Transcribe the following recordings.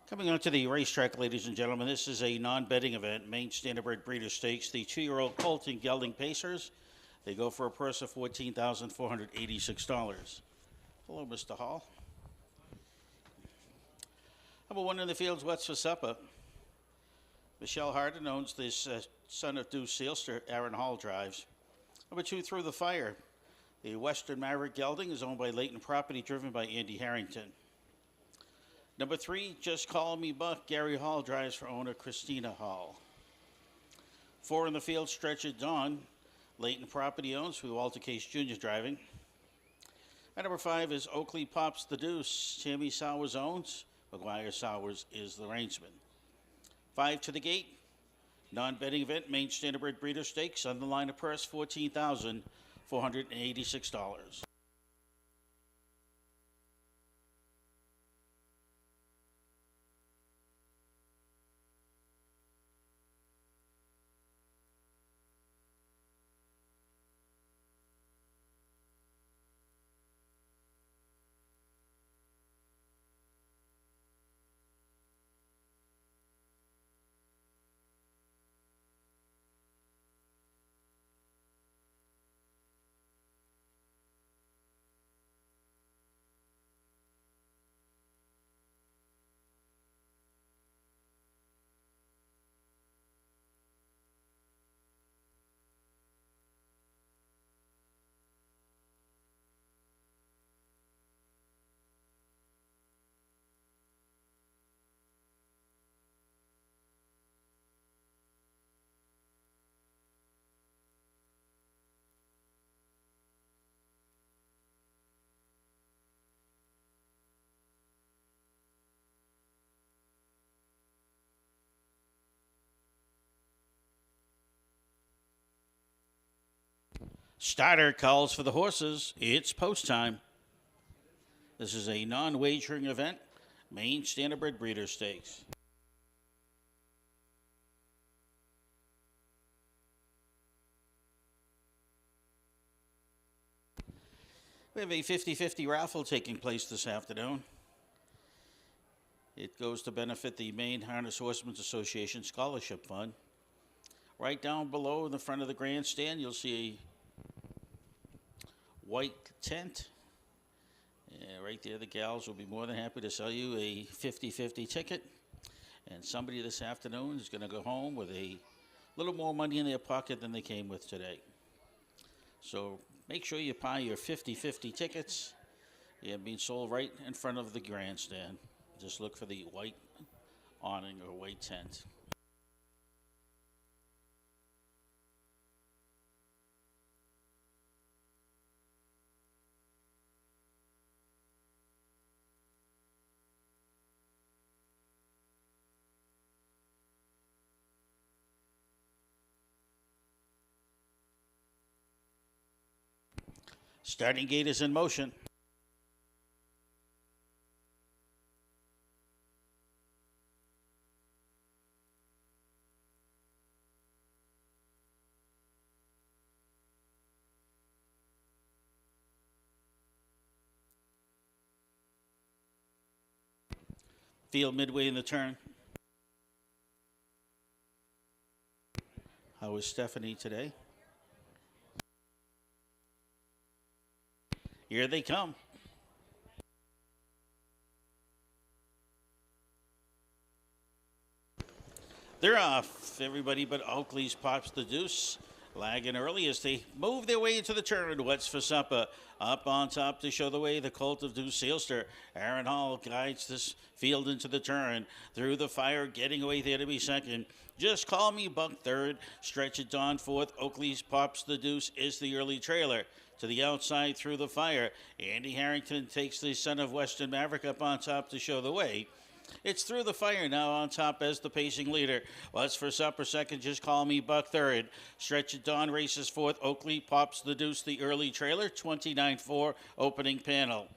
Coming onto the racetrack, ladies and gentlemen, this is a non-betting event, Maine Standardbred Breeder Stakes. The 2-year-old colt and gelding pacers, they go for a purse of $14,486. Hello, Mr. Hall. Number one in the field's What's for Supper. Michelle Harden owns this son of Deuce Sealster. Aaron Hall drives. Number two, Through the Fire. The Western Maverick gelding is owned by Leighton Property, driven by Andy Harrington. Number three, Just Call Me Buck. Gary Hall drives for owner Christina Hall. Four in the field, Stretch at Dawn. Leighton Property owns for Walter Case Jr. driving. And number five is Oakley Pops the Deuce. Tammy Sowers owns. McGuire Sowers is the reinsman. 5 to the gate. Non-betting event, Maine Standardbred Breeder Stakes. On the line of purse, $14,486. Starter calls for the horses. It's post time. This is a non-wagering event, Maine Standardbred Breeder Stakes. We have a 50-50 raffle taking place this afternoon. It goes to benefit the Maine Harness Horsemen's Association Scholarship Fund. Right down below in the front of the grandstand, you'll see a white tent. Yeah, right there, the gals will be more than happy to sell you a 50-50 ticket. And somebody this afternoon is going to go home with a little more money in their pocket than they came with today. So make sure you buy your 50-50 tickets. They're being sold right in front of the grandstand. Just look for the white awning or white tent. Starting gate is in motion. Field midway in the turn. How is Stephanie today? Here they come. They're off, everybody but Oakley's Pops the Deuce. Lagging early as they move their way into the turn. What's for Supper? Up on top to show the way, the colt of Deuce Sealster. Aaron Hall guides this field into the turn. Through the Fire, getting away there to be second. Just Call Me Buck third. Stretch at Dawn fourth. Oakley's Pops the Deuce is the early trailer. To the outside, Through the Fire. Andy Harrington takes the son of Western Maverick up on top to show the way. It's Through the Fire now on top as the pacing leader. What's for Supper second, Just Call Me Buck third. Stretch at Dawn races fourth. Oakley Pops the Deuce the early trailer. 29-4 opening panel.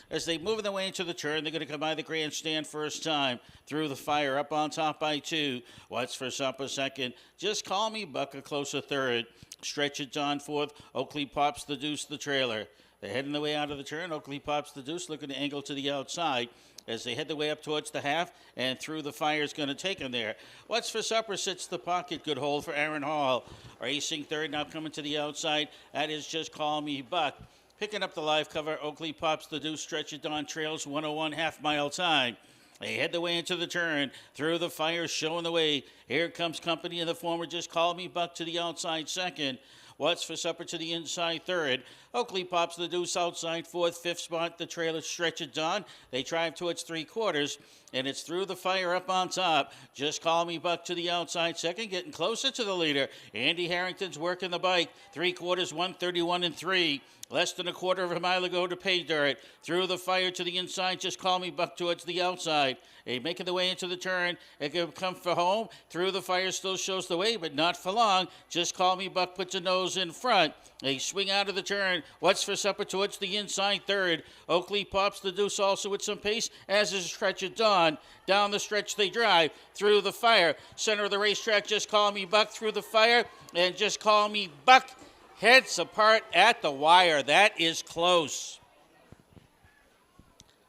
As they move their way into the turn, they're going to come by the grandstand first time. Through the Fire up on top by two. What's for Supper second. Just Call Me Buck a closer third. Stretch at Dawn fourth. Oakley Pops the Deuce the trailer. They're heading the way out of the turn. Oakley Pops the Deuce looking to angle to the outside. as they head their way up towards the half, and through the fire is going to take him there. What's for supper sits the pocket. Good hold for Aaron Hall. Racing third, now coming to the outside. That is Just Call Me Buck. Picking up the live cover, Oakley Pops the Deuce. Stretch It On trails 101 half-mile time. They head the way into the turn. Through the fire, showing the way. Here comes company in the former Just Call Me Buck to the outside second. What's for supper to the inside third. Oakley Pops the Deuce outside fourth. Fifth spot, the trailer Stretch It On. They drive towards three-quarters, and it's Through the Fire up on top. Just Call Me Buck to the outside second, getting closer to the leader. Andy Harrington's working the bike. Three-quarters, 131 and 3. Less than a quarter of a mile ago to pay dirt. Through the fire to the inside, Just Call Me Buck towards the outside. They making the way into the turn. They can come for home. Through the fire still shows the way, but not for long. Just Call Me Buck puts a nose in front. They swing out of the turn. What's for supper towards the inside third. Oakley Pops the Deuce also with some pace, as is Stretch It On. Down the stretch they drive. Through the fire. Center of the racetrack, Just Call Me Buck through the fire. And Just Call Me Buck heads apart at the wire. That is close.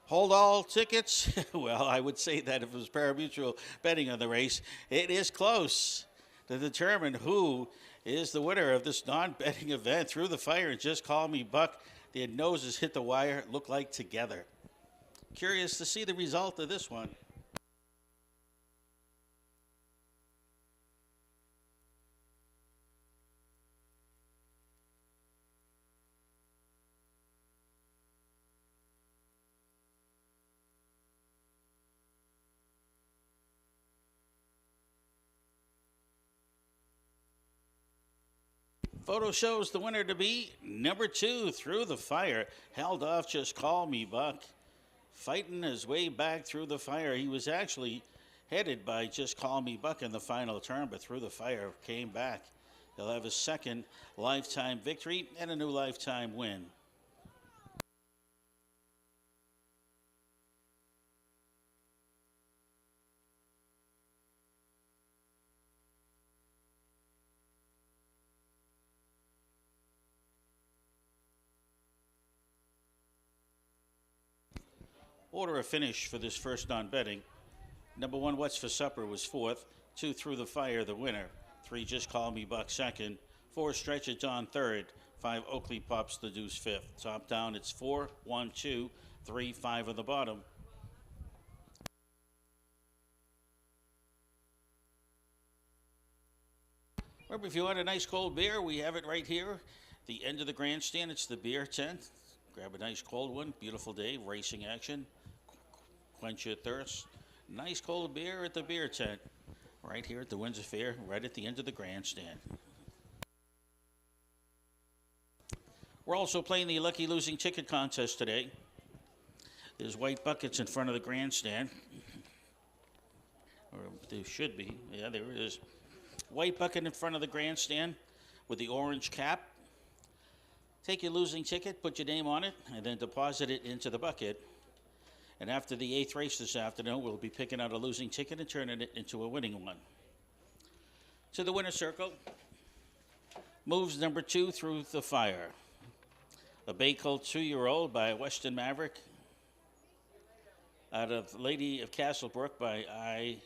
Hold all tickets? Well, I would say that if it was pari-mutuel betting on the race. It is close to determine who is the winner of this non-betting event. Through the fire and Just Call Me Buck. Their noses hit the wire, look like together. Curious to see the result of this one. Photo shows the winner to be number 2, Through the Fire. Held off Just Call Me Buck. Fighting his way back through the fire. He was actually headed by Just Call Me Buck in the final turn, but Through the Fire came back. He'll have his second lifetime victory and a new lifetime win. Order of finish for this first non-betting. Number 1, What's for Supper was 4th. 2, Through the Fire, the winner. 3, Just Call Me Buck, 2nd. 4, Stretch It On, 3rd. 5, Oakley Pops the Deuce, 5th. Top down, it's 4, 1, 2, 3, 5 on the bottom. Remember, if you want a nice cold beer, we have it right here. The end of the grandstand, it's the beer tent. Grab a nice cold one. Beautiful day, racing action. Quench your thirst. Nice cold beer at the beer tent. Right here at the Windsor Fair, right at the end of the grandstand. We're also playing the Lucky Losing Ticket Contest today. There's white buckets in front of the grandstand. Or there should be. Yeah, there is. White bucket in front of the grandstand with the orange cap. Take your losing ticket, put your name on it, and then deposit it into the bucket. And after the 8th race this afternoon, we'll be picking out a losing ticket and turning it into a winning one. To the winner's circle moves number 2, Through the Fire. A Bay Colt 2-year-old by Weston Maverick. Out of Lady of Castlebrook by I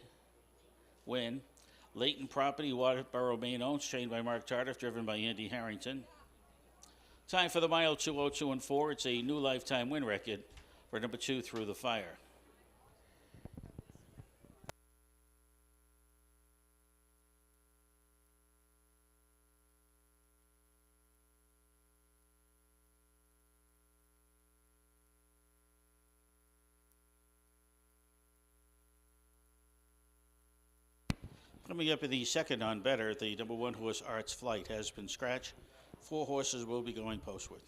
Win. Leighton Property, Waterboro, Maine owns, trained by Mark Tardif, driven by Andy Harrington. Time for the mile 202 and 4. It's a new lifetime win record for number 2, Through the Fire. Coming up in the second on better, the number 1 horse, Arts Flight, has been scratched. 4 horses will be going postward.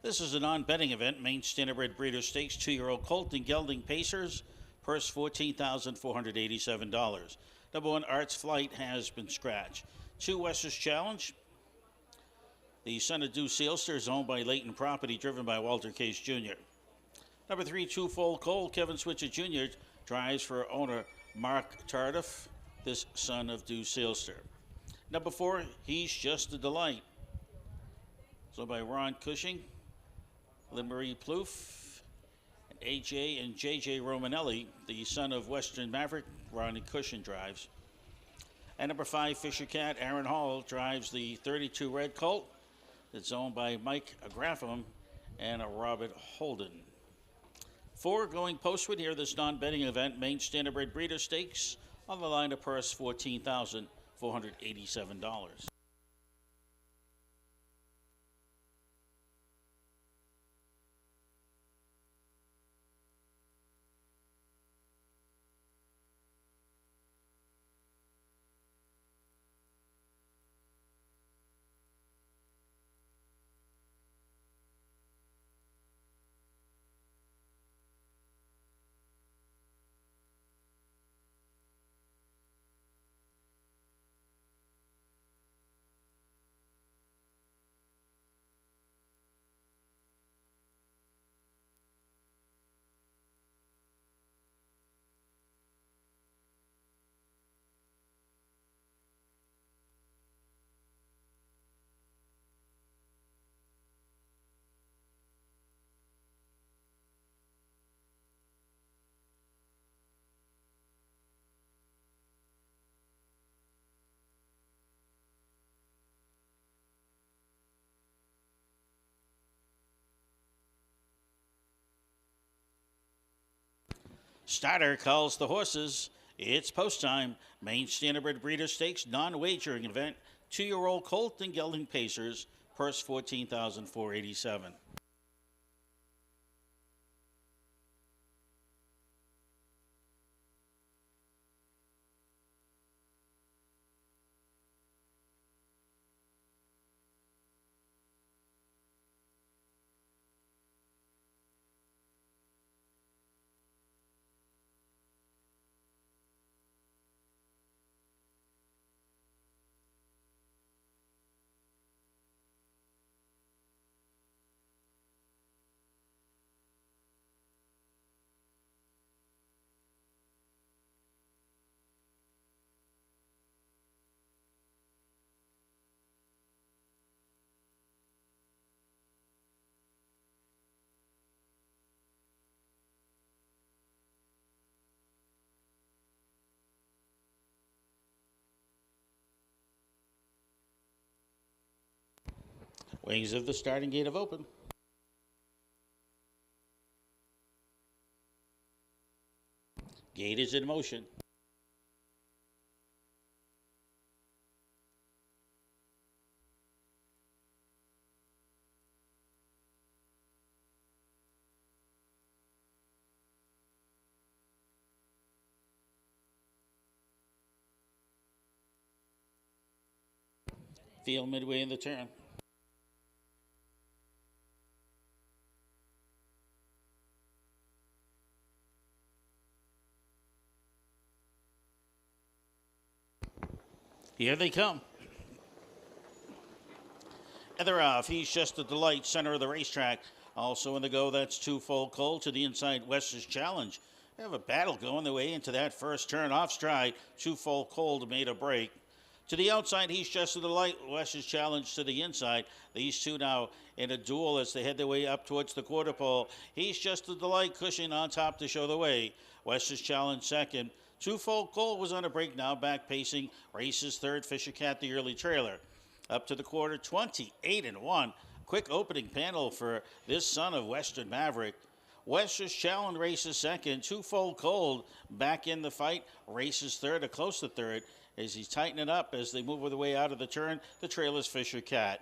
This is a non-betting event. Main Standardbred Breeder Stakes, 2-year-old colt and gelding pacers. Purse $14,487. Number 1, Arts Flight, has been scratched. 2, Wester's Challenge. The son of Due Sealster is owned by Leighton Property, driven by Walter Case Jr. Number 3, Twofold Cold, Kevin Switzer Jr. drives for owner Mark Tardif, this son of Due Sealster. Number 4, He's Just a Delight, so by Ron Cushing, Lynn Marie Plouffe, and AJ and JJ Romanelli, the son of Western Maverick, Ronnie Cushing drives. And number 5, Fisher Cat, Aaron Hall drives the 32 Red Colt. It's owned by Mike Graffam and Robert Holden. 4 going postward here, this non-betting event, Main Standardbred Breeder Stakes, on the line of purse $14,487. Starter calls the horses. It's post time. Main Standardbred Breeder Stakes non-wagering event. 2-year-old colt and gelding pacers. Purse $14,487. Wings of the starting gate have opened. Gate is in motion. Field midway in the turn. Here they come. And they're off. He's Just a Delight, center of the racetrack. Also in the go, that's Twofold Cold to the inside, Wester's Challenge. They have a battle going their way into that first turn off stride. Twofold Cold made a break. To the outside, He's Just a Delight, Wester's Challenge to the inside. These two now in a duel as they head their way up towards the quarter pole. He's Just a Delight, Cushing on top to show the way. Wester's Challenge second. Twofold Cold was on a break now, back pacing. Races third, Fisher Cat, the early trailer. Up to the quarter, 28-1. Quick opening panel for this son of Western Maverick. Wester's Challenge races second. Twofold Cold back in the fight. Races third, a close to third, as he's tightening up as they move their way out of the turn. The trailer's Fisher Cat.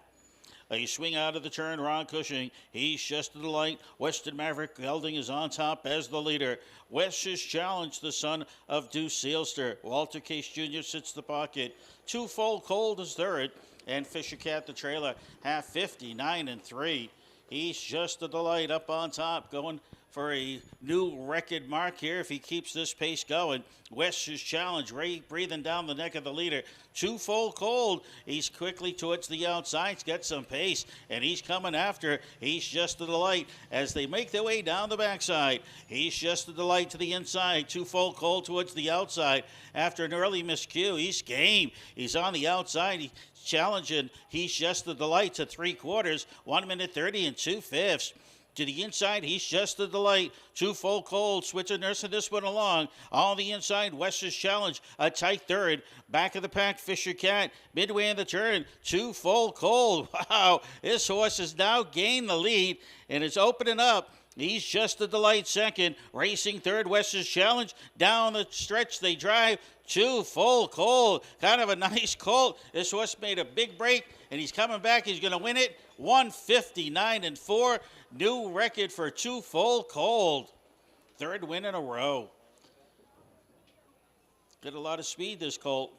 They swing out of the turn, Ron Cushing. He's Just a Delight. Western Maverick gelding is on top as the leader. Wester's Challenge, the son of Due Sealster. Walter Case Jr. sits the pocket. Twofold Cold is third. And Fisher Cat, the trailer, half 59-3. He's just a delight up on top, going for a new record mark here if he keeps this pace going. West's challenge, Ray breathing down the neck of the leader. Two-fold cold. He's quickly towards the outside, get some pace, and he's coming after. He's just a delight as they make their way down the backside. He's just a delight to the inside. Two-fold cold towards the outside. After an early miscue, he's game. He's on the outside. He's challenging. He's just a delight to 3/4. 1 minute 30 and 2/5. To the inside, he's just a delight. Two-fold cold. Switzer nursing this one along. On the inside, West's challenge. A tight third. Back of the pack, Fisher Cat. Midway in the turn. Two-fold cold. Wow. This horse has now gained the lead and is opening up. He's just a delight second. Racing third, West's challenge. Down the stretch they drive. Two-fold cold. Kind of a nice cold. This horse made a big break, and he's coming back. He's going to win it. 159 and 4. New record for two-fold cold. Third win in a row. Got a lot of speed, this colt.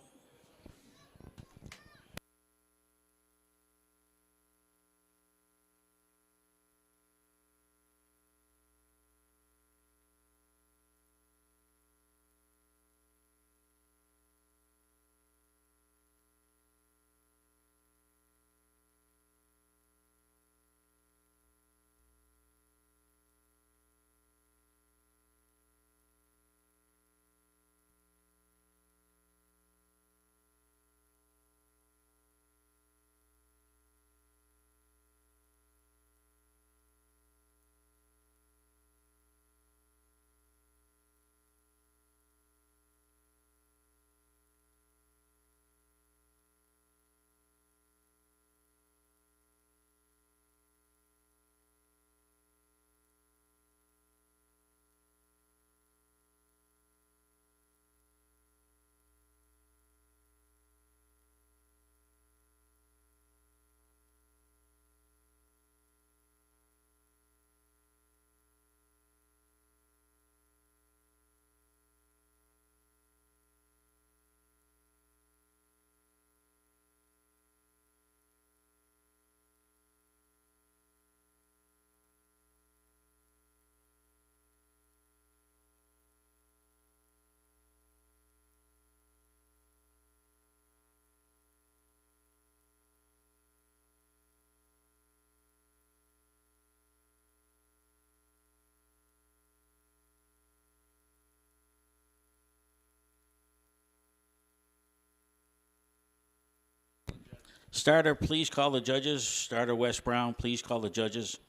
Starter, please call the judges. Starter Wes Brown, please call the judges.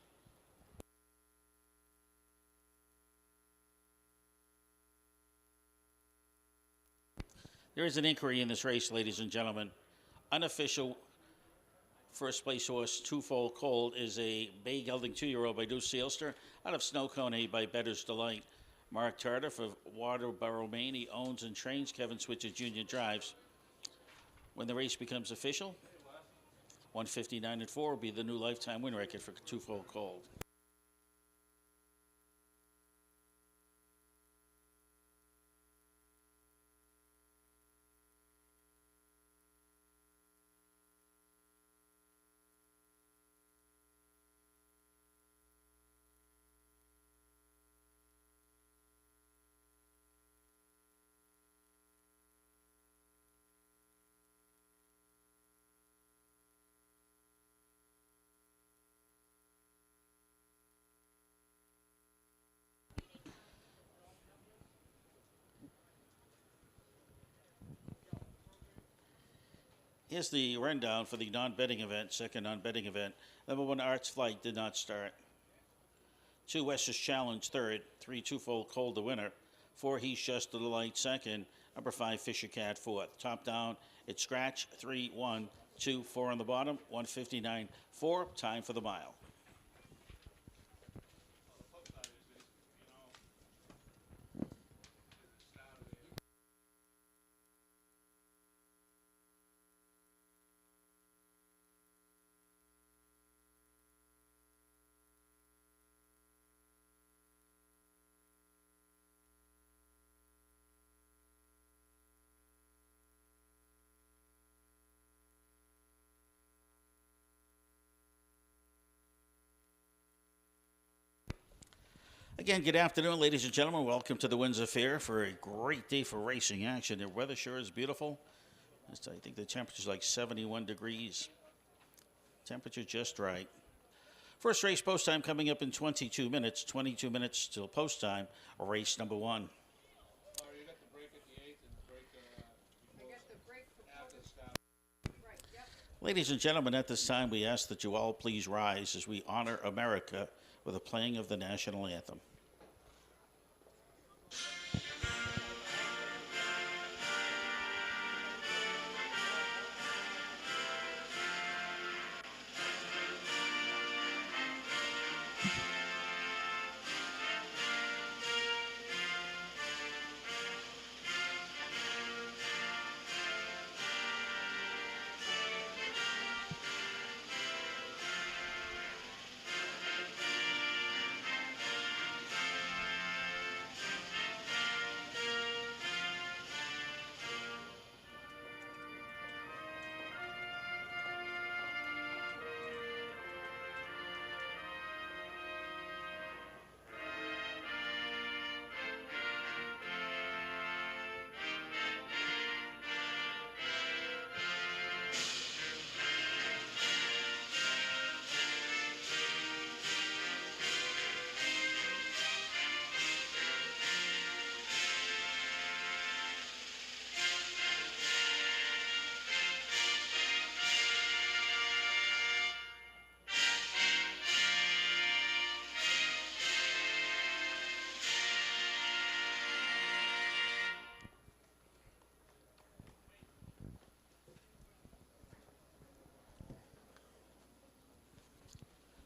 There is an inquiry in this race, ladies and gentlemen. Unofficial first place horse, two-fold cold, is a bay gelding 2-year-old by Deuce Sealster out of Snow Cone by Better's Delight. Mark Tarter for Waterboro, Maine. He owns and trains Kevin Switzer Jr. drives. When the race becomes official, 159 and 4 will be the new lifetime win record for two-fold cold. Here's the rundown for the non-betting event, second non-betting event. Number 1, Arts Flight did not start. 2, West's Challenge, third. 3, Two-Fold Cold, the winner. 4, He's Just a Delight, second. Number 5, Fisher Cat, fourth. Top down, it's scratch, 3, 1, 2, 4 on the bottom, 159, 4. Time for the mile. Again, good afternoon, ladies and gentlemen. Welcome to the Windsor Fair for a great day for racing action. The weather sure is beautiful. I think the temperature's like 71 degrees. Temperature just right. First race post time coming up in 22 minutes. 22 minutes till post time. Race number one. You got the break at the 8th and the break after the stop. Ladies and gentlemen, at this time we ask that you all please rise as we honor America with a playing of the national anthem.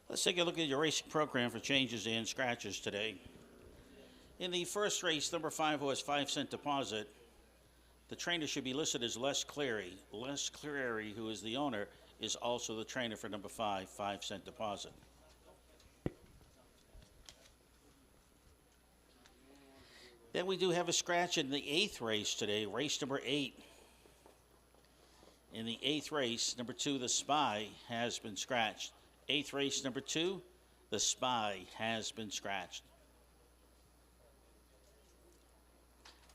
Let's take a look at your racing program for changes and scratches today. In the first race, number 5 horse 5 cent deposit, the trainer should be listed as Les Cleary. Les Cleary, who is the owner, is also the trainer for number 5 cent deposit. Then we do have a scratch in the 8th race today, race number 8. In the 8th race, number 2, the Spy, has been scratched. 8th race, number 2, the Spy has been scratched.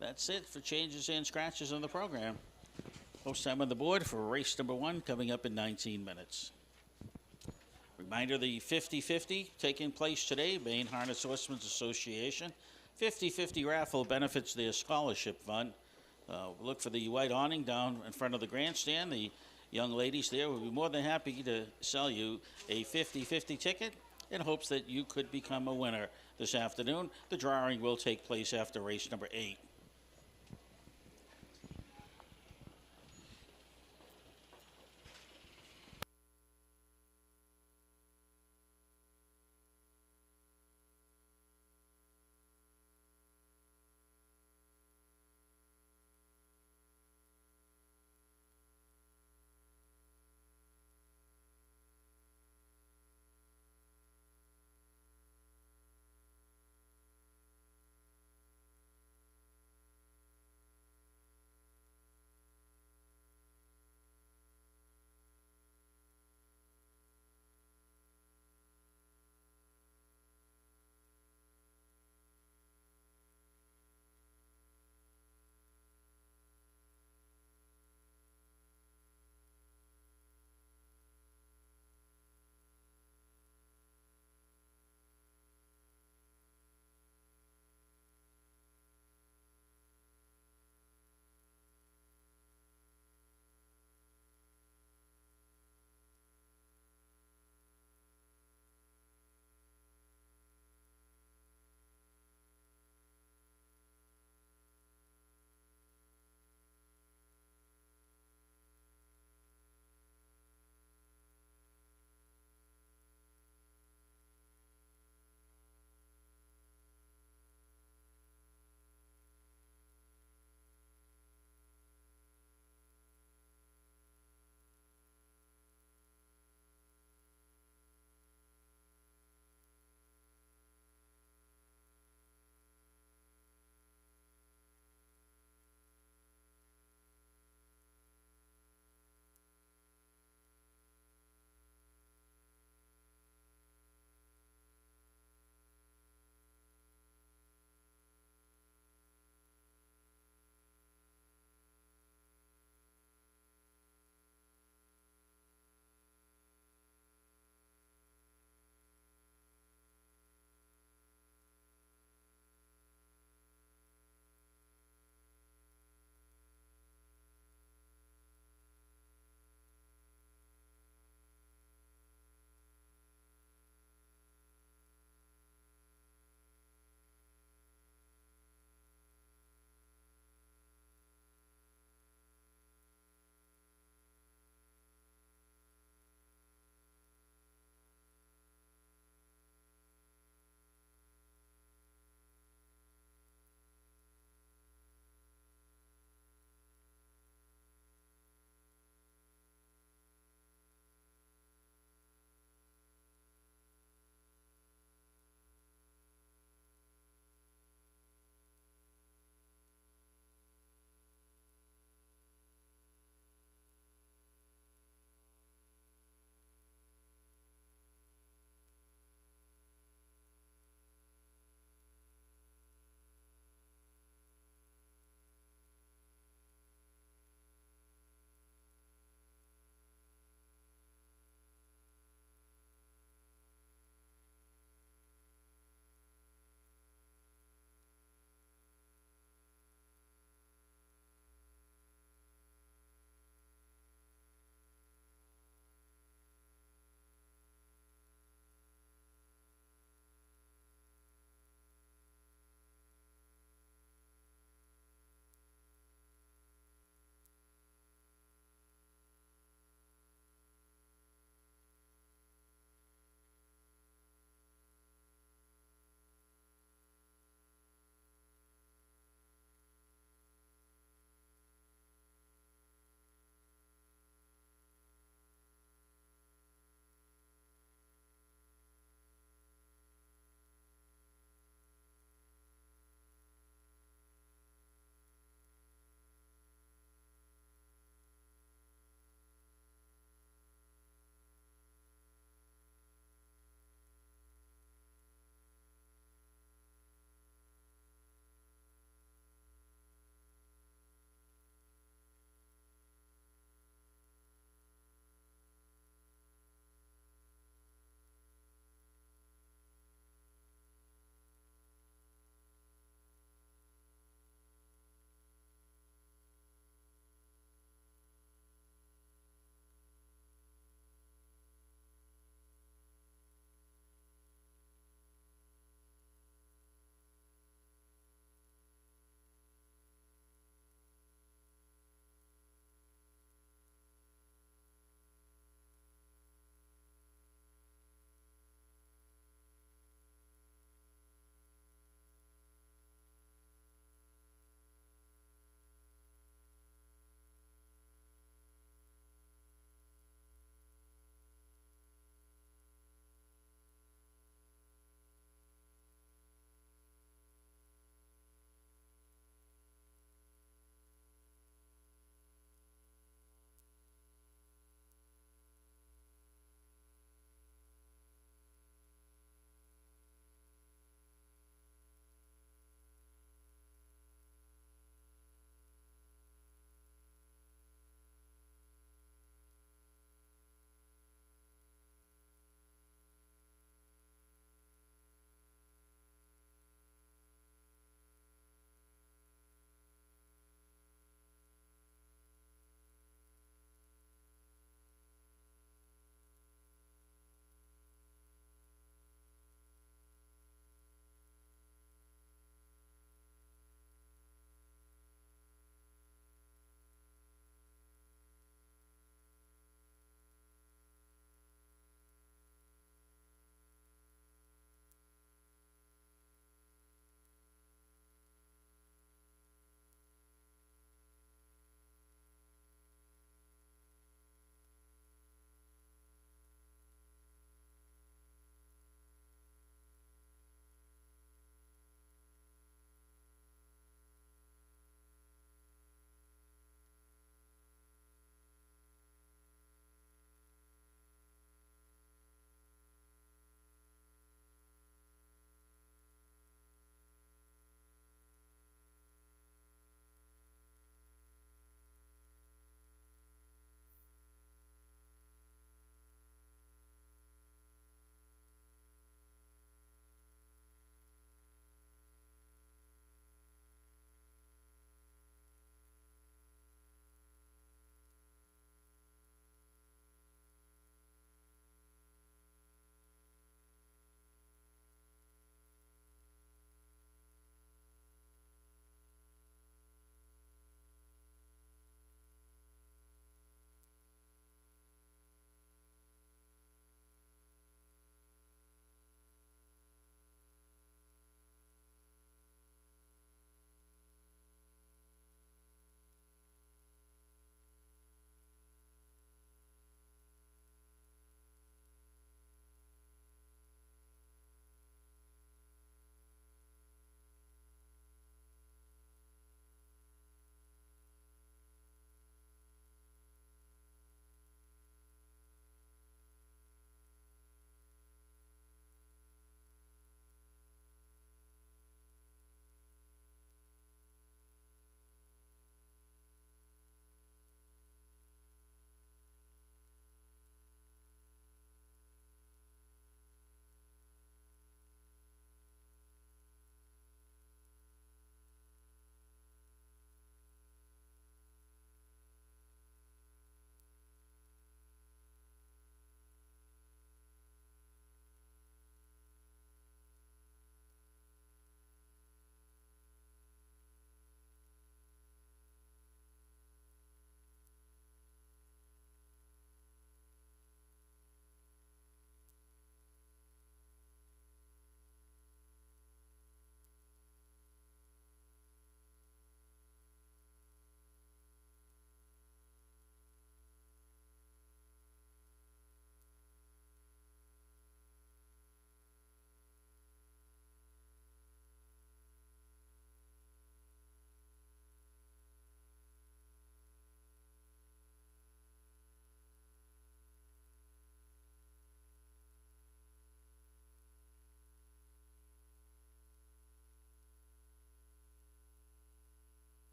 That's it for changes and scratches on the program. Post time on the board for race number 1 coming up in 19 minutes. Reminder, the 50-50 taking place today, Maine Harness Horsemen's Association. 50-50 raffle benefits their scholarship fund. Look for the white awning down in front of the grandstand. The young ladies there will be more than happy to sell you a 50-50 ticket in hopes that you could become a winner this afternoon. The drawing will take place after race number 8.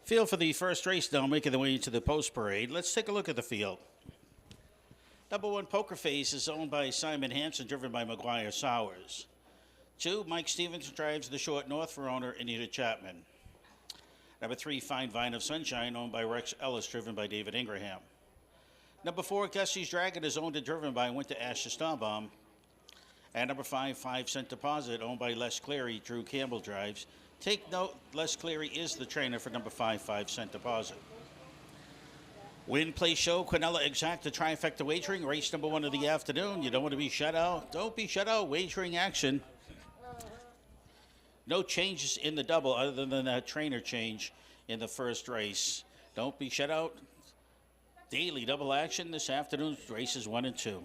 Field for the first race now, making their way into the post parade. Let's take a look at the field. Number 1, Poker Face, is owned by Simon Hampson, driven by McGuire Sowers. 2, Mike Stevens drives the short north for owner Anita Chapman. Number 3, Fine Vine of Sunshine, owned by Rex Ellis, driven by David Ingraham. Number 4, Gussie's Dragon, is owned and driven by Winter Asher Starbaum. And number 5, 5 Cent Deposit, owned by Les Cleary, Drew Campbell drives. Take note, Les Cleary is the trainer for number 5, 5 Cent Deposit. Win, play, show, Quinella Exacta Trifecta Wagering, race number 1 of the afternoon. You don't want to be shut out. Don't be shut out. Wagering action. No changes in the double other than that trainer change in the first race. Don't be shut out. Daily double action this afternoon, races 1 and 2.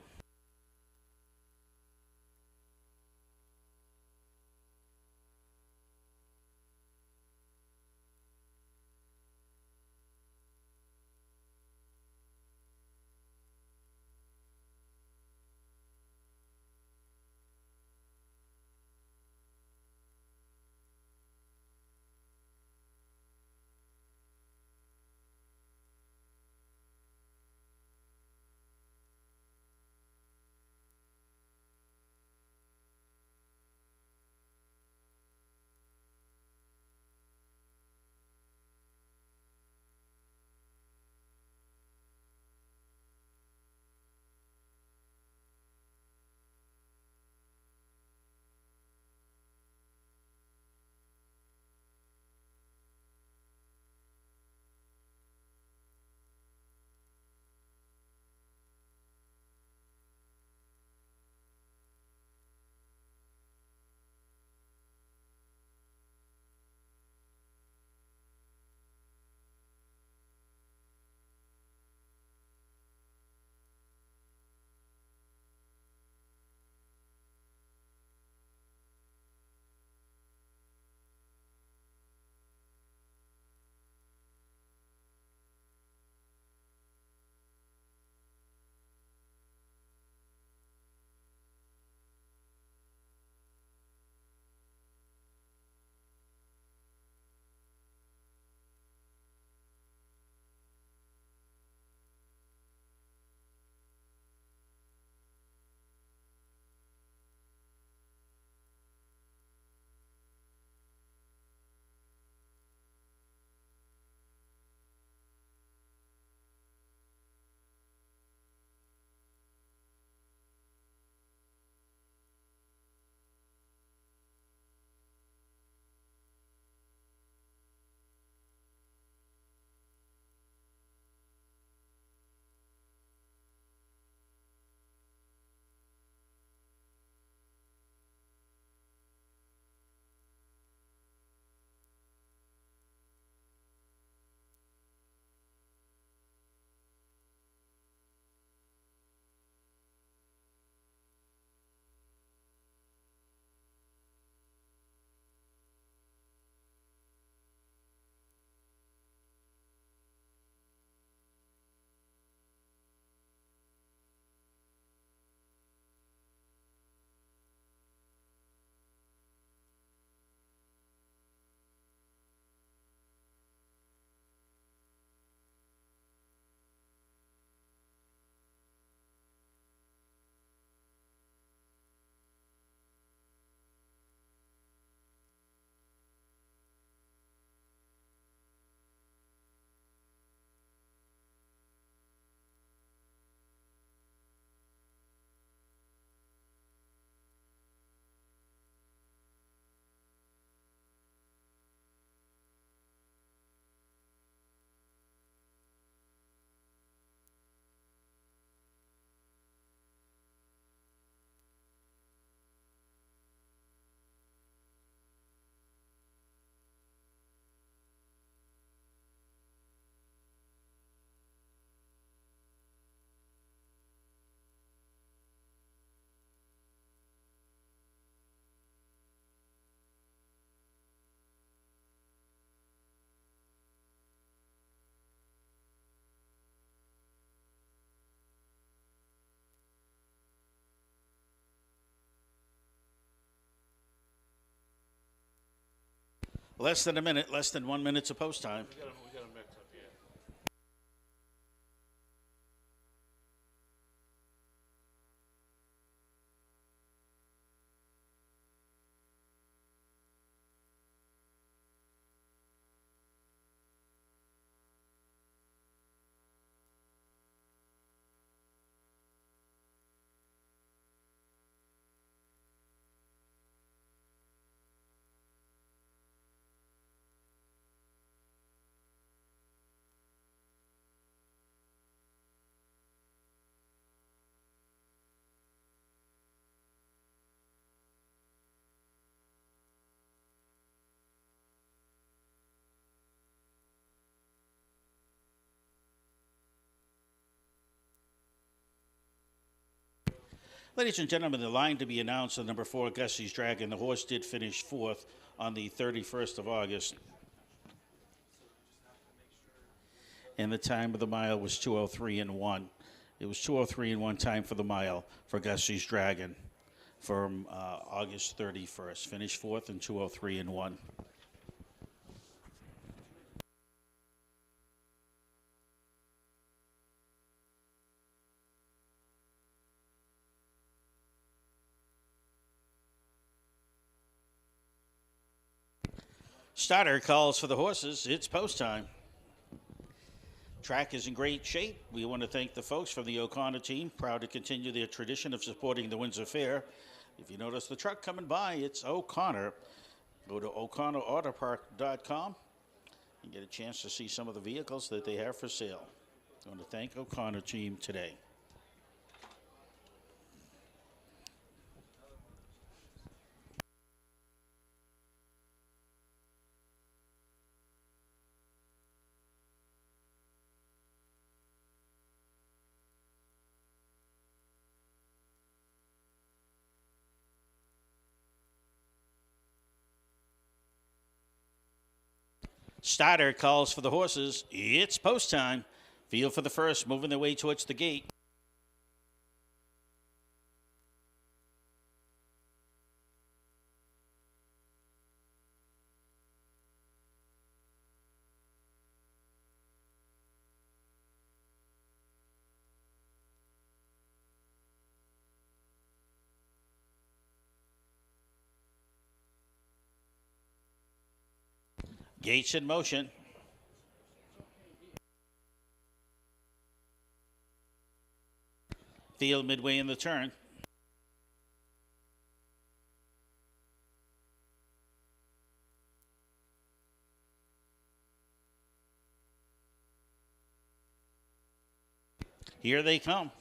Less than a minute, less than 1 minute to post time. We got Ladies and gentlemen, the line to be announced on number 4, Gussie's Dragon. The horse did finish 4th on the 31st of August. And the time of the mile was 2:03 and 1. It was 2:03 and 1 time for the mile for Gussie's Dragon from August 31st. Finished 4th in 2:03 and 1. Starter calls for the horses. It's post time. Track is in great shape. We want to thank the folks from the O'Connor team, proud to continue their tradition of supporting the Windsor Fair. If you notice the truck coming by, it's O'Connor. Go to o'connorautopark.com and get a chance to see some of the vehicles that they have for sale. I want to thank O'Connor team today. Starter calls for the horses. It's post time. Field for the first, moving their way towards the gate. Gates in motion. Field midway in the turn. Here they come.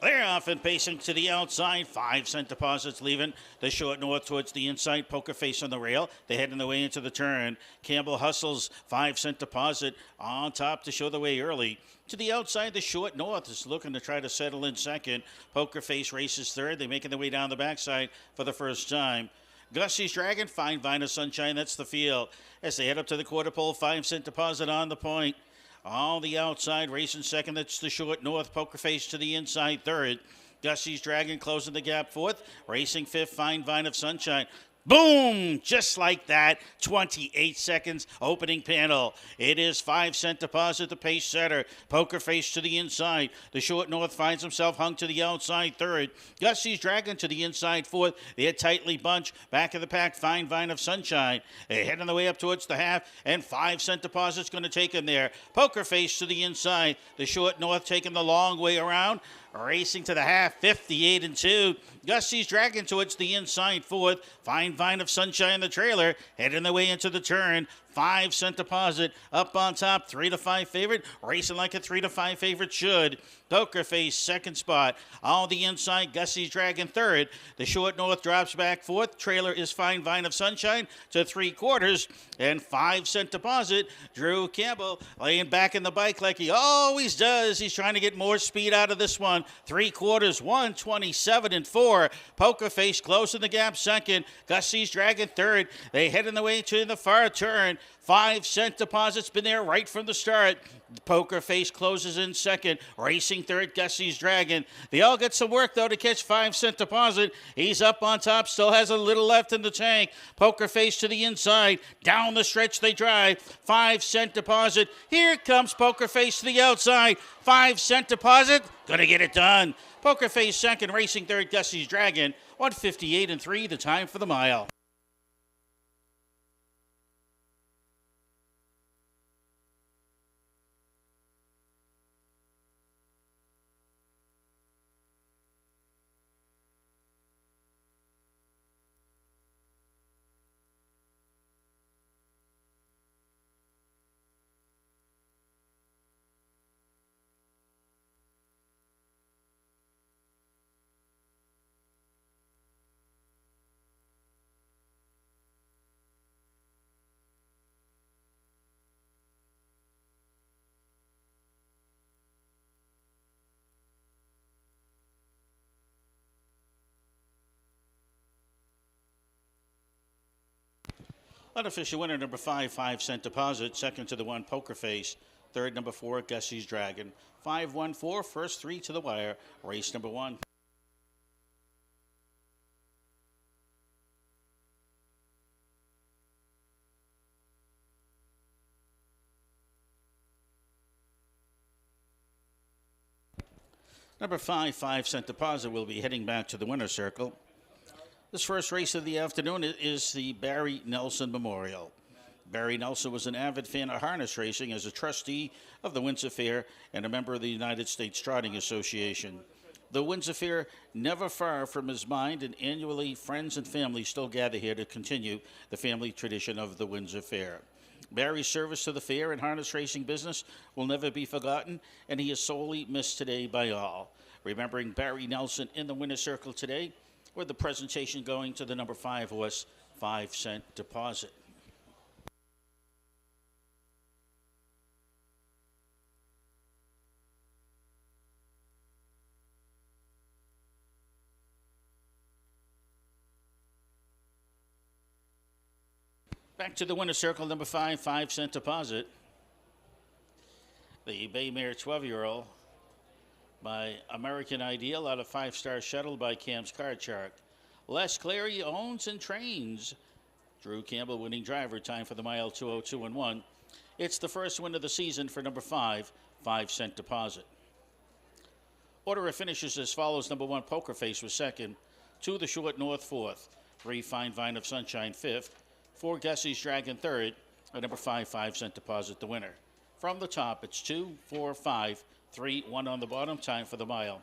They're off and pacing to the outside. 5-cent deposits leaving the short north towards the inside. Poker face on the rail. They're heading the way into the turn. Campbell hustles. 5-cent deposit on top to show the way early. To the outside, the short north is looking to try to settle in second. Poker face races third. They're making their way down the backside for the first time. Gussie's Dragon, Fine Vine of Sunshine. That's the field. As they head up to the quarter pole, 5-cent deposit on the point. On the outside, racing second, that's the short north. Poker face to the inside third. Gussie's Dragon closing the gap fourth. Racing fifth, Fine Vine of Sunshine. Boom! Just like that. 28 seconds opening panel. It is 5-cent deposit, the pace setter. Poker face to the inside. The short north finds himself hung to the outside third. Gussie's Dragon to the inside fourth. They're tightly bunched. Back of the pack, Fine Vine of Sunshine. They're heading the way up towards the half, and 5-cent deposit's going to take him there. Poker face to the inside. The short north taking the long way around. Racing to the half, 58 and 2. Gussie's Dragon towards the inside fourth. Fine Vine of Sunshine, the trailer, heading the way into the turn. 5-cent deposit up on top, 3-5 favorite, racing like a 3-5 favorite should. Poker face second spot. On the inside, Gussie's Dragon third. The short north drops back fourth. Trailer is Fine Vine of Sunshine to 3/4. And 5-cent deposit. Drew Campbell laying back in the bike like he always does. He's trying to get more speed out of this one. 3/4, 127 and 4. Poker face closing the gap second. Gussie's Dragon third. They head in the way to the far turn. 5-cent deposit's been there right from the start. Poker face closes in second. Racing third, Gussie's Dragon. They all get some work, though, to catch 5-cent deposit. He's up on top, still has a little left in the tank. Poker face to the inside. Down the stretch they drive. 5-cent deposit. Here comes Poker face to the outside. 5-cent deposit. Gonna get it done. Poker face second, racing third, Gussie's Dragon. 158 and 3, the time for the mile. Unofficial winner number 5, 5-cent deposit. Second to the 1, Poker Face. Third, number 4, Gussie's Dragon. 5-1-4, first 3 to the wire. Race number 1. Number 5, 5-cent deposit will be heading back to the winner's circle. This first race of the afternoon is the Barry Nelson Memorial. Barry Nelson was an avid fan of harness racing as a trustee of the Windsor Fair and a member of the United States Trotting Association. The Windsor Fair never far from his mind, and annually friends and family still gather here to continue the family tradition of the Windsor Fair. Barry's service to the fair and harness racing business will never be forgotten, and he is sorely missed today by all. Remembering Barry Nelson in the winner's circle today, with the presentation going to the number 5 horse, 5-cent deposit. Back to the winner's circle, number 5, 5-cent deposit. The Baymare 12-year-old by American Ideal out of 5-star shuttle by Cam's Card Shark. Les Clary owns and trains. Drew Campbell winning driver, time for the mile 2:02.1. It's the first win of the season for number 5, 5-cent deposit. Order of finishes as follows. Number 1, Poker Face was second. 2, The Short North, fourth. 3, Fine Vine of Sunshine, fifth. 4, Gussie's Dragon, third. And number 5, 5-cent deposit, the winner. From the top, it's 2, 4, 5, 3, 1 on the bottom. Time for the mile.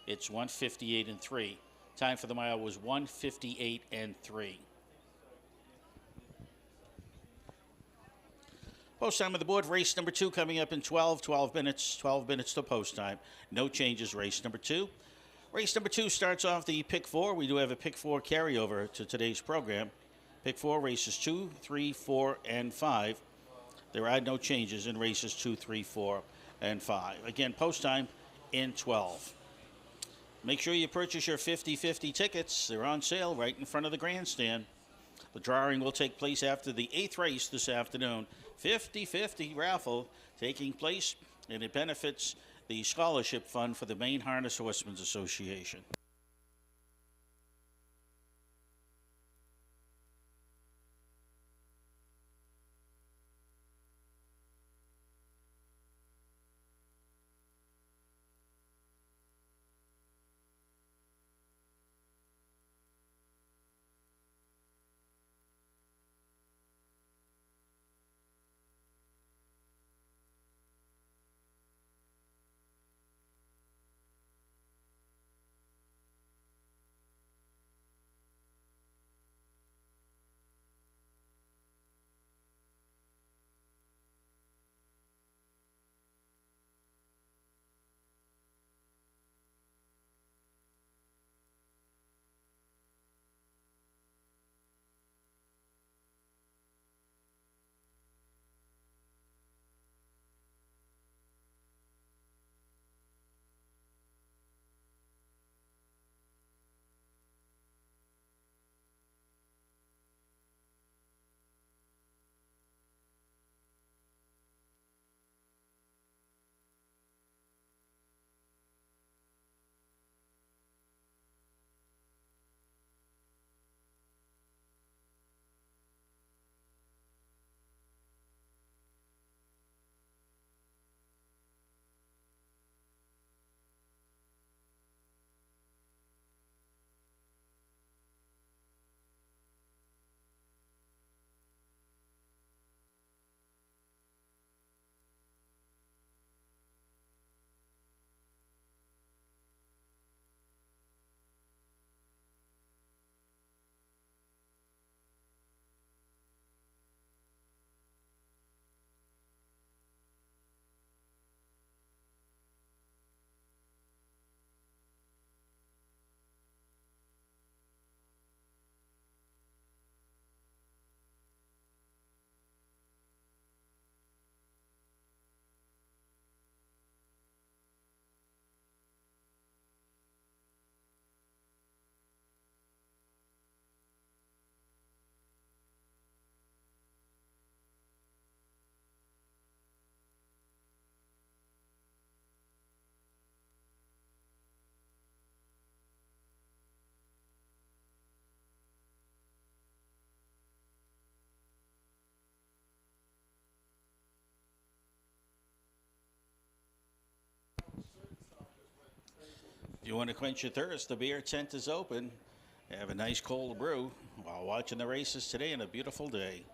It's 1:58 and 3. Time for the mile was 1:58 and 3. Post time on the board. Race number 2 coming up in 12 minutes. 12 minutes to post time. No changes. Race number 2. Race number 2 starts off the pick 4. We do have a pick 4 carryover to today's program. Pick 4 races 2, 3, 4, and 5. There are no changes in races 2, 3, 4, and 5. Again, post time in 12. Make sure you purchase your 50-50 tickets. They're on sale right in front of the grandstand. The drawing will take place after the 8th race this afternoon. 50-50 raffle taking place, and it benefits the scholarship fund for the Maine Harness Horsemen's Association. If you want to quench your thirst, the beer tent is open. Have a nice cold brew while watching the races today on a beautiful day.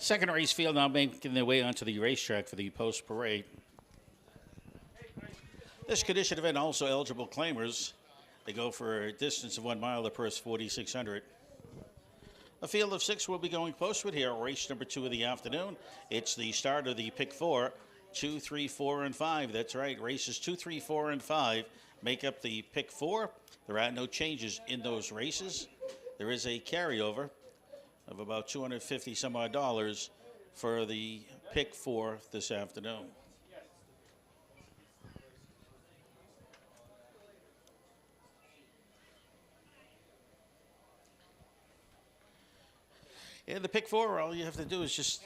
Second race field now making their way onto the racetrack for the post parade. This condition event also eligible claimers. They go for a distance of 1 mile, the purse 4,600. A field of 6 will be going postward here, race number 2 of the afternoon. It's the start of the pick 4, 2, 3, 4, and 5. That's right, races 2, 3, 4, and 5 make up the pick 4. There are no changes in those races. There is a carryover of about $250 some odd dollars for the pick 4 this afternoon. In the pick 4, all you have to do is just...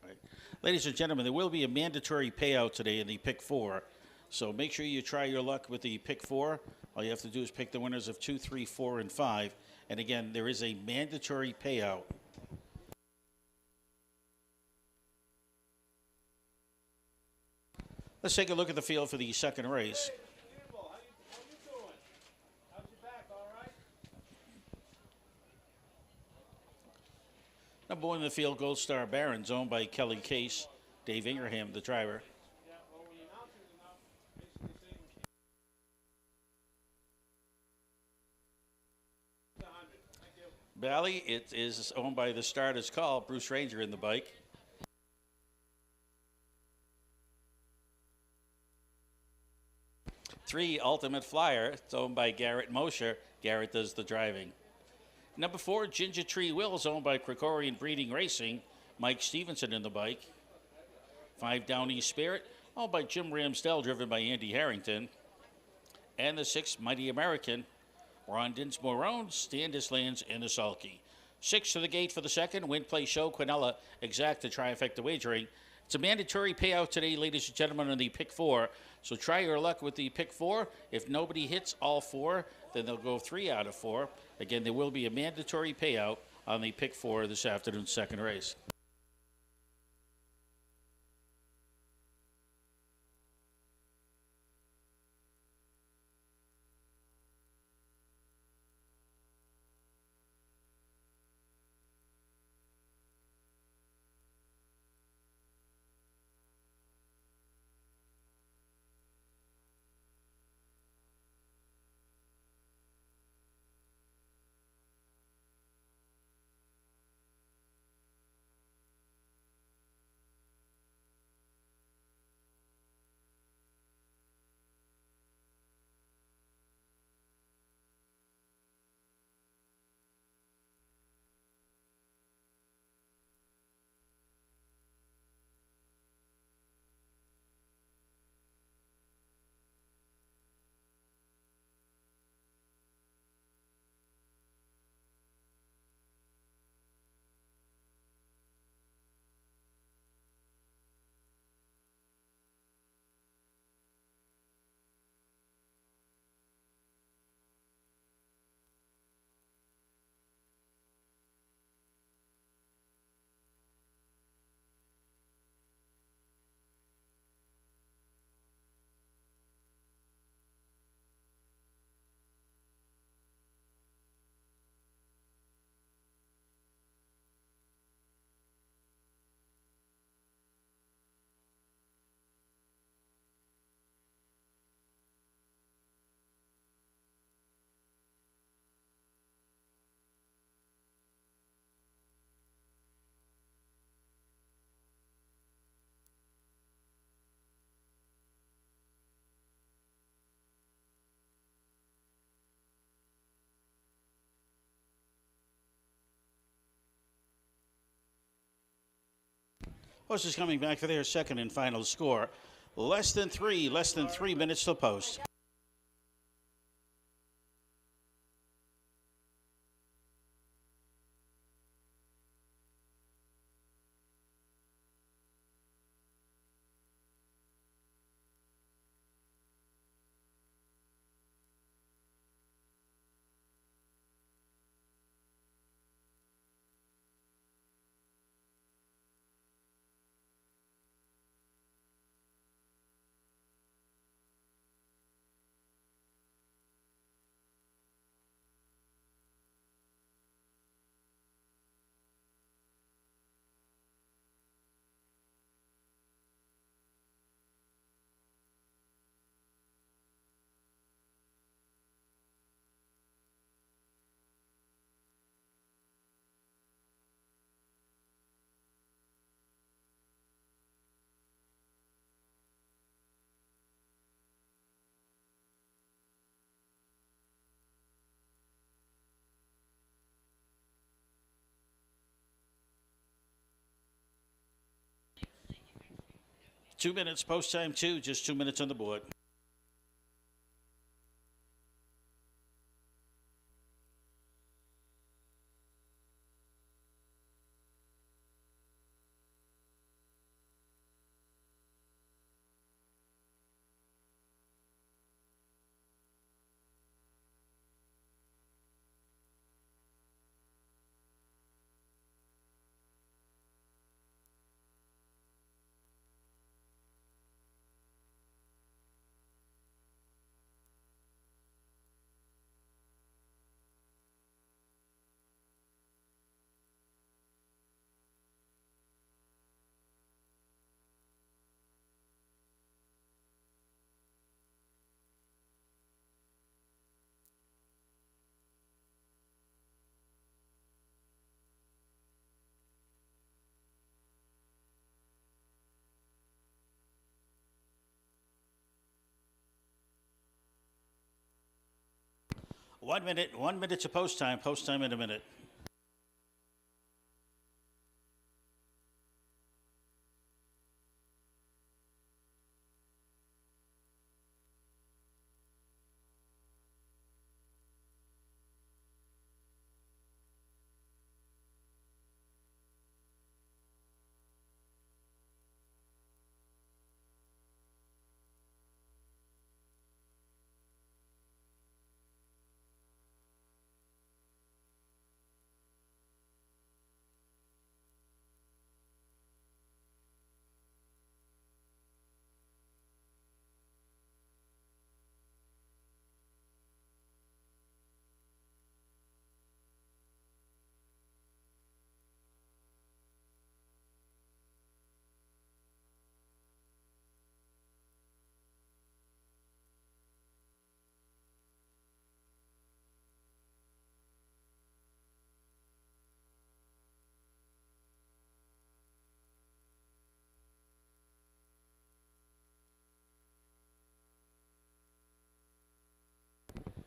Right. Ladies and gentlemen, there will be a mandatory payout today in the pick 4. So make sure you try your luck with the pick 4. All you have to do is pick the winners of 2, 3, 4, and 5. And again, there is a mandatory payout. Let's take a look at the field for the second race. Number 1 in the field, Gold Star Barons, owned by Kelly Case. Dave Ingraham, the driver. Bally, it is owned by the Starter's Call, Bruce Ranger in the bike. Three, Ultimate Flyer, it's owned by Garrett Mosher. Garrett does the driving. Number 4, Ginger Tree Wills, owned by Krikorian Breeding Racing. Mike Stevenson in the bike. 5, Downey Spirit, owned by Jim Ramsdell, driven by Andy Harrington. And the 6, Mighty American, Ron Dinsmore owns, Standish lands in the sulky. 6 to the gate for the second, Win Play Show, Quinella, Exact to Trifecta Wagering. It's a mandatory payout today, ladies and gentlemen, on the pick 4. So try your luck with the pick 4. If nobody hits all 4, then they'll go 3 out of 4. Again, there will be a mandatory payout on the pick 4 this afternoon's second race. Horses coming back for their second and final score. Less than 3 minutes to post. Two minutes post time, just 2 minutes on the board. One minute to post time in a minute.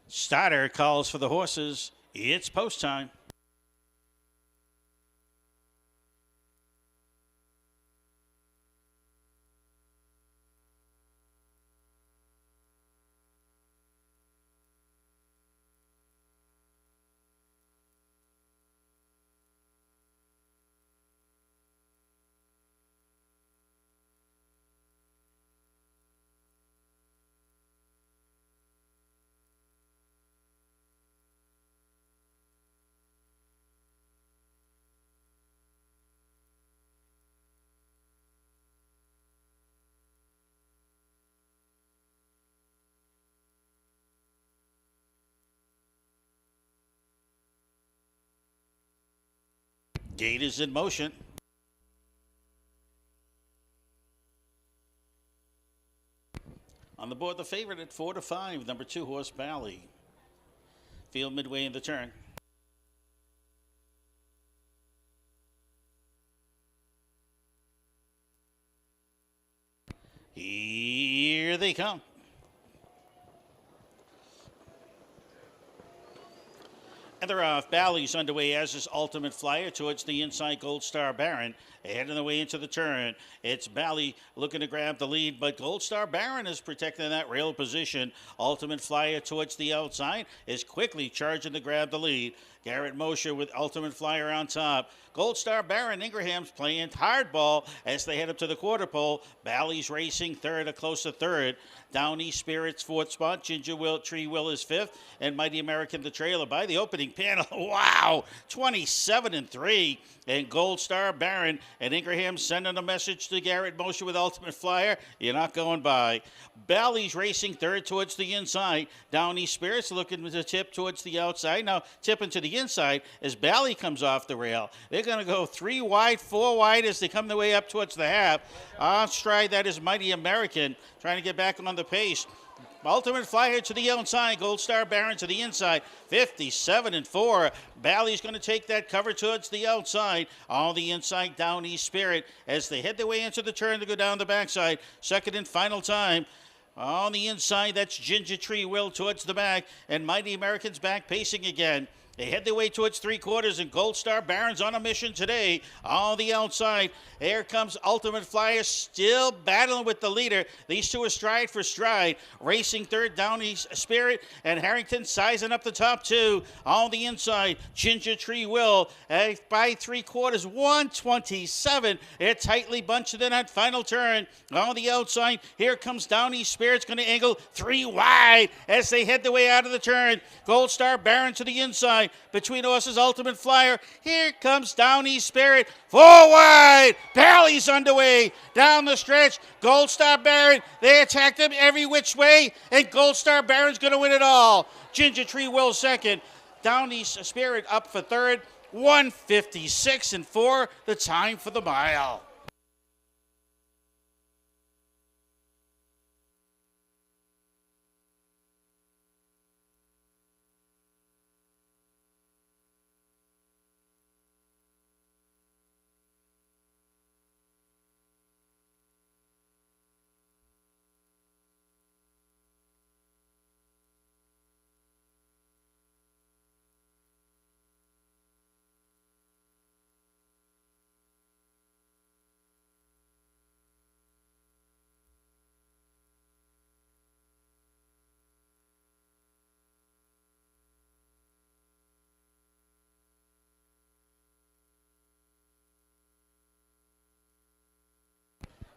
Starter calls for the horses. It's post time. Gate is in motion. On the board, the favorite at 4-5, number 2 horse Bally. Field midway in the turn. Here they come. And they're off. Bally's underway as his Ultimate Flyer towards the inside Gold Star Baron. Heading the way into the turn. It's Bally looking to grab the lead, but Gold Star Baron is protecting that rail position. Ultimate Flyer towards the outside is quickly charging to grab the lead. Garrett Mosher with Ultimate Flyer on top. Gold Star Baron Ingram's playing hardball as they head up to the quarter pole. Bally's racing third, a close to third. Downey Spirits fourth spot. Ginger Will Tree Will is fifth, and Mighty American the trailer by the opening panel. Wow, 27-3. And Gold Star Baron and Ingraham sending a message to Garrett Mosher with Ultimate Flyer. You're not going by. Bally's racing third towards the inside. Downey Spirits looking to tip towards the outside. Now tipping to the inside as Bally comes off the rail. They're going to go 3 wide, 4 wide as they come their way up towards the half. On stride, that is Mighty American trying to get back on the pace. Ultimate Flyer to the outside. Gold Star Baron to the inside. 57-4. Bally's going to take that cover towards the outside. On the inside, Downey Spirit as they head their way into the turn to go down the backside. Second and final time. On the inside, that's Ginger Tree Will towards the back. And Mighty American's back pacing again. They head their way towards three quarters, and Gold Star Baron's on a mission today. On the outside, here comes Ultimate Flyer, still battling with the leader. These two are stride for stride. Racing third, Downey's Spirit, and Harrington sizing up the top two. On the inside, Ginger Tree Will, by three quarters, 127. They're tightly bunched in that final turn. On the outside, here comes Downey's Spirit's going to angle 3 wide as they head their way out of the turn. Gold Star Baron to the inside. Between horses, Ultimate Flyer. Here comes Downey's Spirit. 4 wide. Bally's underway. Down the stretch. Gold Star Baron. They attacked him every which way. And Gold Star Baron's going to win it all. Ginger Tree Will second. Downey's Spirit up for third. 156-4. The time for the mile.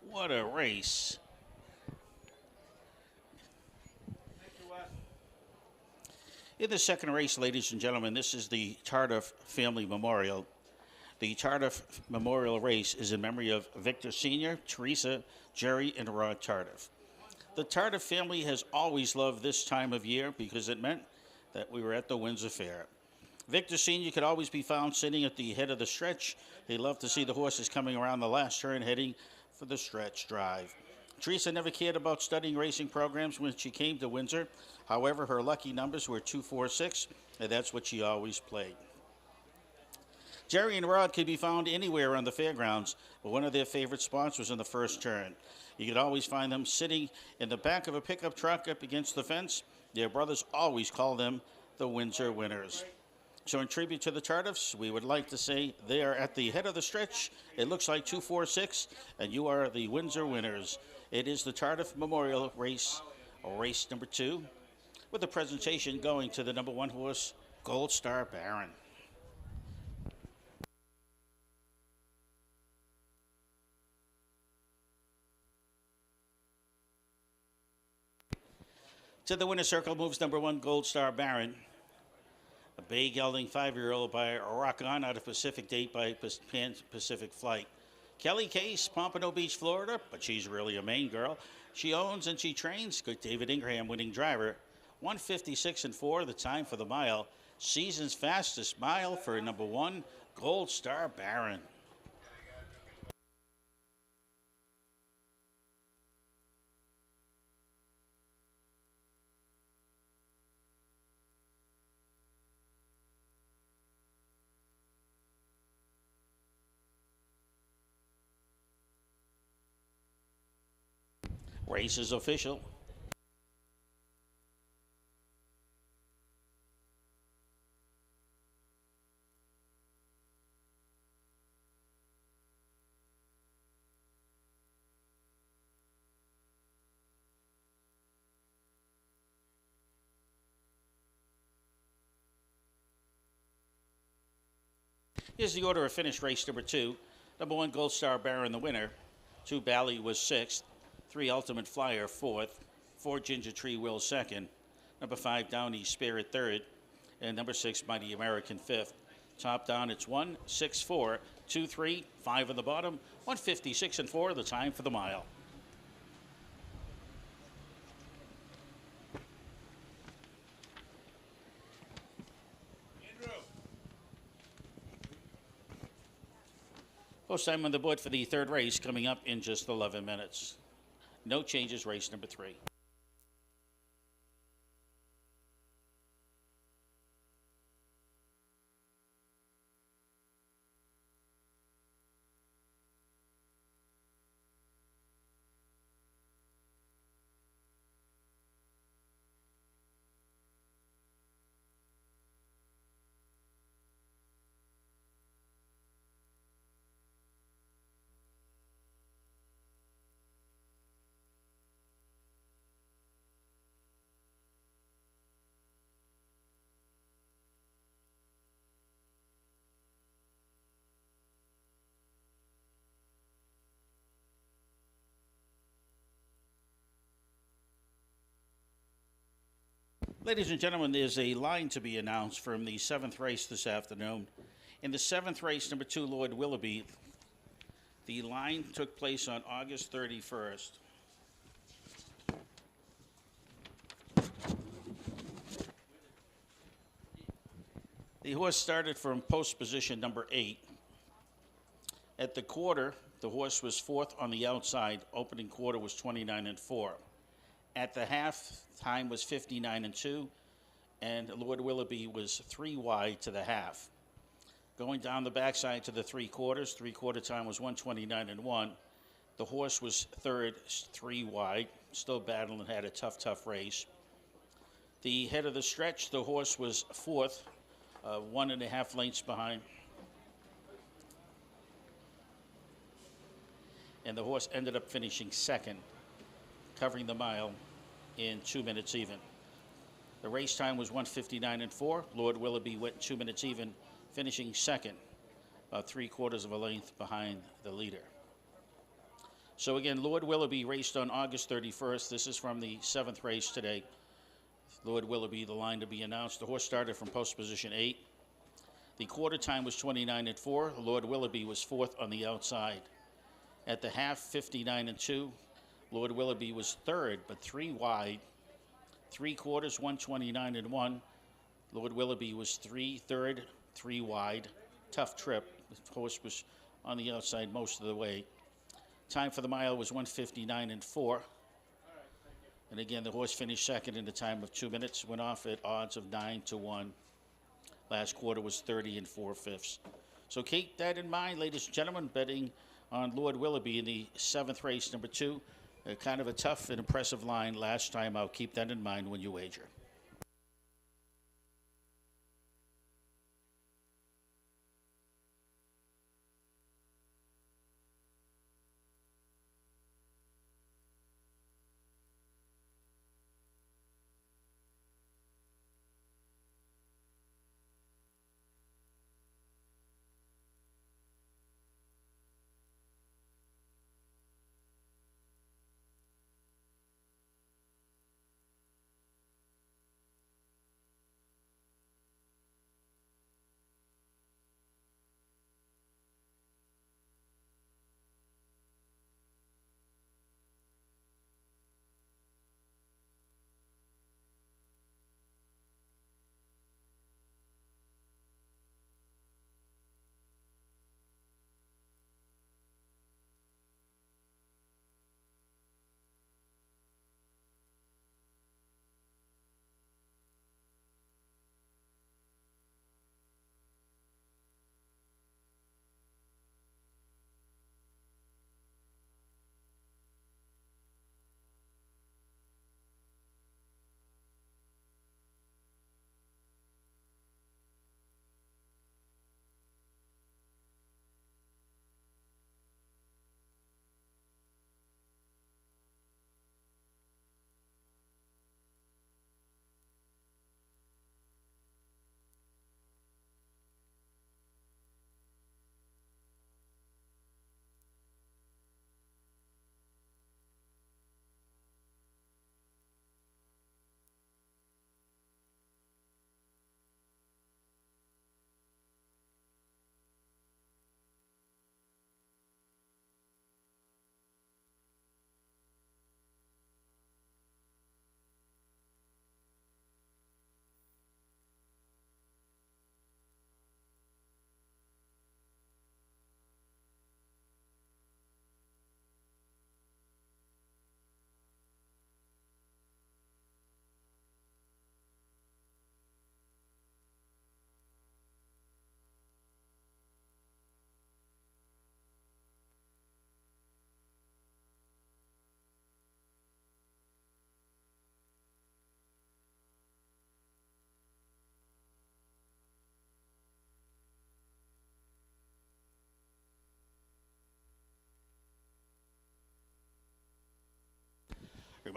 What a race. In the second race, ladies and gentlemen, this is the Tardif Family Memorial. The Tardif Memorial race is in memory of Victor Sr., Teresa, Jerry, and Rod Tardif. The Tardif family has always loved this time of year because it meant that we were at the Windsor Fair. Victor Sr. could always be found sitting at the head of the stretch. He loved to see the horses coming around the last turn heading for the stretch drive. Teresa never cared about studying racing programs when she came to Windsor. However, her lucky numbers were 2, 4, 6, and that's what she always played. Jerry and Rod could be found anywhere on the fairgrounds, but one of their favorite spots was in the first turn. You could always find them sitting in the back of a pickup truck up against the fence. Their brothers always called them the Windsor Winners. So in tribute to the Tardifs, we would like to say they are at the head of the stretch. It looks like 2, 4, 6, and you are the Windsor Winners. It is the Tardif Memorial Race, race number 2, with the presentation going to the number 1 horse, Gold Star Baron. To the winner's circle moves number 1, Gold Star Baron. A bay gelding 5-year-old by Rock On out of Pacific Date by Pan Pacific Flight. Kelly Case, Pompano Beach, Florida, but she's really a Maine girl. She owns and she trains. Good David Ingraham winning driver. 156-4, the time for the mile. Season's fastest mile for number 1, Gold Star Baron. Race is official. Here's the order of finish race number 2. Number 1, Gold Star Baron, the winner. 2, Bally was 6th. 3, Ultimate Flyer, 4th. 4, Ginger Tree Will, 2nd. Number 5, Downey Spirit, 3rd. And number 6, Mighty American, 5th. Top down, it's 1, 6, 4, 2, 3, 5 on the bottom. 156 and 4, the time for the mile. Post time on the board for the 3rd race coming up in just 11 minutes. No changes, race number 3. Ladies and gentlemen, there's a line to be announced from the 7th race this afternoon. In the 7th race, number 2, Lord Willoughby, the line took place on August 31st. The horse started from post position number 8. At the quarter, the horse was 4th on the outside. Opening quarter was 29 and 4. At the half, time was 59 and 2, and Lord Willoughby was 3 wide to the half. Going down the backside to the 3 quarters, 3-quarter time was 129 and 1. The horse was 3rd, 3 wide, still battling and had a tough race. The head of the stretch, the horse was 4th, 1.5 lengths behind. And the horse ended up finishing 2nd, covering the mile in 2 minutes even. The race time was 1:59 and 4. Lord Willoughby went 2 minutes even, finishing 2nd, about 3/4 of a length behind the leader. So again, Lord Willoughby raced on August 31st. This is from the 7th race today. Lord Willoughby, the line to be announced. The horse started from post position 8. The quarter time was 29 and 4. Lord Willoughby was 4th on the outside. At the half, 59 and 2. Lord Willoughby was 3rd, but 3 wide. 3 quarters, 129 and 1. Lord Willoughby was 3rd, 3 wide. Tough trip. The horse was on the outside most of the way. Time for the mile was 1:59 and 4. And again, the horse finished 2nd in the time of 2 minutes. Went off at odds of 9 to 1. Last quarter was 30 and 4/5. So keep that in mind, ladies and gentlemen, betting on Lord Willoughby in the 7th race, number 2. Kind of a tough and impressive line last time out. Keep that in mind when you wager.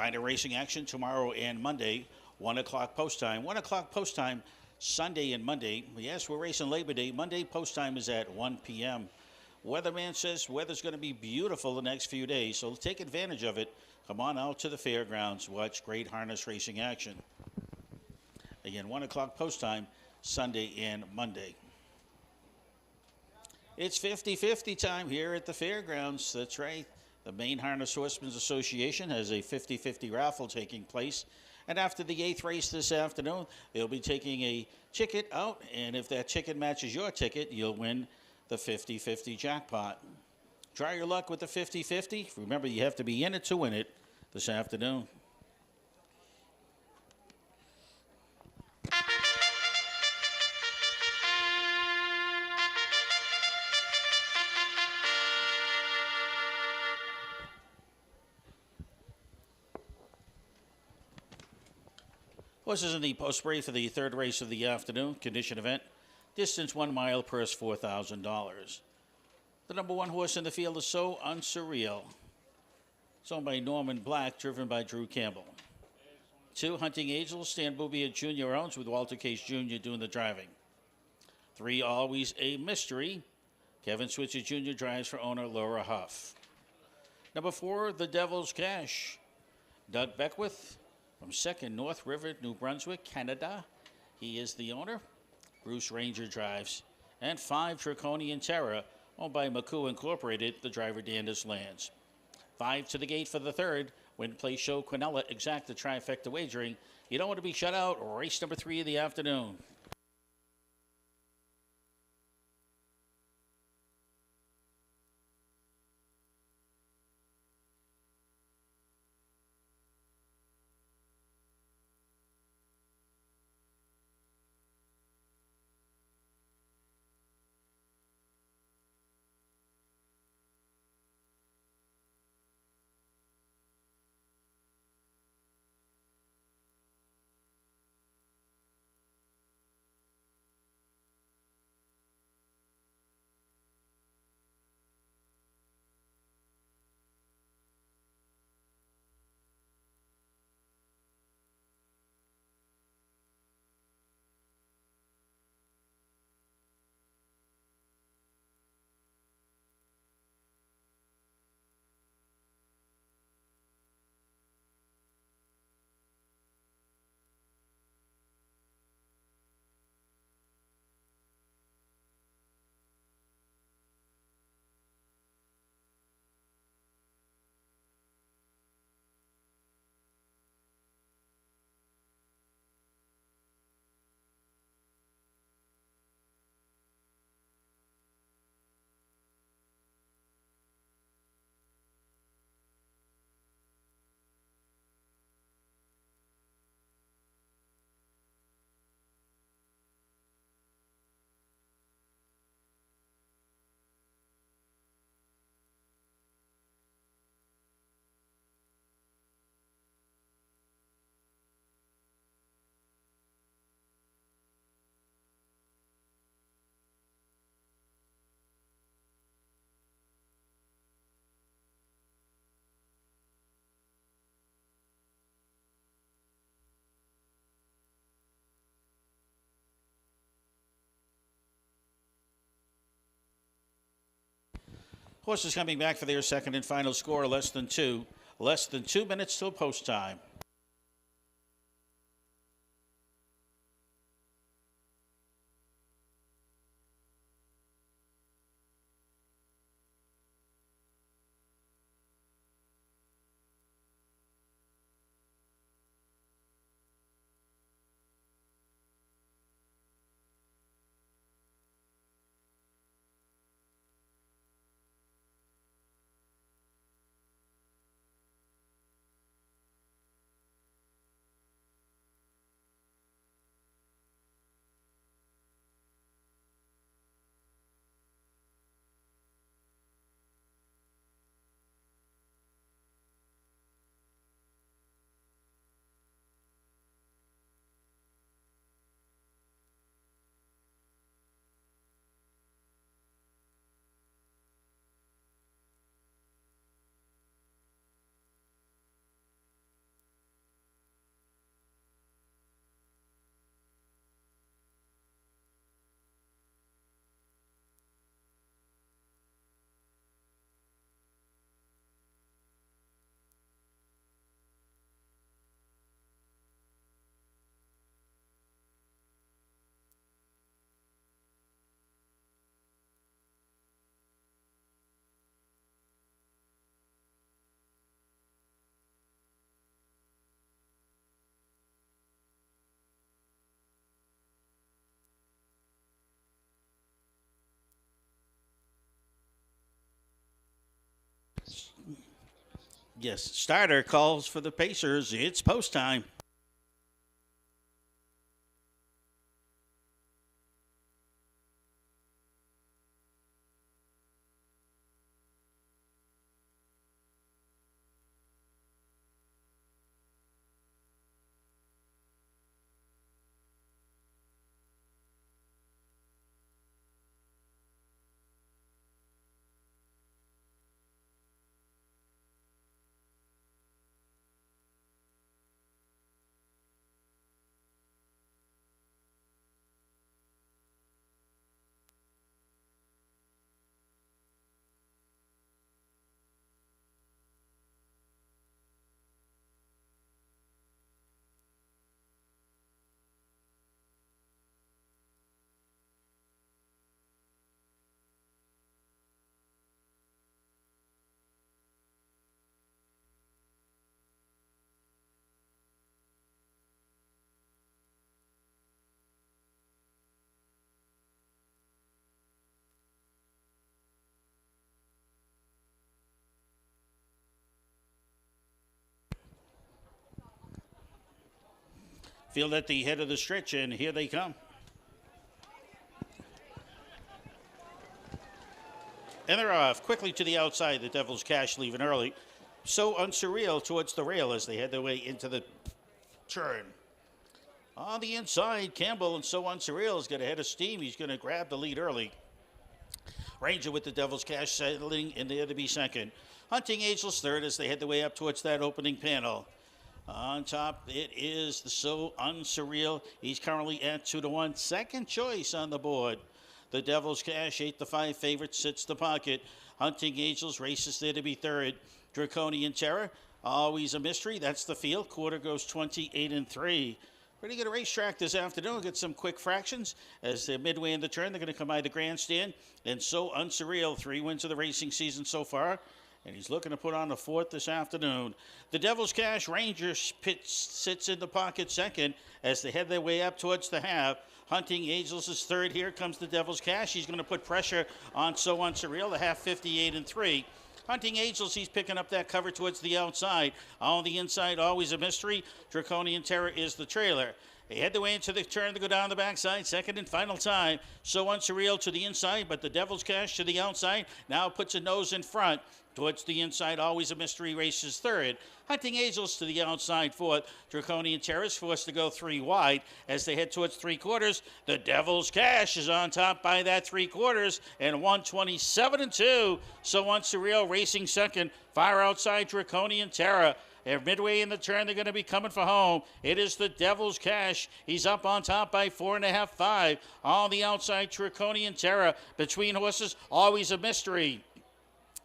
Minor racing action tomorrow and Monday, 1 o'clock post time. 1 o'clock post time Sunday and Monday. Yes, we're racing Labor Day. Monday post time is at 1 p.m. Weatherman says weather's going to be beautiful the next few days, so take advantage of it. Come on out to the fairgrounds. Watch great harness racing action. Again, 1 o'clock post time Sunday and Monday. It's 50-50 time here at the fairgrounds. That's right. The Maine Harness Horsemen's Association has a 50-50 raffle taking place. And after the 8th race this afternoon, they'll be taking a ticket out. And if that ticket matches your ticket, you'll win the 50-50 jackpot. Try your luck with the 50-50. Remember, you have to be in it to win it this afternoon. Horses in the post parade for the third race of the afternoon, condition event. Distance 1 mile, purse $4,000. The number 1 horse in the field is So Unsurreal. It's owned by Norman Black, driven by Drew Campbell. 2, Hunting Angel, Stan Boubier Jr. owns, with Walter Case Jr. doing the driving. 3, Always a Mystery. Kevin Switzer Jr. drives for owner Laura Huff. Number 4, The Devil's Cash. Doug Beckwith from 2nd North River, New Brunswick, Canada. He is the owner. Bruce Ranger drives. And 5, Draconian Terror, owned by McCoo Incorporated, the driver Dandis Lands. 5 to the gate for the third. Win Play Show Quinella exacta trifecta wagering. You don't want to be shut out. Race number 3 of the afternoon. Horses coming back for their second and final score, less than 2. Less than 2 minutes till post time. Yes, starter calls for the Pacers. It's post time. Field at the head of the stretch, and here they come. And they're off quickly to the outside. The Devils cash leaving early. So unsurreal towards the rail as they head their way into the turn. On the inside, Campbell and so unsurreal is going to head of steam. He's going to grab the lead early. Ranger with the Devils cash settling in there to be second. Hunting Angels third as they head their way up towards that opening panel. On top, it is the So Unsurreal. He's currently at 2-1. Second choice on the board. The Devils cash 8-5 favorite sits the pocket. Hunting Angels races there to be third. Draconian Terror, always a mystery. That's the field. Quarter goes 28-3. Pretty good racetrack this afternoon. Get some quick fractions as they're midway in the turn. They're going to come by the grandstand. And So Unsurreal, 3 wins of the racing season so far. And he's looking to put on the fourth this afternoon. The Devils cash Rangers pitch sits in the pocket second as they head their way up towards the half. Hunting Angels is third. Here comes the Devils cash. He's going to put pressure on So Unsurreal, the half 58-3. Hunting Angels, he's picking up that cover towards the outside. On the inside, always a mystery. Draconian Terror is the trailer. They head their way into the turn to go down the backside. Second and final time. So Unsurreal to the inside, but the Devils cash to the outside. Now puts a nose in front. Towards the inside, always a mystery races third. Hunting Angels to the outside fourth. Draconian Terror is forced to go 3 wide as they head towards 3/4. The Devils cash is on top by that 3/4 and 127-2. So Unsurreal racing second. Far outside Draconian Terror. And midway in the turn, they're going to be coming for home. It is the Devils cash. He's up on top by 4.5, 5. On the outside, Draconian Terror. Between horses, always a mystery.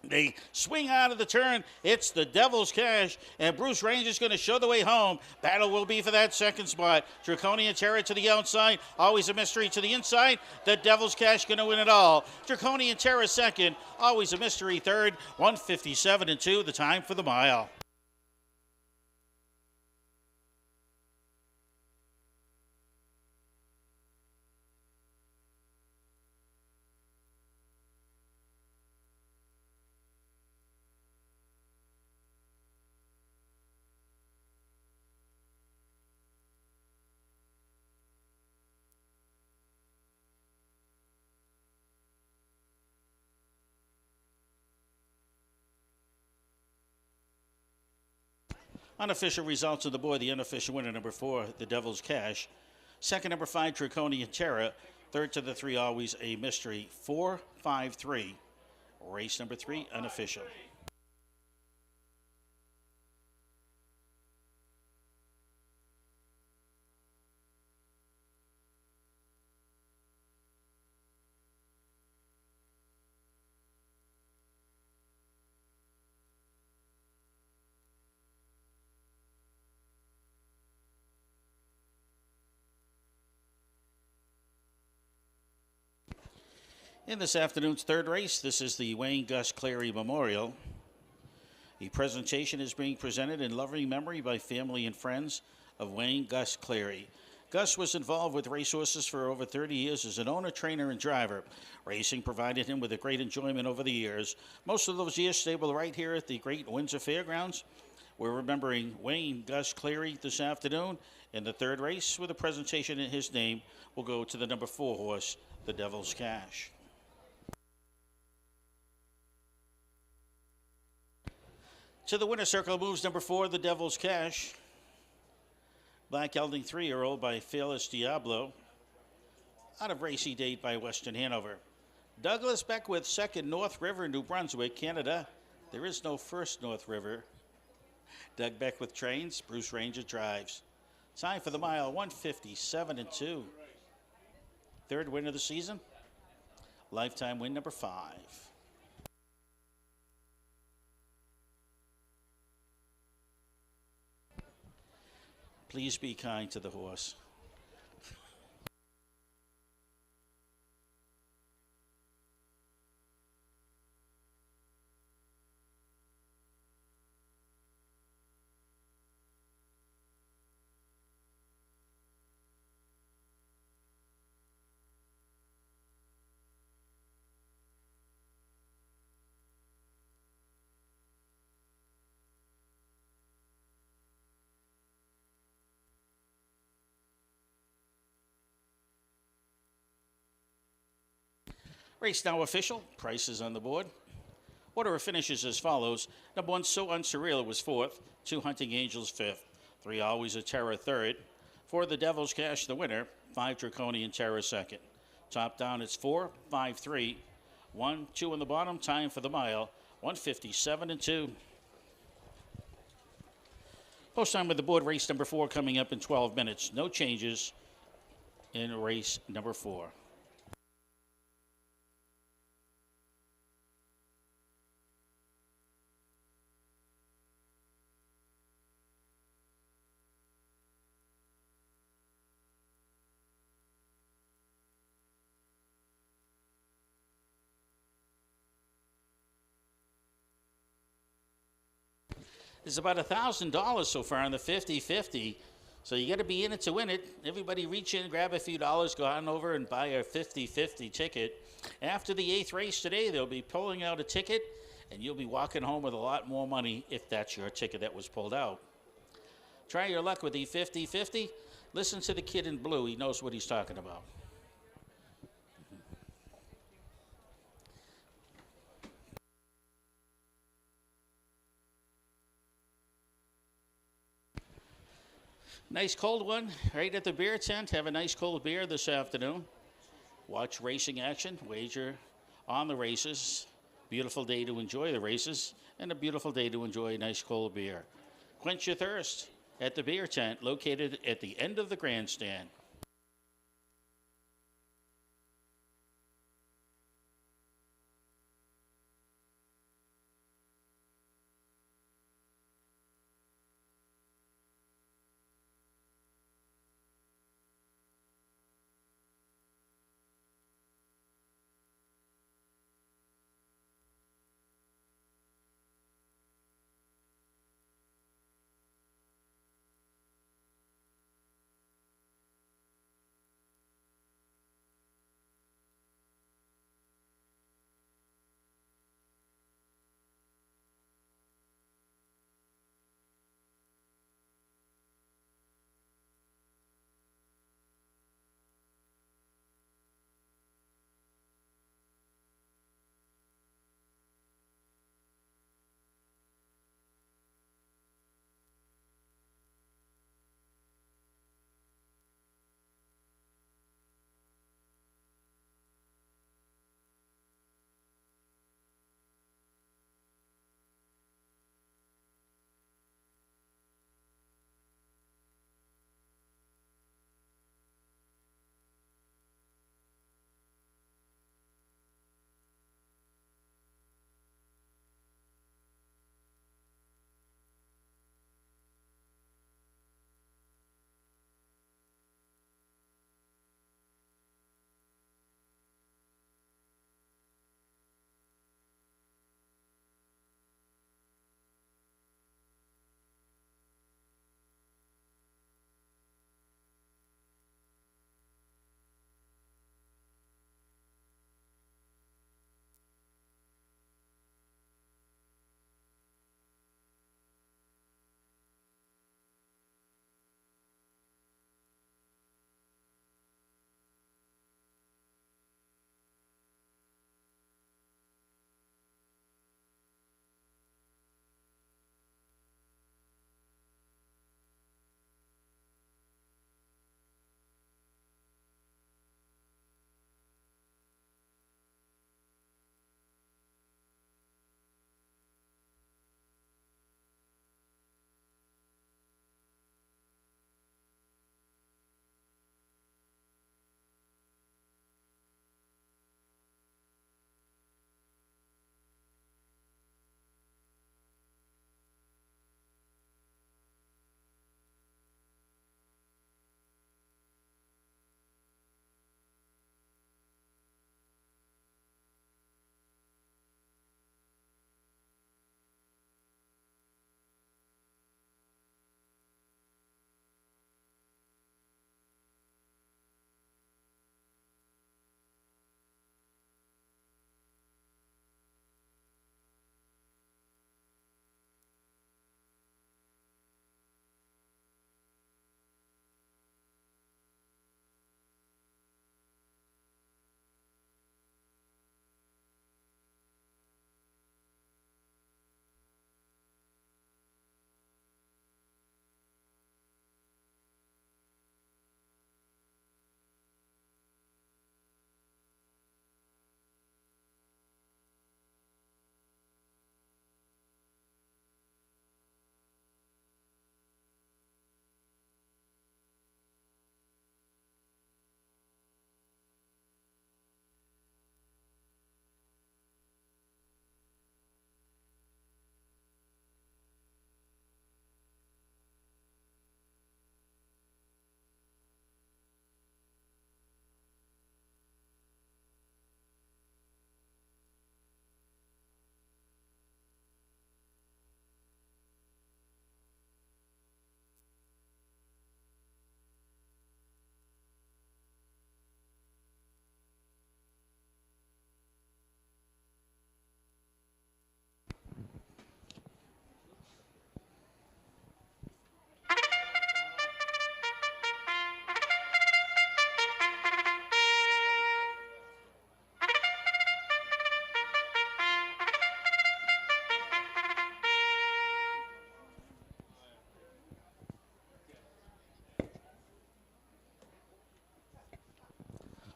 They swing out of the turn. It's the Devils cash, and Bruce Ranger's going to show the way home. Battle will be for that second spot. Draconian Terror to the outside, always a mystery to the inside. The Devils cash going to win it all. Draconian Terror second, always a mystery third. 157-2, the time for the mile. Unofficial results of the board. The unofficial winner, number 4, the Devils cash. Second, number 5, Draconian Terror. Third to the 3, always a mystery. 4-5-3. Race number 3, unofficial. In this afternoon's third race, this is the Wayne Gus Clary Memorial. The presentation is being presented in loving memory by family and friends of Wayne Gus Clary. Gus was involved with racehorses for over 30 years as an owner, trainer, and driver. Racing provided him with a great enjoyment over the years. Most of those years stable right here at the great Windsor Fairgrounds. We're remembering Wayne Gus Cleary this afternoon in the third race with a presentation in his name. We'll go to the number 4 horse, the Devil's Cash. To the winner's circle moves number 4, the Devil's Cash. Black gelding 3-year-old by Fearless Diablo. Out of racy date by Western Hanover. Douglas Beckwith, second, North River, New Brunswick, Canada. There is no first North River. Doug Beckwith trains, Bruce Ranger drives. Time for the mile, 157-2. Third win of the season. Lifetime win number 5. Please be kind to the horse. Race now official. Prices on the board. Order of finishes as follows. Number 1, So Unsurreal was 4th. 2, Hunting Angels 5th. 3, Always a Terror 3rd. 4, The Devil's Cash the winner. 5, Draconian Terror 2nd. Top down it's 4, 5, 3. 1, 2 on the bottom. Time for the mile. 157-2. Post time with the board. Race number 4 coming up in 12 minutes. No changes in race number 4. There's about $1,000 so far on the 50-50. So you got to be in it to win it. Everybody reach in, grab a few dollars, go on over and buy a 50-50 ticket. After the 8th race today, they'll be pulling out a ticket, and you'll be walking home with a lot more money if that's your ticket that was pulled out. Try your luck with the 50-50. Listen to the kid in blue. He knows what he's talking about. Nice cold one right at the beer tent. Have a nice cold beer this afternoon. Watch racing action. Wager on the races. Beautiful day to enjoy the races and a beautiful day to enjoy a nice cold beer. Quench your thirst at the beer tent located at the end of the grandstand.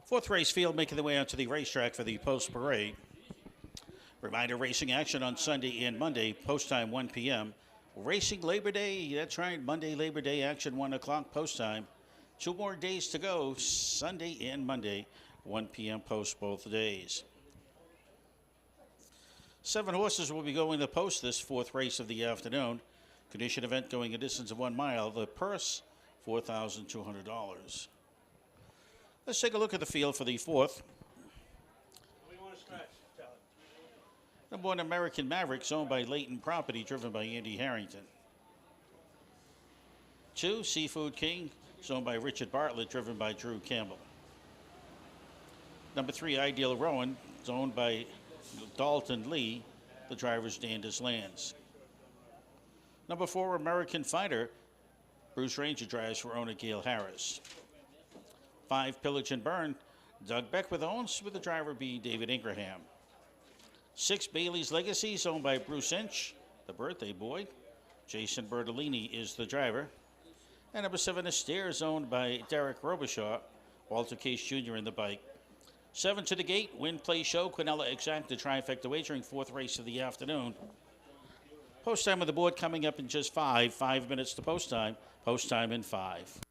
Fourth race field making their way onto the racetrack for the post parade. Reminder racing action on Sunday and Monday, post time 1 p.m. Racing Labor Day, that's right, Monday Labor Day action 1 o'clock post time. 2 more days to go, Sunday and Monday, 1 p.m. post both days. 7 horses will be going to post this fourth race of the afternoon. Condition event going a distance of 1 mile. The purse, $4,200. Let's take a look at the field for the fourth. We want to scratch, tell it. Number 1, American Mavericks, owned by Leighton Property, driven by Andy Harrington. 2, Seafood King, owned by Richard Bartlett, driven by Drew Campbell. Number 3, Ideal Rowan, owned by Dalton Lee. The driver's Dandis Lands. Number 4, American Fighter, Bruce Ranger drives for owner Gail Harris. 5, Pillage and Burn, Doug Beckwith owns, with the driver being David Ingraham. 6, Bailey's Legacies, owned by Bruce Inch, the birthday boy. Jason Bertolini is the driver. And number 7, Astaire, owned by Derek Robichaud, Walter Case Jr. in the bike. 7 to the gate, Win Play Show, Quinella Exacta Trifecta Wagering, fourth race of the afternoon. Post time of the board coming up in just 5 minutes to post time. Post time in 5.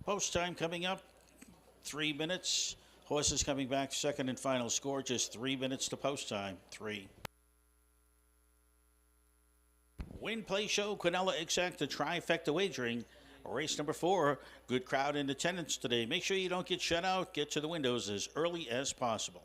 Post time coming up, 3 minutes. Horses coming back, second and final score, just 3 minutes to post time, 3. Win Play Show, Quinella Exacta Trifecta Wagering. Race number 4, good crowd in attendance today. Make sure you don't get shut out. Get to the windows as early as possible.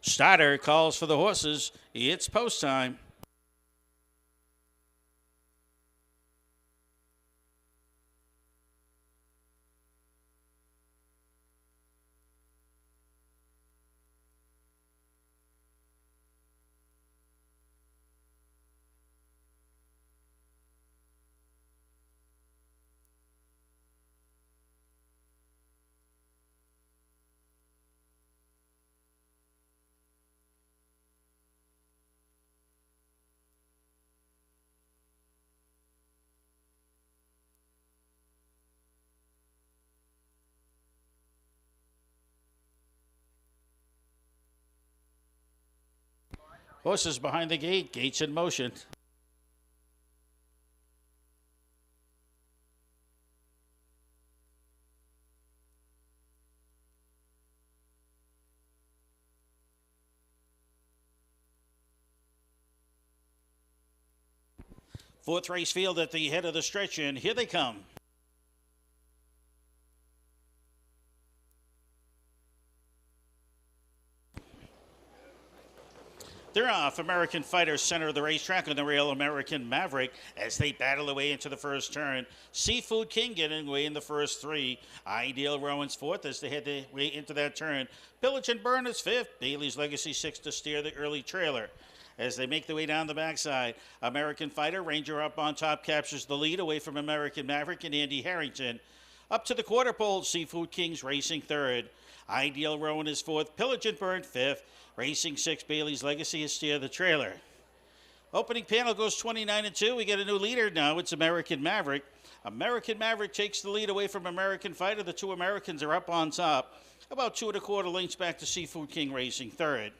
Starter calls for the horses. It's post time. Horses behind the gate. Gates in motion. Fourth race field at the head of the stretch, and here they come. They're off. American Fighter, center of the racetrack on the rail. American Maverick as they battle away into the first turn. Seafood King getting away in the first three. Ideal Rowan's fourth as they head their way into that turn. Pillage and Burn is fifth. Bailey's Legacy sixth to steer the early trailer. As they make their way down the backside, American Fighter, Ranger up on top, captures the lead away from American Maverick and Andy Harrington. Up to the quarter pole, Seafood King's racing third. Ideal Rowan is fourth. Pillage and Burn fifth. Racing six, Bailey's Legacy is steer the trailer. Opening panel goes 29-2. We get a new leader now. It's American Maverick. American Maverick takes the lead away from American Fighter. The two Americans are up on top. About 2 1/4 lengths back to Seafood King racing third.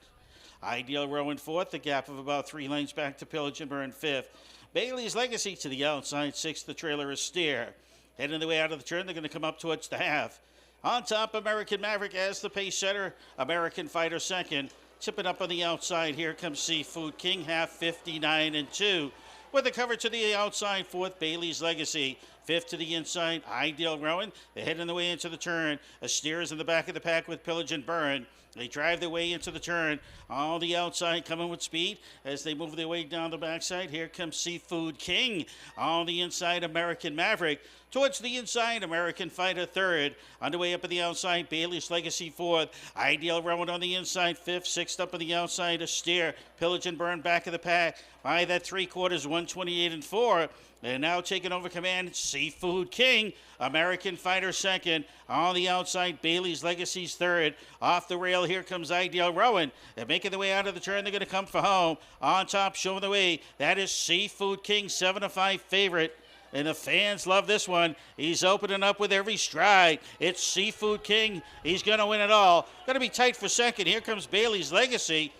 Ideal Rowan fourth. The gap of about 3 lengths back to Pillage and Burn fifth. Bailey's Legacy to the outside sixth. The trailer is steer. Heading the way out of the turn, they're going to come up towards the half. On top, American Maverick as the pace setter. American Fighter second. Tipping up on the outside, here comes Seafood King, half 59-2. With the cover to the outside, fourth, Bailey's Legacy. Fifth to the inside, Ideal Rowan. They're heading the way into the turn. A steer is in the back of the pack with Pillage and Burn. They drive their way into the turn. On the outside, coming with speed as they move their way down the backside. Here comes Seafood King. On the inside, American Maverick. Towards the inside, American Fighter third. Underway up at the outside, Bailey's Legacy fourth. Ideal Rowan on the inside, fifth. Sixth up on the outside, a steer. Pillage and Burn back of the pack. By that 3/4, 128-4. And now taking over command, Seafood King. American Fighter second. On the outside, Bailey's Legacy's third. Off the rail, here comes Ideal Rowan. They're making their way out of the turn. They're going to come for home. On top, showing the way. That is Seafood King, 7-5 favorite. And the fans love this one. He's opening up with every stride. It's Seafood King. He's going to win it all. Going to be tight for second. Here comes Bailey's Legacy.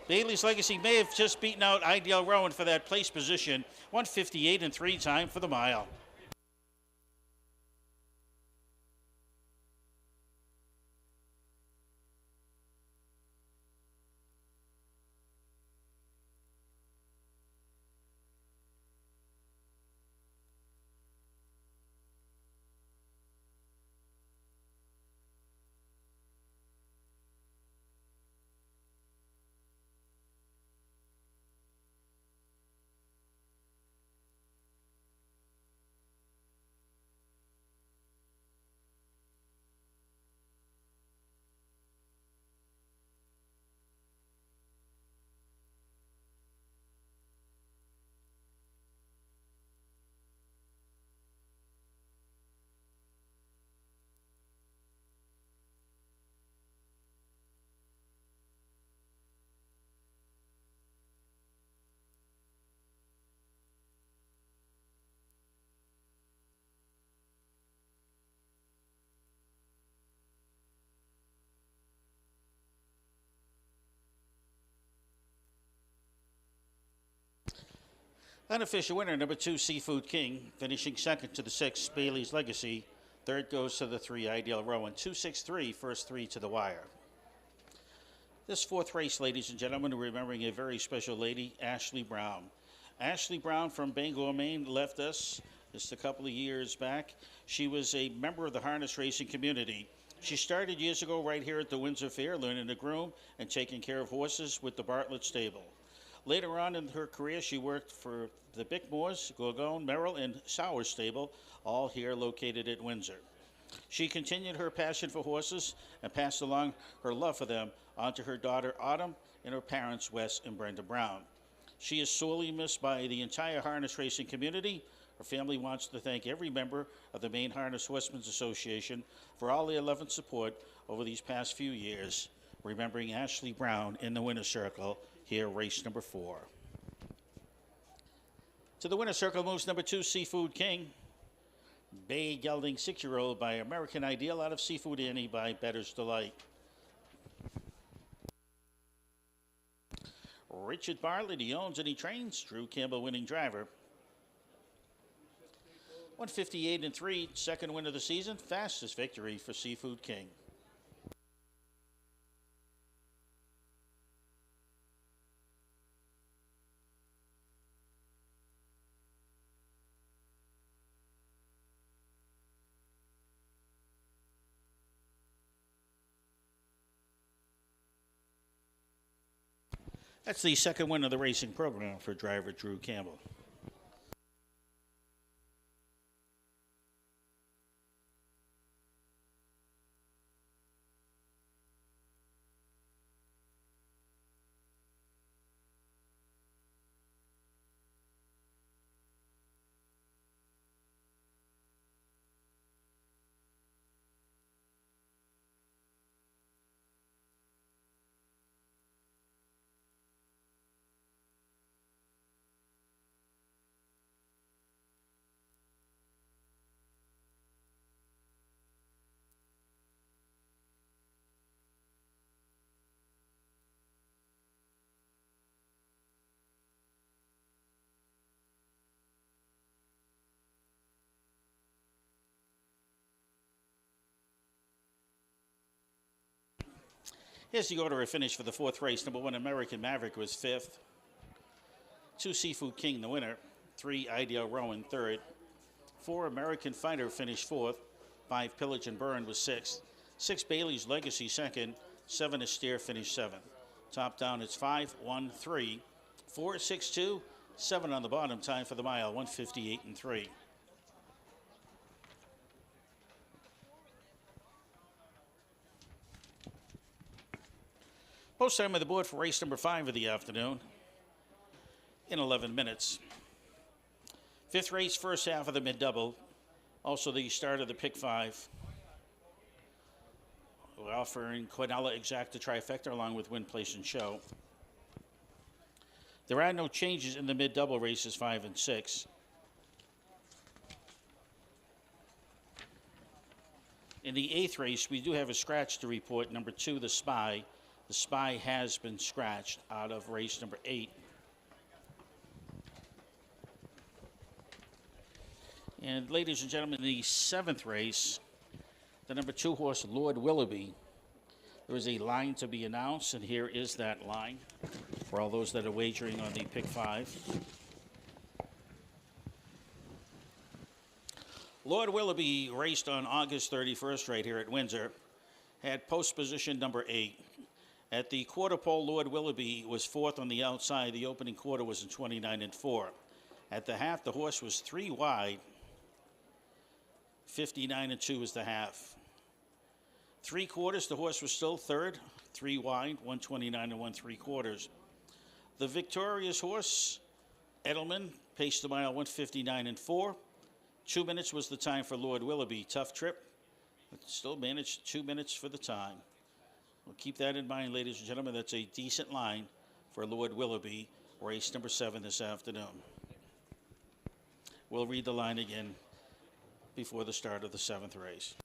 Bailey's Legacy may have just beaten out Ideal Rowan for that place position. 158-3 time for the mile. Unofficial winner, number 2, Seafood King, finishing second to the 6, Bailey's Legacy. Third goes to the 3, Ideal Rowan. 2-6-3, first 3 to the wire. This fourth race, ladies and gentlemen, we're remembering a very special lady, Ashley Brown. Ashley Brown from Bangor, Maine, left us just a couple of years back. She was a member of the harness racing community. She started years ago right here at the Windsor Fair, learning to groom and taking care of horses with the Bartlett stable. Later on in her career, she worked for the Bickmores, Gorgon, Merrill, and Sauer stable, all here located at Windsor. She continued her passion for horses and passed along her love for them onto her daughter Autumn and her parents Wes and Brenda Brown. She is sorely missed by the entire harness racing community. Her family wants to thank every member of the Maine Harness Horsemen's Association for all their love and support over these past few years, remembering Ashley Brown in the winner's circle, here race number 4. To the winner's circle moves number 2, Seafood King. Bay Gelding 6-year-old by American Ideal out of Seafood Annie by Better's Delight. Richard Bartlett, he owns and he trains. Drew Campbell, winning driver. 158-3, second win of the season. Fastest victory for Seafood King. That's the second win of the racing program for driver Drew Campbell. Here's the order of finish for the 4th race. Number 1, American Maverick, was 5th. 2, Seafood King, the winner. 3, Ideal Rowan, 3rd. 4, American Fighter, finished 4th. 5, Pillage and Burn was 6th. 6, Bailey's Legacy, 2nd. 7, Astaire, finished 7th. Top down, it's 5, 1, 3. 4, 6, 2. 7 on the bottom. Time for the mile, 158-3. Post time on the board for race number 5 of the afternoon in 11 minutes. 5th race, first half of the mid-double. Also the start of the pick 5. We're offering Quinella Exacta Trifecta along with Win, Place, and Show. There are no changes in the mid-double races 5 and 6. In the 8th race, we do have a scratch to report. Number 2, the Spy. The Spy has been scratched out of race number 8. And ladies and gentlemen, the 7th race, the number 2 horse, Lord Willoughby. There is a line to be announced, and here is that line for all those that are wagering on the pick 5. Lord Willoughby raced on August 31st right here at Windsor. Had post position number 8. At the quarter pole, Lord Willoughby was 4th on the outside. The opening quarter was in 29-4. At the half, the horse was 3 wide. 59-2 is the half. 3 quarters, the horse was still 3rd. 3 wide, 129 and 1/3. The victorious horse, Edelman, paced the mile 159-4. 2 minutes was the time for Lord Willoughby. Tough trip, but still managed 2 minutes for the time. We'll keep that in mind, ladies and gentlemen. That's a decent line for Lord Willoughby, race number 7 this afternoon. We'll read the line again before the start of the 7th race.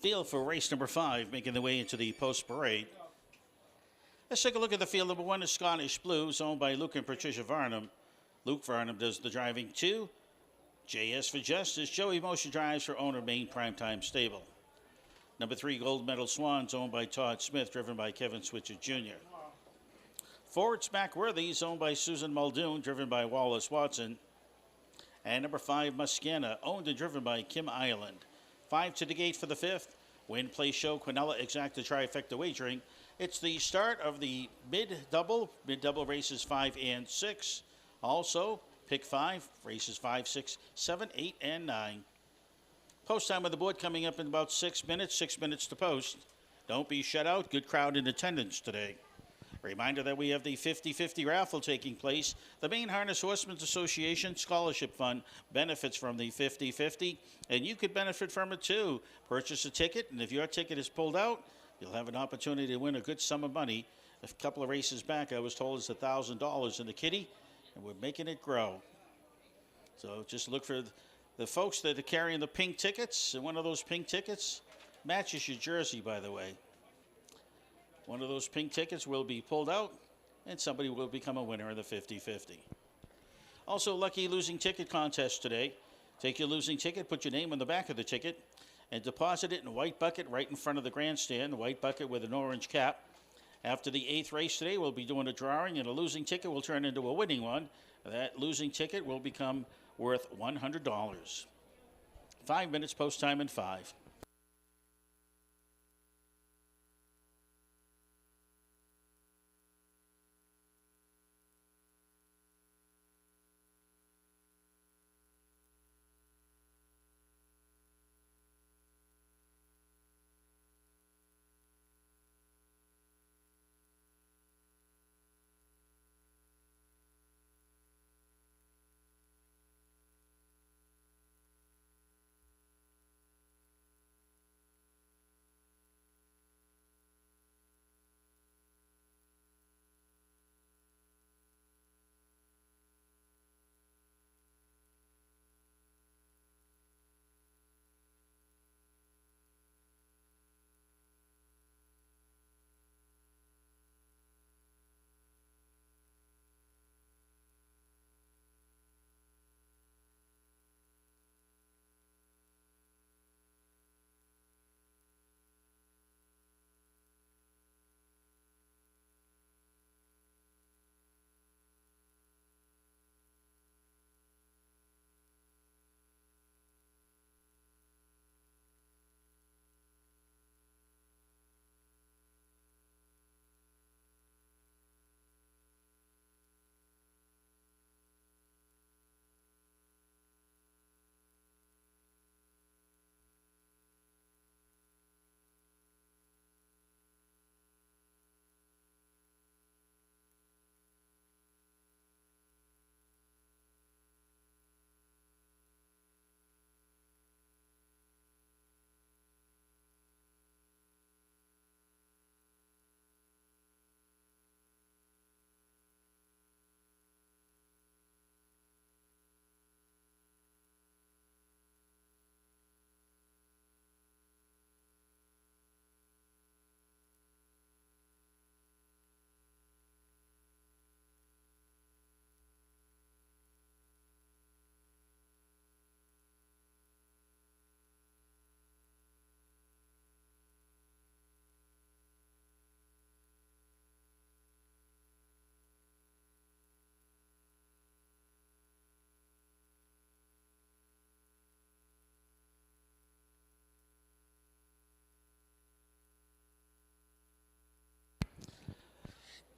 Field for race number 5, making their way into the post parade. Let's take a look at the field. Number 1 is Scottish Blues, owned by Luke and Patricia Varnum. Luke Varnum does the driving. 2, JS for Justice. Joey Motion drives for owner Main Primetime Stable. Number 3, Gold Medal Swans, owned by Todd Smith, driven by Kevin Switzer Jr. 4, it's Mackworthy's, owned by Susan Muldoon, driven by Wallace Watson. And number 5, Muscana, owned and driven by Kim Ireland. 5 to the gate for the 5th. Win, play, show, Quinella Exacta Trifecta Wagering. It's the start of the mid-double races 5 and 6. Also, pick 5, races 5, 6, 7, 8, and 9. Post time on the board coming up in about 6 minutes, 6 minutes to post. Don't be shut out. Good crowd in attendance today. Reminder that we have the 50-50 raffle taking place. The Maine Harness Horsemen's Association Scholarship Fund benefits from the 50-50, and you could benefit from it too. Purchase a ticket, and if your ticket is pulled out, you'll have an opportunity to win a good sum of money. A couple of races back, I was told it's $1,000 in the kitty, and we're making it grow. So just look for the folks that are carrying the pink tickets, and one of those pink tickets matches your jersey, by the way. One of those pink tickets will be pulled out, and somebody will become a winner of the 50-50. Also, lucky losing ticket contest today. Take your losing ticket, put your name on the back of the ticket, and deposit it in a white bucket right in front of the grandstand, a white bucket with an orange cap. After the 8th race today, we'll be doing a drawing, and a losing ticket will turn into a winning one. That losing ticket will become worth $100. 5 minutes post time in 5.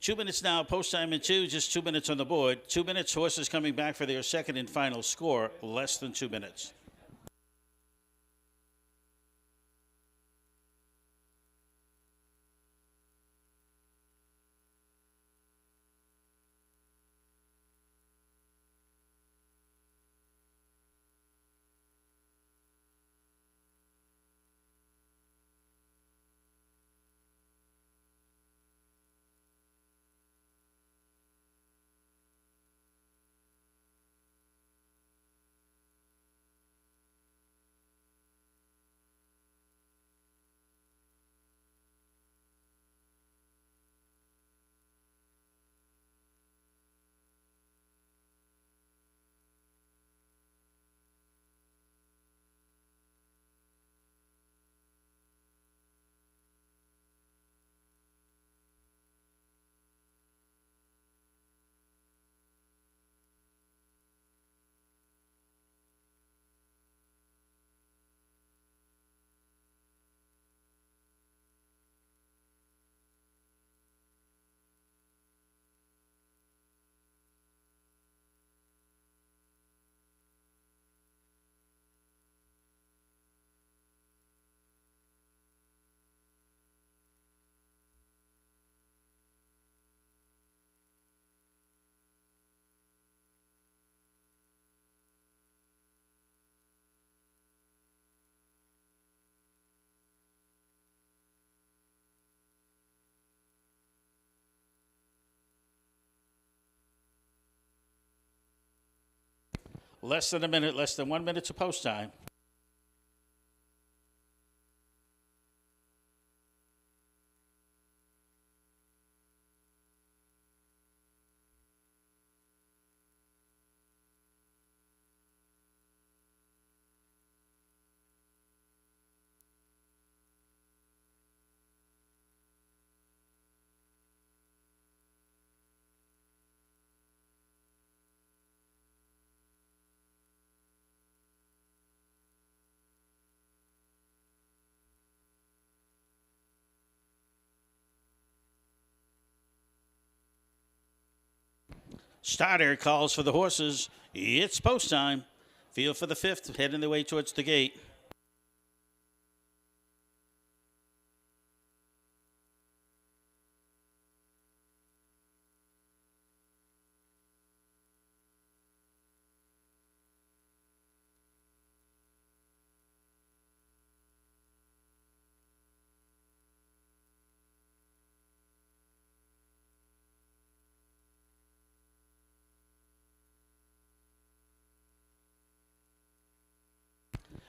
Two minutes now, post time in 2, just 2 minutes on the board. 2 minutes, horses coming back for their second and final score, less than 2 minutes. Less than a minute, less than 1 minute to post time. Starter calls for the horses. It's post time. Field for the fifth, heading the way towards the gate.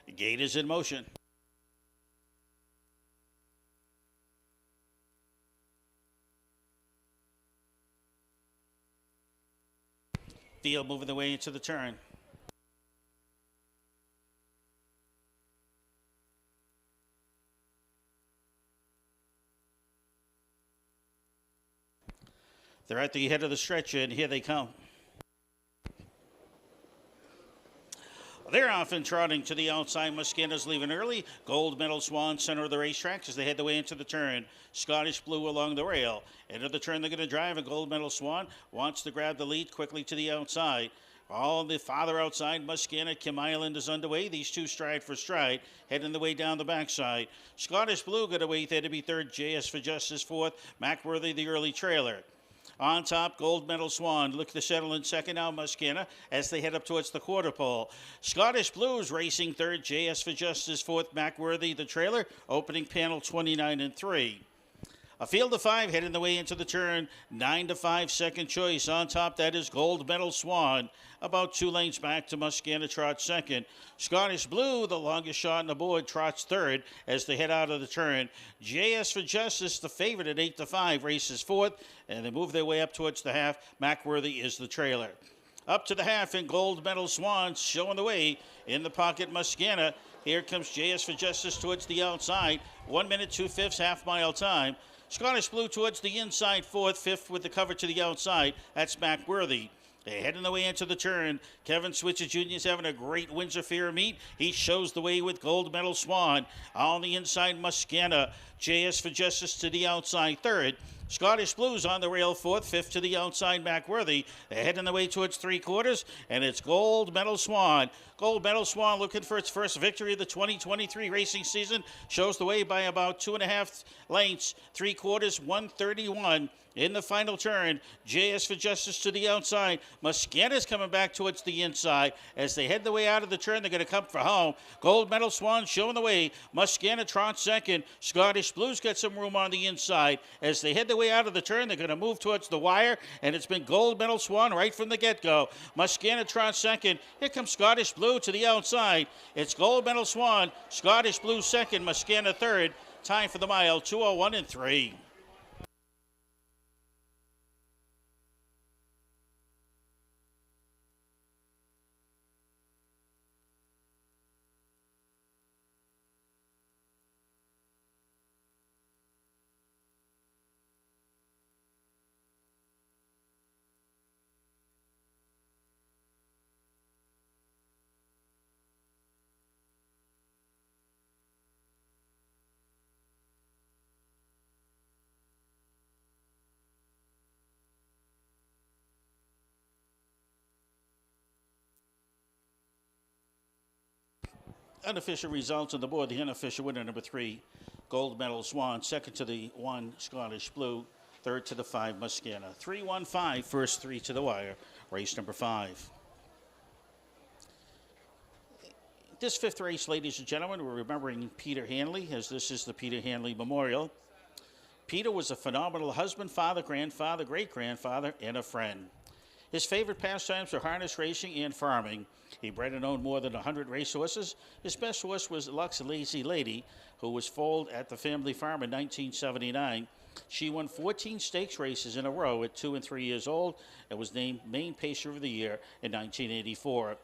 The gate is in motion. Field moving the way into the turn. They're at the head of the stretch, and here they come. They're off and trotting to the outside. Muscana's leaving early. Gold Medal Swan, center of the racetrack as they head the way into the turn. Scottish Blue along the rail. Into the turn they're going to drive, and Gold Medal Swan wants to grab the lead quickly to the outside. All the farther outside, Muscana, Kim Island is underway. These two stride for stride, heading the way down the backside. Scottish Blue got to wait there to be third. JS for Justice fourth. Mackworthy, the early trailer. On top, Gold Medal Swan. Look to settle in second now, Muscana, as they head up towards the quarter pole. Scottish Blues racing third. JS for Justice fourth. Mackworthy, the trailer. Opening panel 29 and 3. A field of five heading the way into the turn. 9 to 5, second choice. On top, that is Gold Medal Swan. About 2 lanes back to Muscana trots second. Scottish Blue, the longest shot on the board, trots third as they head out of the turn. JS for Justice, the favorite at 8 to 5, races fourth, and they move their way up towards the half. Mackworthy is the trailer. Up to the half, and Gold Medal Swan showing the way in the pocket. Muscana. Here comes JS for Justice towards the outside. 1 minute, 2/5, half-mile time. Scottish Blue towards the inside, fourth, fifth with the cover to the outside. That's Mackworthy. They're heading the way into the turn. Kevin Switzer Jr. is having a great Windsor Fair meet. He shows the way with Gold Medal Swan. On the inside, Muscana. JS for Justice to the outside, third. Scottish Blues on the rail, fourth, fifth to the outside, Mackworthy. They're heading the way towards three quarters, and it's Gold Medal Swan. Gold Medal Swan looking for its first victory of the 2023 racing season. Shows the way by about 2.5 lengths, three quarters, 131. In the final turn, JS for Justice to the outside. Muscana's coming back towards the inside. As they head the way out of the turn, they're going to come for home. Gold Medal Swan showing the way. Muscana trots second. Scottish Blues get some room on the inside. As they head the way out of the turn, they're going to move towards the wire, and it's been Gold Medal Swan right from the get-go. Muscana trots second. Here comes Scottish Blue to the outside. It's Gold Medal Swan. Scottish Blue second. Muscana third. Time for the mile, 2:01 and 3. Unofficial results on the board. The unofficial winner, number 3, Gold Medal Swan. Second to the 1, Scottish Blue. Third to the 5, Muscana. 3-1-5, first 3 to the wire. Race number 5. This fifth race, ladies and gentlemen, we're remembering Peter Hanley, as this is the Peter Hanley Memorial. Peter was a phenomenal husband, father, grandfather, great-grandfather, and a friend. His favorite pastimes were harness racing and farming. He bred and owned more than 100 racehorses. His best horse was Lux Lazy Lady, who was foaled at the family farm in 1979. She won 14 stakes races in a row at 2 and 3 years old and was named Main Pacer of the Year in 1984.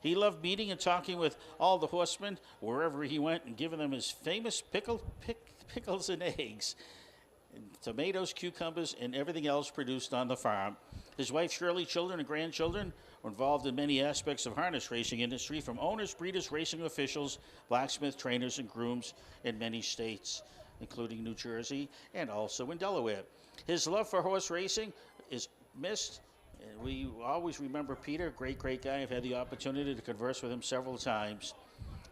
He loved meeting and talking with all the horsemen wherever he went and giving them his famous pickles and eggs, and tomatoes, cucumbers, and everything else produced on the farm. His wife Shirley, children, and grandchildren were involved in many aspects of harness racing industry, from owners, breeders, racing officials, blacksmith, trainers, and grooms in many states, including New Jersey and also in Delaware. His love for horse racing is missed. And we always remember Peter, great guy. I've had the opportunity to converse with him several times.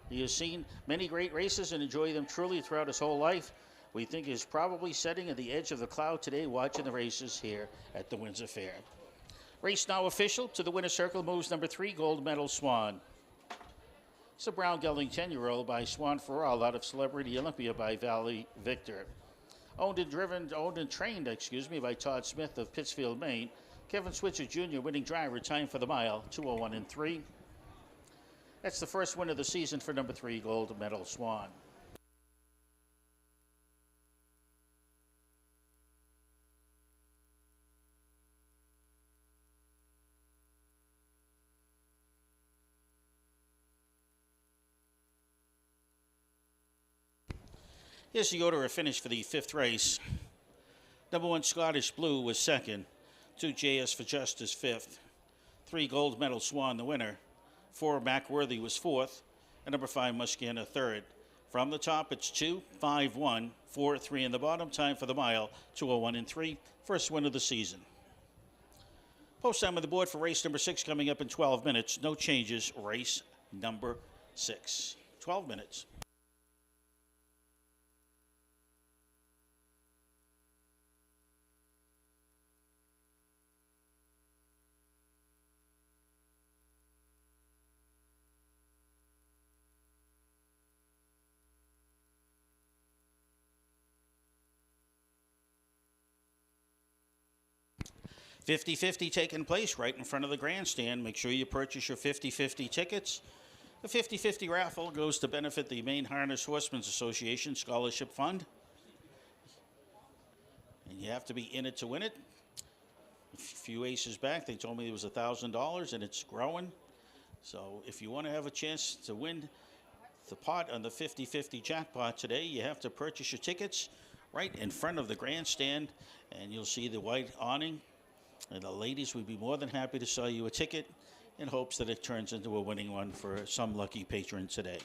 He has seen many great races and enjoyed them truly throughout his whole life. We think he's probably sitting at the edge of the cloud today watching the races here at the Windsor Fair. Race now official. To the winner's circle moves number 3, Gold Medal Swan. It's a brown gelding 10-year-old by Swan Farrell out of Celebrity Olympia by Valley Victor. Owned and trained by Todd Smith of Pittsfield, Maine. Kevin Switzer Jr., winning driver, time for the mile, 2:01 and 3. That's the first win of the season for number 3, Gold Medal Swan. Here's the order of finish for the 5th race. Number 1, Scottish Blue, was second. 2, JS for Justice, 5th. 3, Gold Medal Swan, the winner. 4, Macworthy was 4th. And number 5, Muscana, 3rd. From the top, it's 2, 5, 1, 4, 3 in the bottom. Time for the mile, 2:01 and 3. First win of the season. Post time on the board for race number 6 coming up in 12 minutes. No changes. Race number 6. 12 minutes. $50-50 taking place right in front of the grandstand. Make sure you purchase your 50-50 tickets. The 50-50 raffle goes to benefit the Maine Harness Horsemen's Association Scholarship Fund. And you have to be in it to win it. A few aces back, they told me it was $1,000, and it's growing. So if you want to have a chance to win the pot on the 50-50 jackpot today, you have to purchase your tickets right in front of the grandstand, and you'll see the white awning. And the ladies would be more than happy to sell you a ticket in hopes that it turns into a winning one for some lucky patron today.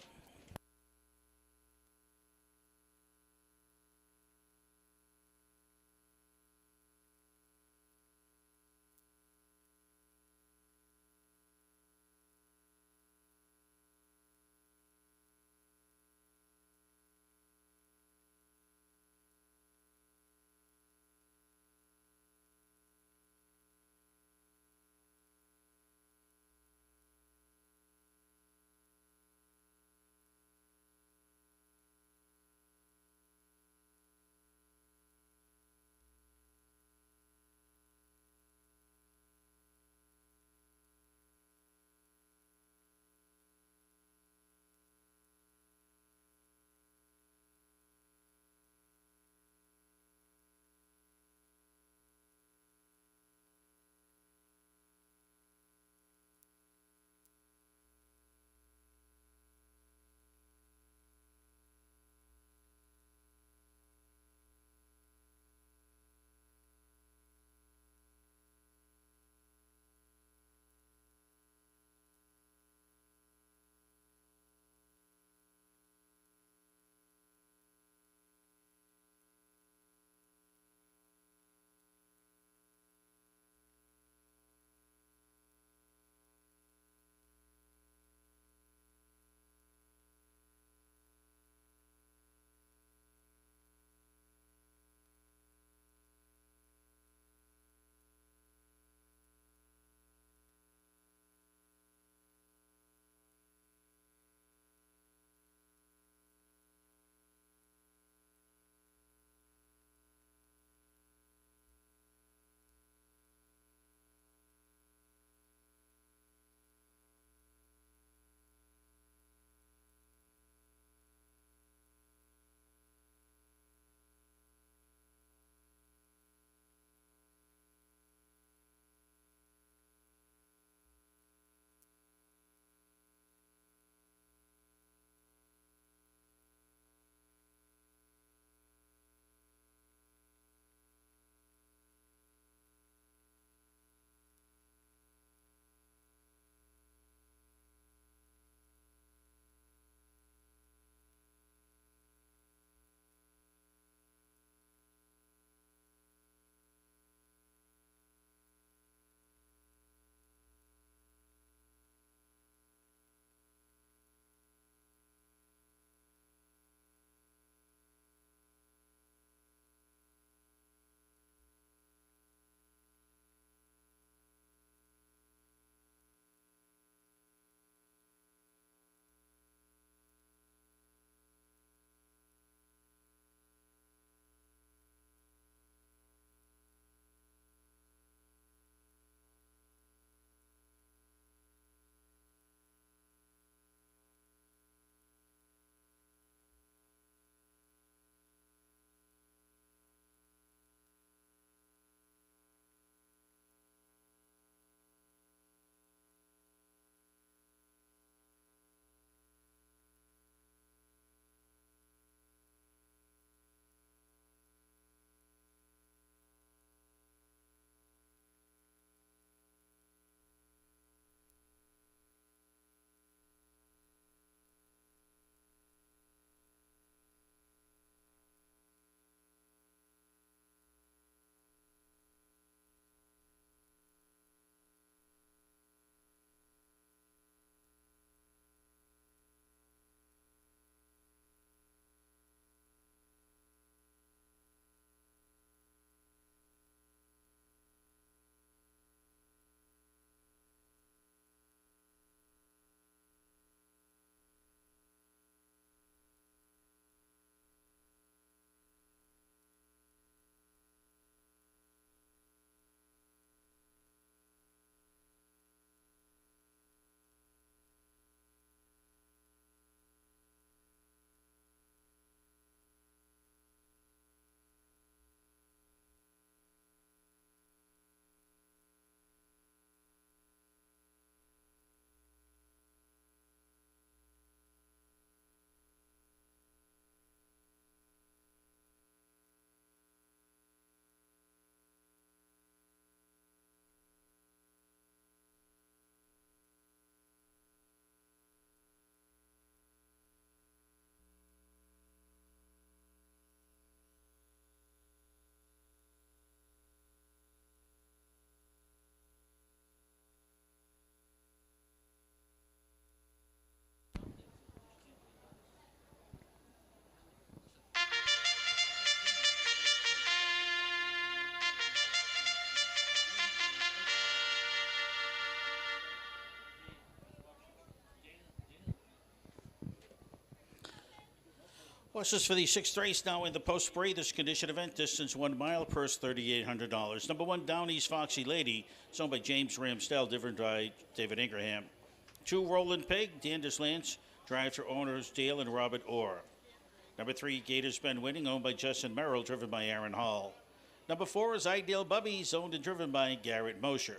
Horses for the sixth race now in the post breeders condition event. Distance 1 mile, purse $3,800. Number 1, Downey's Foxy Lady. It's owned by James Ramsdell, driven by David Ingraham. 2, Roland Pig, Danders Lance. Drives for owners Dale and Robert Orr. Number 3, Gators Been Winning, owned by Justin Merrill, driven by Aaron Hall. Number 4 is Ideal Bubbies, owned and driven by Garrett Mosher.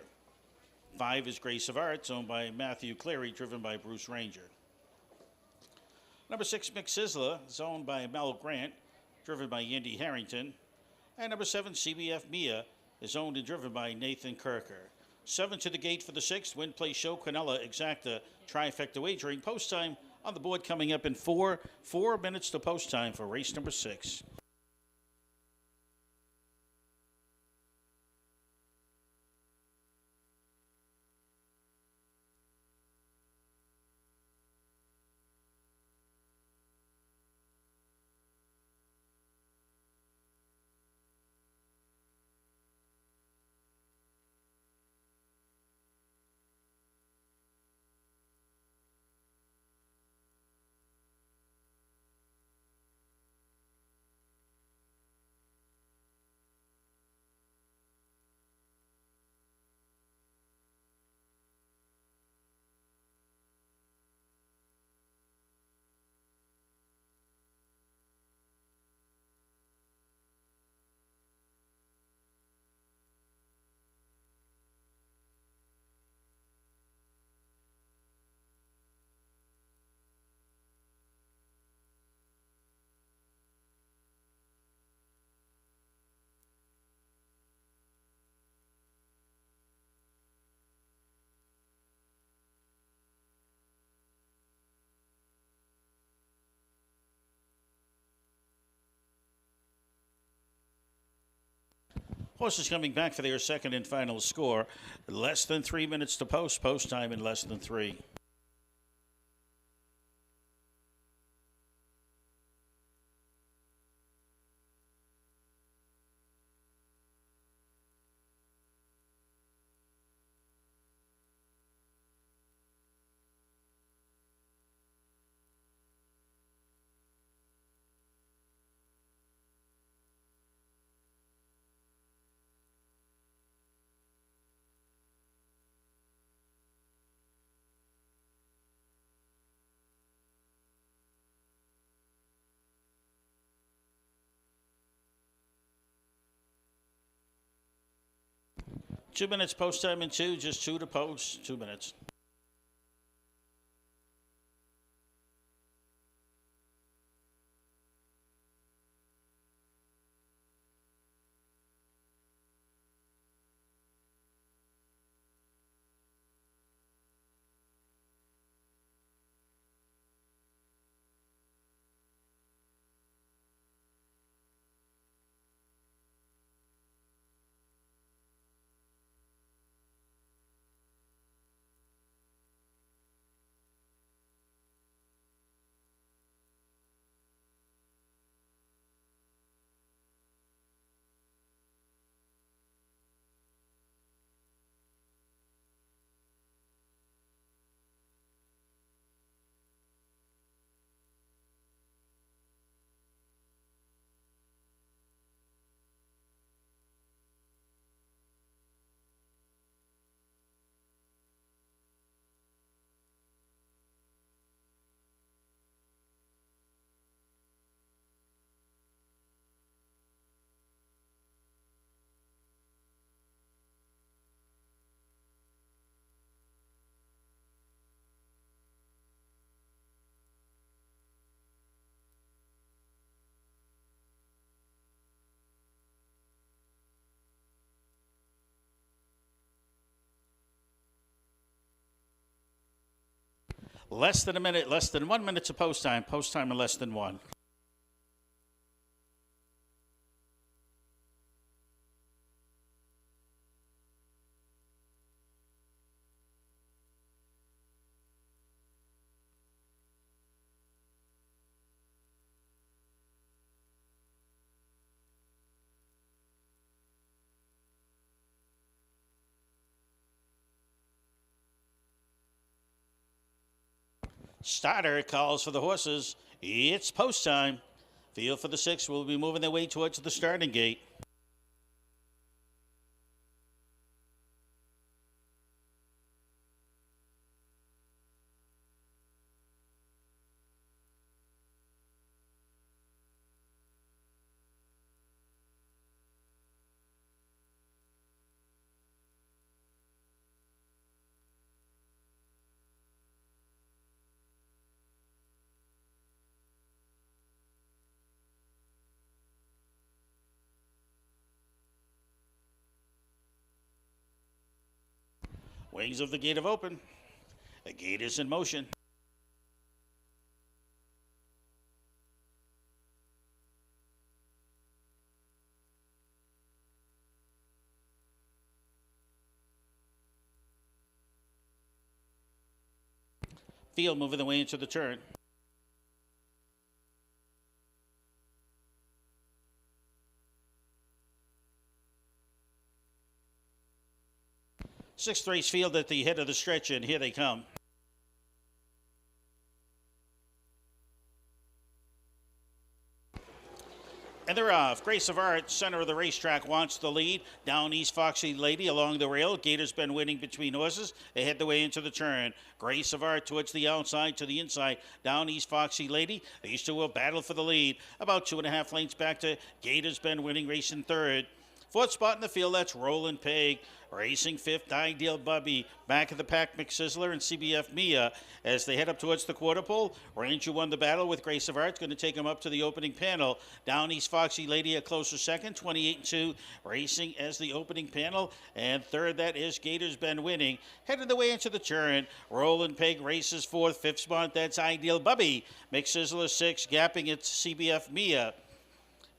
5 is Grace of Arts, owned by Matthew Cleary, driven by Bruce Ranger. Number 6, Mick Sizzler, is owned by Mel Grant, driven by Andy Harrington. And number 7, CBF Mia, is owned and driven by Nathan Kirker. 7 to the gate for the 6th, Win Play Show, Quinella, Exacta, Trifecta Wagering. Post time on the board coming up in 4 minutes to post time for race number 6. Horses coming back for their second and final score. Less than 3 minutes to post. Post time in less than 3. Two minutes post time in 2, just 2 to post, 2 minutes. Less than a minute, less than 1 minute to post time. Post time in less than 1. Starter calls for the horses. It's post time. Field for the 6 will be moving their way towards the starting gate. Wings of the gate have opened. The gate is in motion. Field moving the way into the turn. Sixth race field at the head of the stretch, and here they come. And they're off. Grace of Art, center of the racetrack, wants the lead. Down East Foxy Lady along the rail. Gator's been winning between horses. They head the way into the turn. Grace of Art towards the outside to the inside. Down East Foxy Lady. These two will battle for the lead. About 2.5 lengths back to Gator's been winning, racing third. Fourth spot in the field, that's Roland Peg. Racing fifth, Ideal Bubby. Back of the pack, McSizzler and CBF Mia. As they head up towards the quarter pole, Ranger won the battle with Grace of Art's going to take him up to the opening panel. Down East Foxy Lady a closer second, 28-2. Racing as the opening panel. And third, that is Gator's been winning. Headed the way into the turn. Roland Peg races fourth. Fifth spot, that's Ideal Bubby. McSizzler six, gapping it CBF Mia.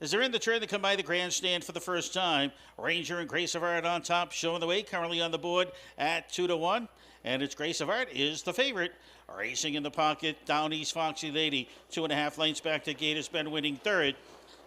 As they're in the turn, they come by the grandstand for the first time. Ranger and Grace of Art on top, showing the way, currently on the board at 2-1. And it's Grace of Art is the favorite. Racing in the pocket, Down East Foxy Lady, 2.5 lengths back to Gator's been winning third.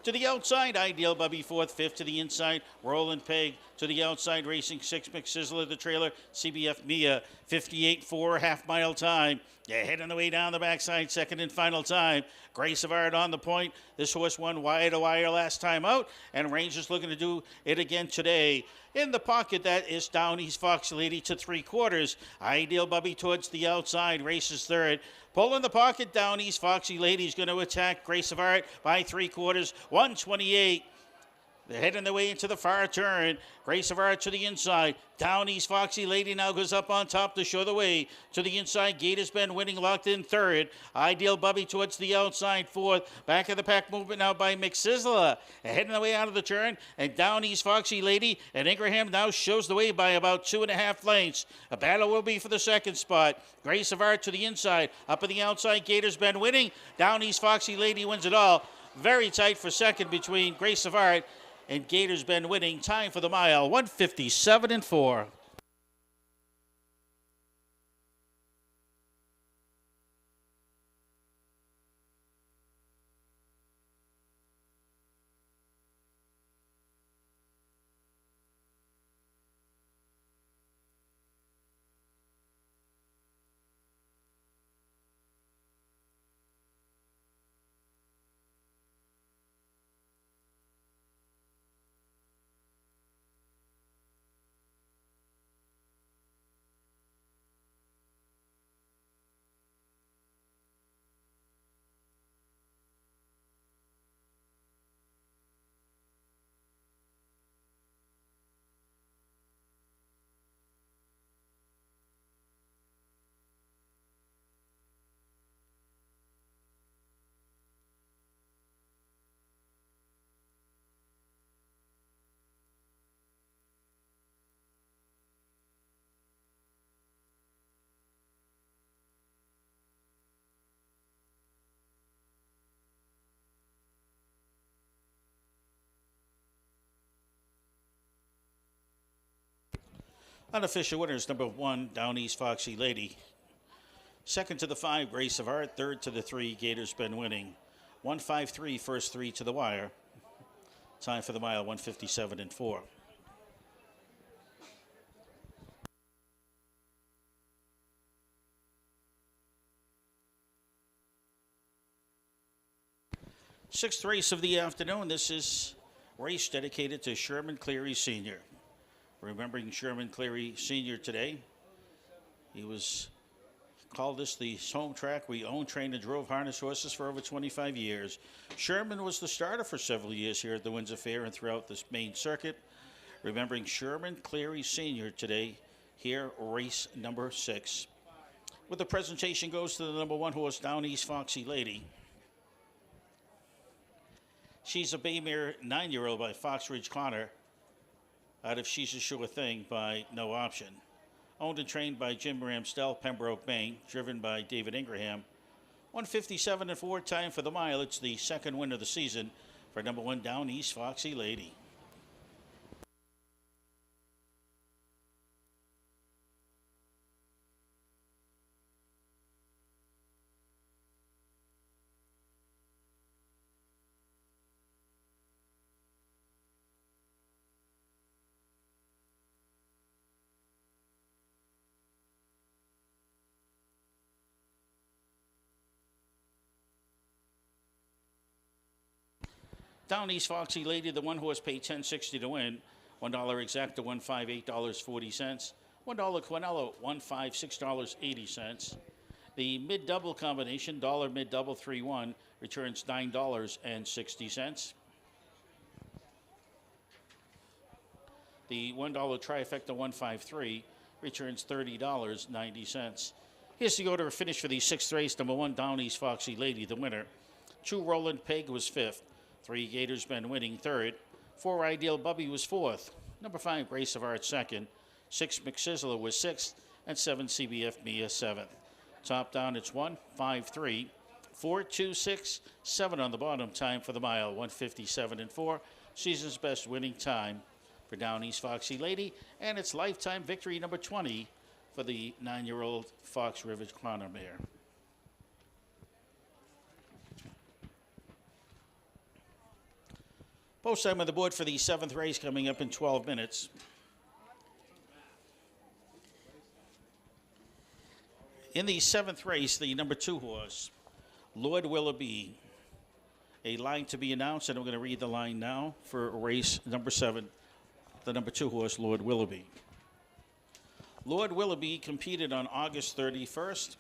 To the outside, Ideal Bubby fourth, fifth to the inside, Roland Peg. To the outside, racing six, McSizzler, the trailer, CBF Mia, 58.4, half-mile time. They're heading the way down the backside, second and final time. Grace of Art on the point. This horse won wire to wire last time out, and Ranger's looking to do it again today. In the pocket, that is Down East Fox Lady to 3/4. Ideal Bubby towards the outside, races third. Pull in the pocket, Down East Foxy Lady is going to attack Grace of Art by 3/4, 128. They're heading their way into the far turn. Grace of Art to the inside. Down East Foxy Lady now goes up on top to show the way. To the inside, Gator's been winning, locked in third. Ideal Bubby towards the outside, fourth. Back of the pack movement now by McSizzler. Heading the way out of the turn. And Down East Foxy Lady. And Ingraham now shows the way by about 2.5 lengths. A battle will be for the second spot. Grace of Art to the inside. Up on the outside, Gator's been winning. Down East Foxy Lady wins it all. Very tight for second between Grace of Art and Gator's been winning. Time for the mile, 157-4. Unofficial winners, number 1, Down East Foxy Lady. Second to the 5, Grace of Art. Third to the 3, Gator's been winning. 153, first 3 to the wire. Time for the mile, 157-4. Sixth race of the afternoon. This is race dedicated to Sherman Cleary Sr. Remembering Sherman Cleary Sr. today. He was called this the home track. We owned, trained, and drove harness horses for over 25 years. Sherman was the starter for several years here at the Windsor Fair and throughout this main circuit. Remembering Sherman Cleary Sr. today, here, race number 6. With the presentation goes to the number 1 horse, Down East Foxy Lady. She's a Baymare 9-year-old by Fox Ridge Connor, out of She's a Sure Thing by No Option. Owned and trained by Jim Ramsdell, Pembroke, Maine, driven by David Ingraham. 157 and 4 time for the mile. It's the second win of the season for number 1 Down East Foxy Lady. Down East Foxy Lady, the 1 horse paid $10.60 to win. $1 exacta, $158.40. $1 Quinello, $156.80. The mid-double combination, dollar mid-double 3-1, returns $9.60. The $1 trifecta 153 returns $30.90. Here's the order of finish for the 6th race. Number 1, Down East Foxy Lady, the winner. 2, Roland Peg was 5th. 3, Gators Been winning 3rd. 4, Ideal Bubby was 4th. Number 5, Grace of Art 2nd. 6, McSizzler was 6th. And 7, CBF Mia 7th. Top down, it's 1, 5, 3, 4, 2, 6, 7 on the bottom. Time for the mile, 157 and 4. Season's best winning time for Down East Foxy Lady. And it's lifetime victory number 20 for the 9-year-old Fox Ridge Connor mare. Post time on the board for the 7th race coming up in 12 minutes. In the 7th race, the number 2 horse, Lord Willoughby. A line to be announced, and I'm going to read the line now for race number 7, the number 2 horse, Lord Willoughby. Lord Willoughby competed on August 31st.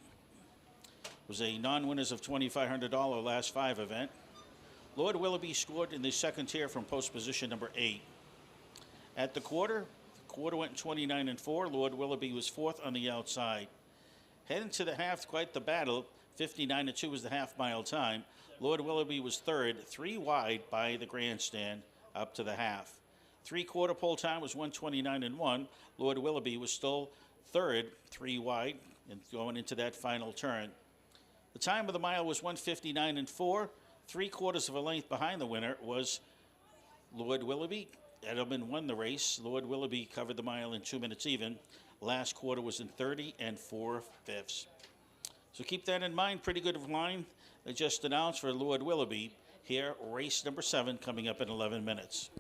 Was a non-winners of $2,500 last 5 event. Lord Willoughby scored in the second tier from post position number 8. At the quarter went 29 and 4. Lord Willoughby was 4th on the outside. Heading to the half, quite the battle. 59 and 2 was the half-mile time. Lord Willoughby was 3rd, 3 wide by the grandstand up to the half. 3/4 pole time was 129 and 1. Lord Willoughby was still 3rd, 3 wide, and going into that final turn. The time of the mile was 159 and 4. 3/4 of a length behind the winner was Lord Willoughby. Edelman won the race. Lord Willoughby covered the mile in 2 minutes even. Last quarter was in 30 and 4/5. So keep that in mind. Pretty good line they just announced for Lord Willoughby. Here, race number 7 coming up in 11 minutes.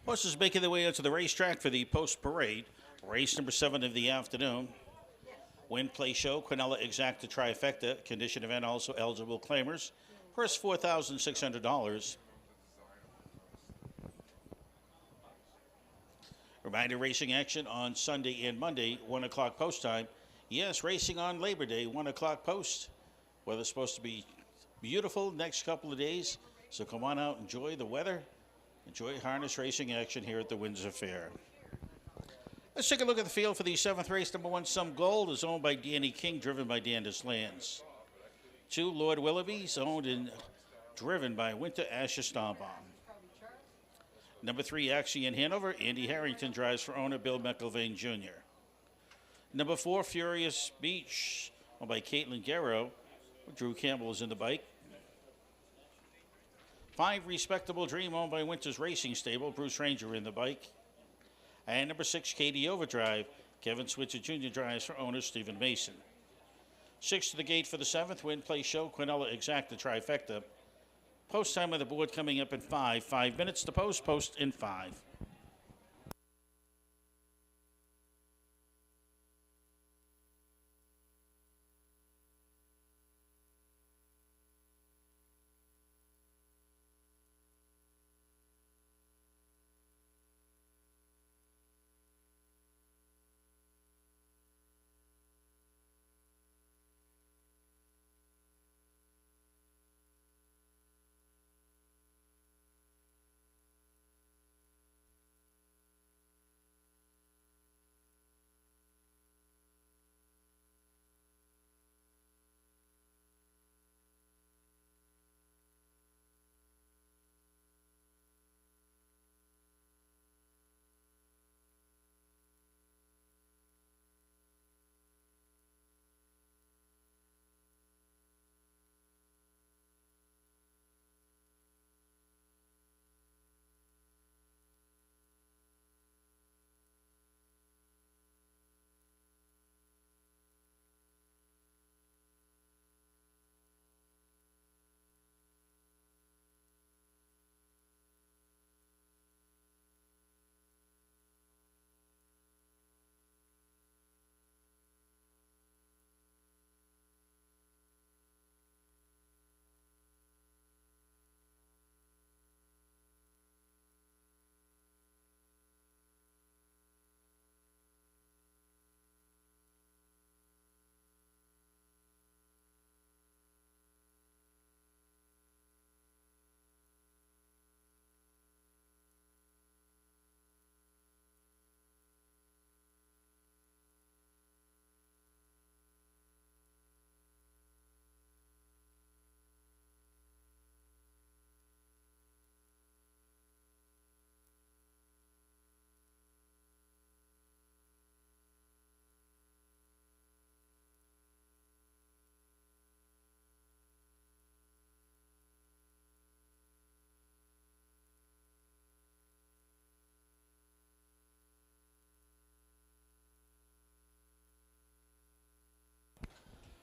Horses making their way out to the racetrack for the post parade. Race number 7 of the afternoon. Win, play, show, Quinella Exacta Trifecta. Condition event also eligible claimers. Purse $4,600. Reminder, racing action on Sunday and Monday, 1 o'clock post time. Yes, racing on Labor Day, 1 o'clock post. Weather's supposed to be beautiful next couple of days, so come on out, enjoy the weather, enjoy harness racing action here at the Windsor Fair. Let's take a look at the field for the 7th race. Number 1, Some Gold, is owned by Danny King, driven by Dandis Lands. 2, Lord Willoughby's owned and driven by Winter Asher Stompon. Number 3, Axie in Hanover, Andy Harrington drives for owner Bill McIlvain Jr. Number 4, Furious Beach, owned by Caitlin Guerrero. Drew Campbell is in the bike. 5, Respectable Dream, owned by Winter's Racing Stable, Bruce Ranger in the bike. And number 6, Katie Overdrive, Kevin Switzer Jr. drives for owner Stephen Mason. 6 to the gate for the 7th, Win, Play, Show, Quinella Exacta Trifecta. Post time on the board coming up in 5. 5 minutes to post in 5.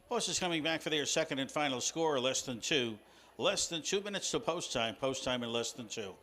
Horses coming back for their second and final score, less than 2. Less than 2 minutes to post time. Post time in less than 2.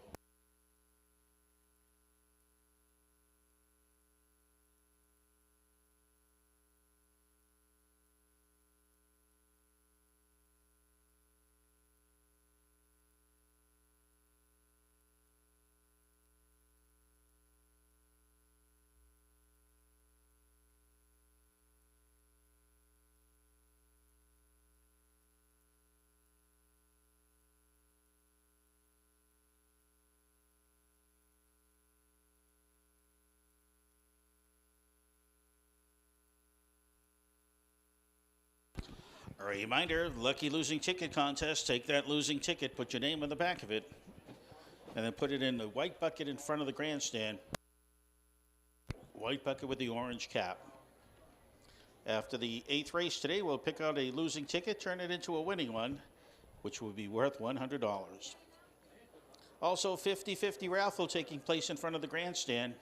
A reminder, lucky losing ticket contest. Take that losing ticket, put your name on the back of it, and then put it in the white bucket in front of the grandstand. White bucket with the orange cap. After the 8th race today, we'll pick out a losing ticket, turn it into a winning one, which will be worth $100. Also, 50-50 raffle taking place in front of the grandstand.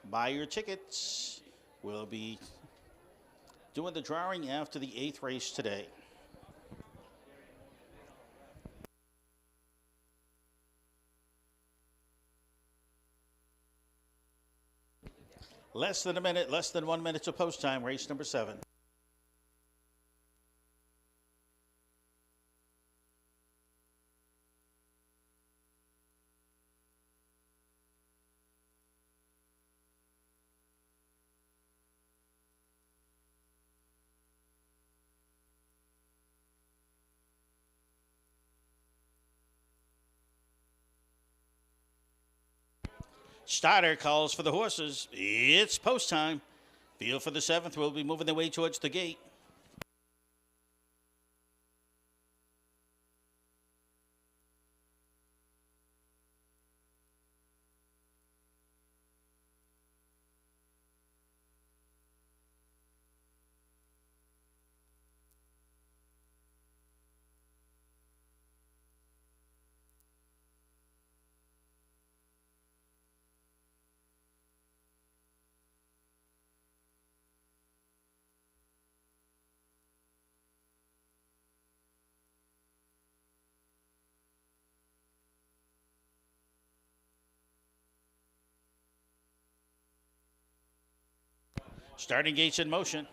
Buy your tickets. We'll be doing the drawing after the 8th race today. Less than a minute, less than 1 minute to post time, race number 7. Starter calls for the horses. It's post time. Field for the 7th will be moving their way towards the gate. Starting gates in motion.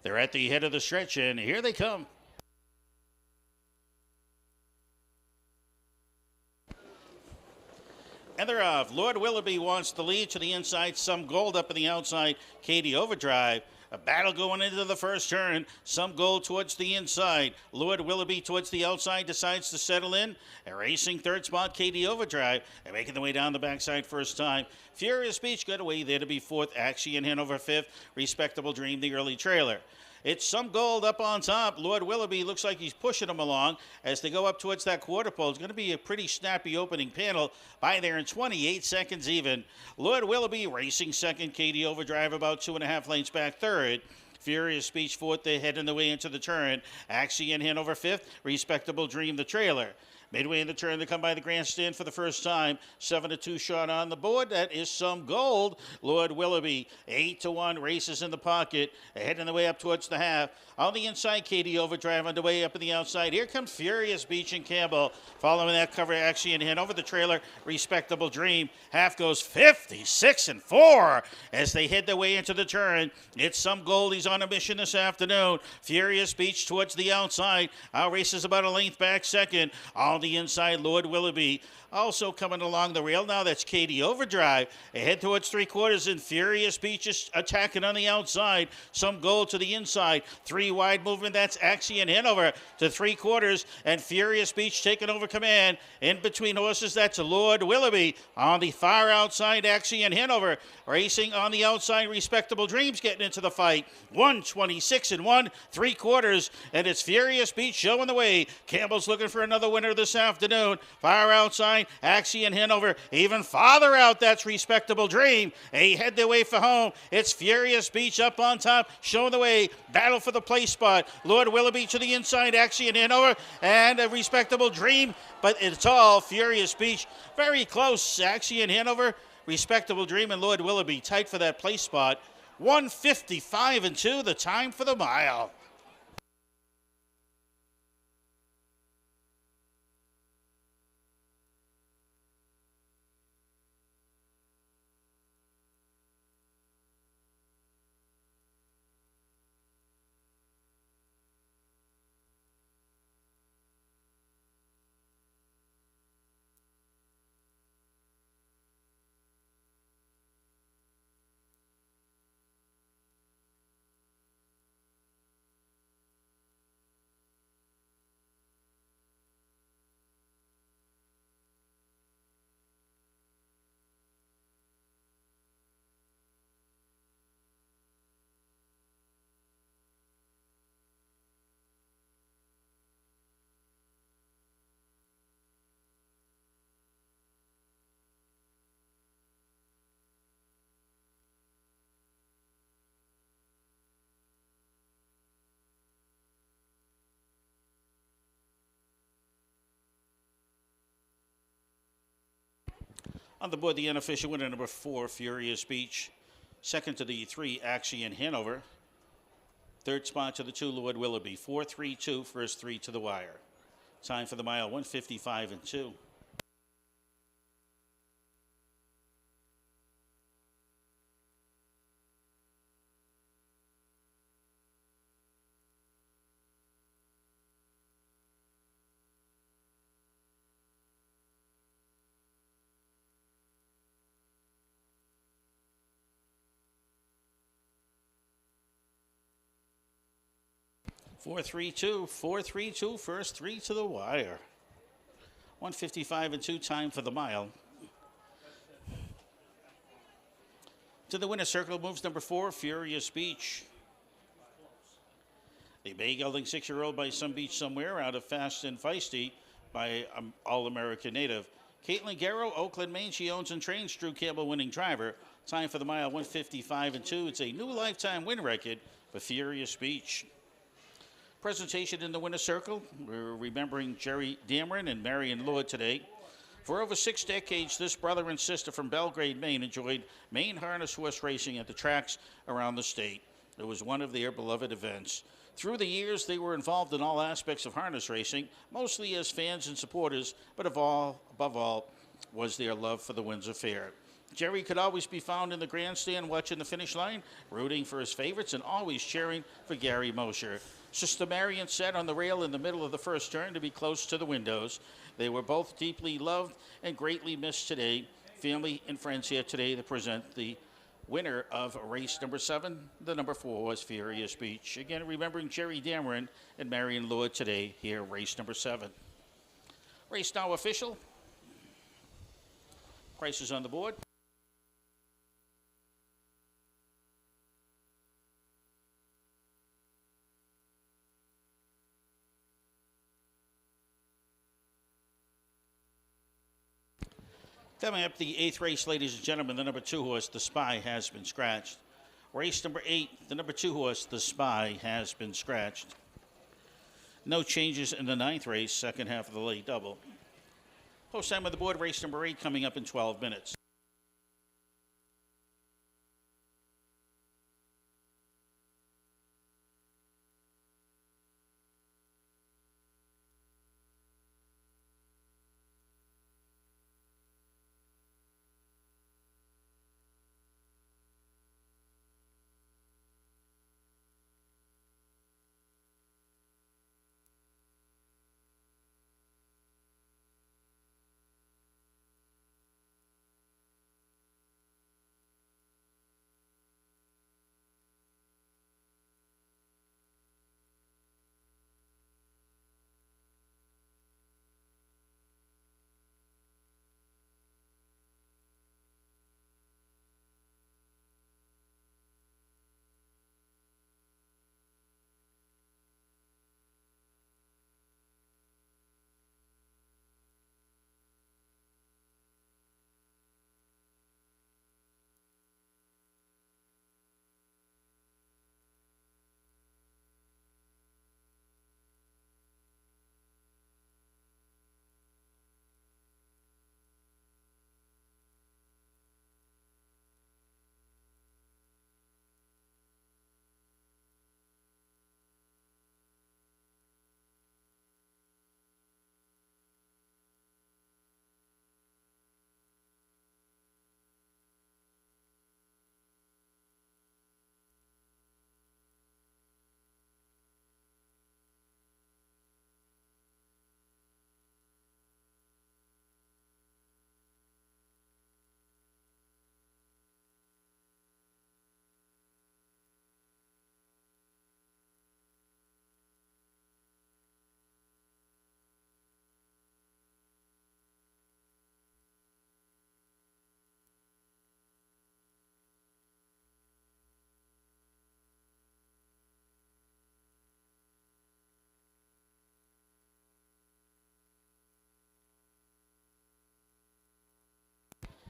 They're at the head of the stretch, and here they come. And they're off. Lord Willoughby wants the lead to the inside. Some Gold up in the outside. Katie Overdrive. A battle going into the first turn. Some Gold towards the inside. Lord Willoughby towards the outside decides to settle in. A racing third spot, Katie Overdrive. And making the way down the backside first time. Furious Beach got away there to be fourth. Axie and Hanover fifth. Respectable Dream, the early trailer. It's Some Gold up on top. Lord Willoughby looks like he's pushing them along as they go up towards that quarter pole. It's going to be a pretty snappy opening panel by there in 28 seconds even. Lord Willoughby racing second. Katie Overdrive about 2.5 lengths back third. Furious Speech fourth. They head in the way into the turn. Axie and Hanover fifth. Respectable Dream, the trailer. Midway in the turn, they come by the grandstand for the first time. 7-2 shot on the board. That is Some Gold. Lord Willoughby, 8-1, races in the pocket. Heading the way up towards the half. On the inside, Katie Overdrive underway up in the outside. Here comes Furious Beach and Campbell. Following that cover, Axie and Hanover the trailer. Respectable Dream. Half goes 56-4 as they head their way into the turn. It's Some Gold. He's on a mission this afternoon. Furious Beach towards the outside. Our race is about a length back second. On the inside, Lord Willoughby. Also coming along the rail now, that's Katie Overdrive. Ahead towards three quarters, and Furious Beach is attacking on the outside. Some Gold to the inside. Three wide movement, that's Axie and Hanover to three quarters, and Furious Beach taking over command. In between horses, that's Lord Willoughby. On the far outside, Axie and Hanover. Racing on the outside, Respectable Dreams getting into the fight. 126-1, three quarters, and it's Furious Beach showing the way. Campbell's looking for another winner this afternoon. Far outside, Axie and Hanover. Even farther out, that's Respectable Dream. They head their way for home. It's Furious Beach up on top, showing the way. Battle for the place spot. Lord Willoughby to the inside, Axie and Hanover, and a Respectable Dream. But it's all Furious Beach. Very close. Axie and Hanover, Respectable Dream, and Lord Willoughby tight for that place spot. 1:55-2, the time for the mile. On the board, the unofficial winner, number 4, Furious Beach. Second to the 3, Action Hanover. Third spot to the 2, Lord Willoughby. 4-3-2, first 3 to the wire. Time for the mile, 155 and 2. Four, three, two, 4-3-2, first 3 to the wire. 155 and 2, time for the mile. To the winner's circle moves number 4, Furious Beach. A bay gelding 6-year-old by Some Beach Somewhere out of Fast and Feisty by All-American native. Caitlin Garrow, Oakland, Maine. She owns and trains Drew Campbell, winning driver. Time for the mile, 155 and 2. It's a new lifetime win record for Furious Beach. Presentation in the winner's circle. We're remembering Jerry Dameron and Marion Lord today. For over 6 decades, this brother and sister from Belgrade, Maine, enjoyed Maine harness horse racing at the tracks around the state. It was one of their beloved events. Through the years, they were involved in all aspects of harness racing, mostly as fans and supporters, but above all was their love for the Windsor Fair. Jerry could always be found in the grandstand watching the finish line, rooting for his favorites, and always cheering for Gary Mosher. Sister Marion sat on the rail in the middle of the first turn to be close to the windows. They were both deeply loved and greatly missed today. Family and friends here today to present the winner of race number 7. The number 4 was Furious Beach. Again, remembering Jerry Dameron and Marion Lord today here, race number 7. Race now official. Prices on the board. Coming up, the 8th race, ladies and gentlemen, the number 2 horse, The Spy, has been scratched. Race number 8, the number 2 horse, The Spy, has been scratched. No changes in the 9th race, second half of the late double. Post time on the board, race number 8 coming up in 12 minutes.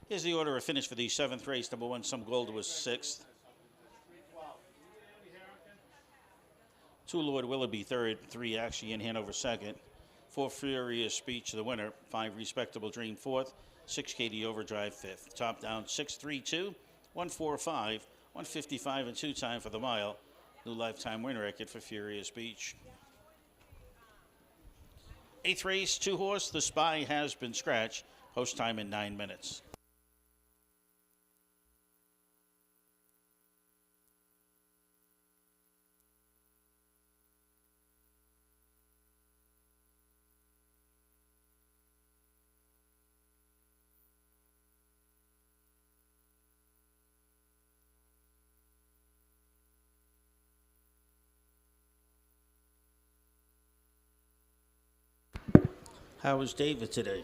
Here's the order of finish for the 7th race. Number 1, Some Gold, was 6th. 2, Lord Willoughby, 3rd. 3, Action Hanover, 2nd. 4, Furious Speech, the winner. 5, Respectable Dream, 4th. 6KD Overdrive 5th. Top down 632, 145, 155 and 2 time for the mile. New lifetime win record for Furious Beach. 8th race, 2-horse, The Spy has been scratched. Post time in 9 minutes. How was David today?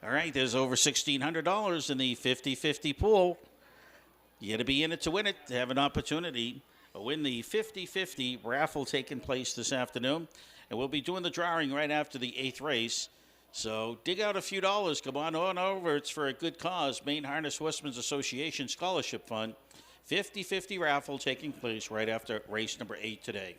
All right, there's over $1,600 in the 50-50 pool. You got to be in it to win it, to have an opportunity to win the 50-50 raffle taking place this afternoon. And we'll be doing the drawing right after the 8th race. So dig out a few dollars. Come on over. It's for a good cause. Maine Harness Horsemen's Association Scholarship Fund. 50-50 raffle taking place right after race number 8 today.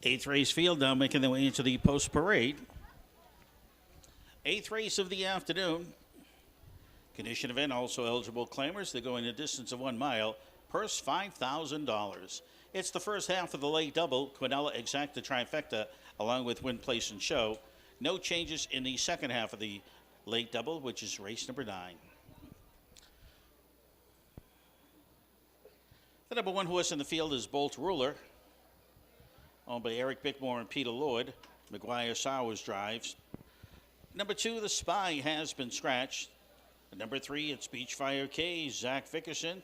Eighth race field now making their way into the post parade. 8th race of the afternoon. Condition event, also eligible claimers. They're going a distance of 1 mile. Purse $5,000. It's the first half of the late double. Quinella Exacta Trifecta along with Win Place and Show. No changes in the second half of the late double, which is race number 9. The number 1 horse in the field is Bolt Ruler, owned by Eric Bickmore and Peter Lord. McGuire Sowers drives. Number 2, The Spy has been scratched. Number 3, it's Beachfire K, Zach Vickerson,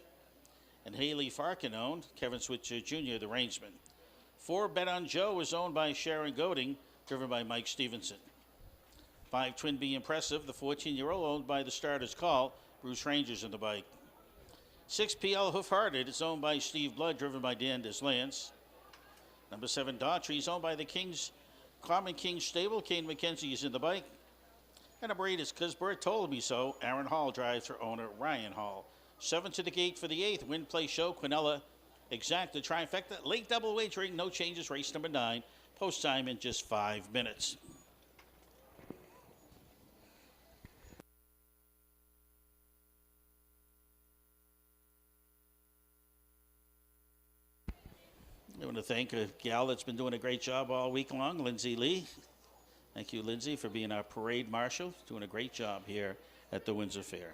and Haley Farkin owned. Kevin Switzer Jr., the reinsman. 4, Bet on Joe is owned by Sharon Goding, driven by Mike Stevenson. 5, Twin Be Impressive, the 14-year-old owned by the Starter's Call, Bruce Rangers in the bike. 6, PL Hoof Hearted is owned by Steve Blood, driven by Dan Deslance. Number 7, Daughtry is owned by the Common Kings Stable. Kane McKenzie is in the bike. And number 8 is Cause Bert Told Me So. Aaron Hall drives for owner Ryan Hall. 7 to the gate for the 8th. Win Play Show. Quinella Exacta Trifecta. Late double wagering. No changes. Race number 9. Post time in just 5 minutes. I want to thank a gal that's been doing a great job all week long, Lindsay Lee. Thank you, Lindsay, for being our parade marshal. Doing a great job here at the Windsor Fair.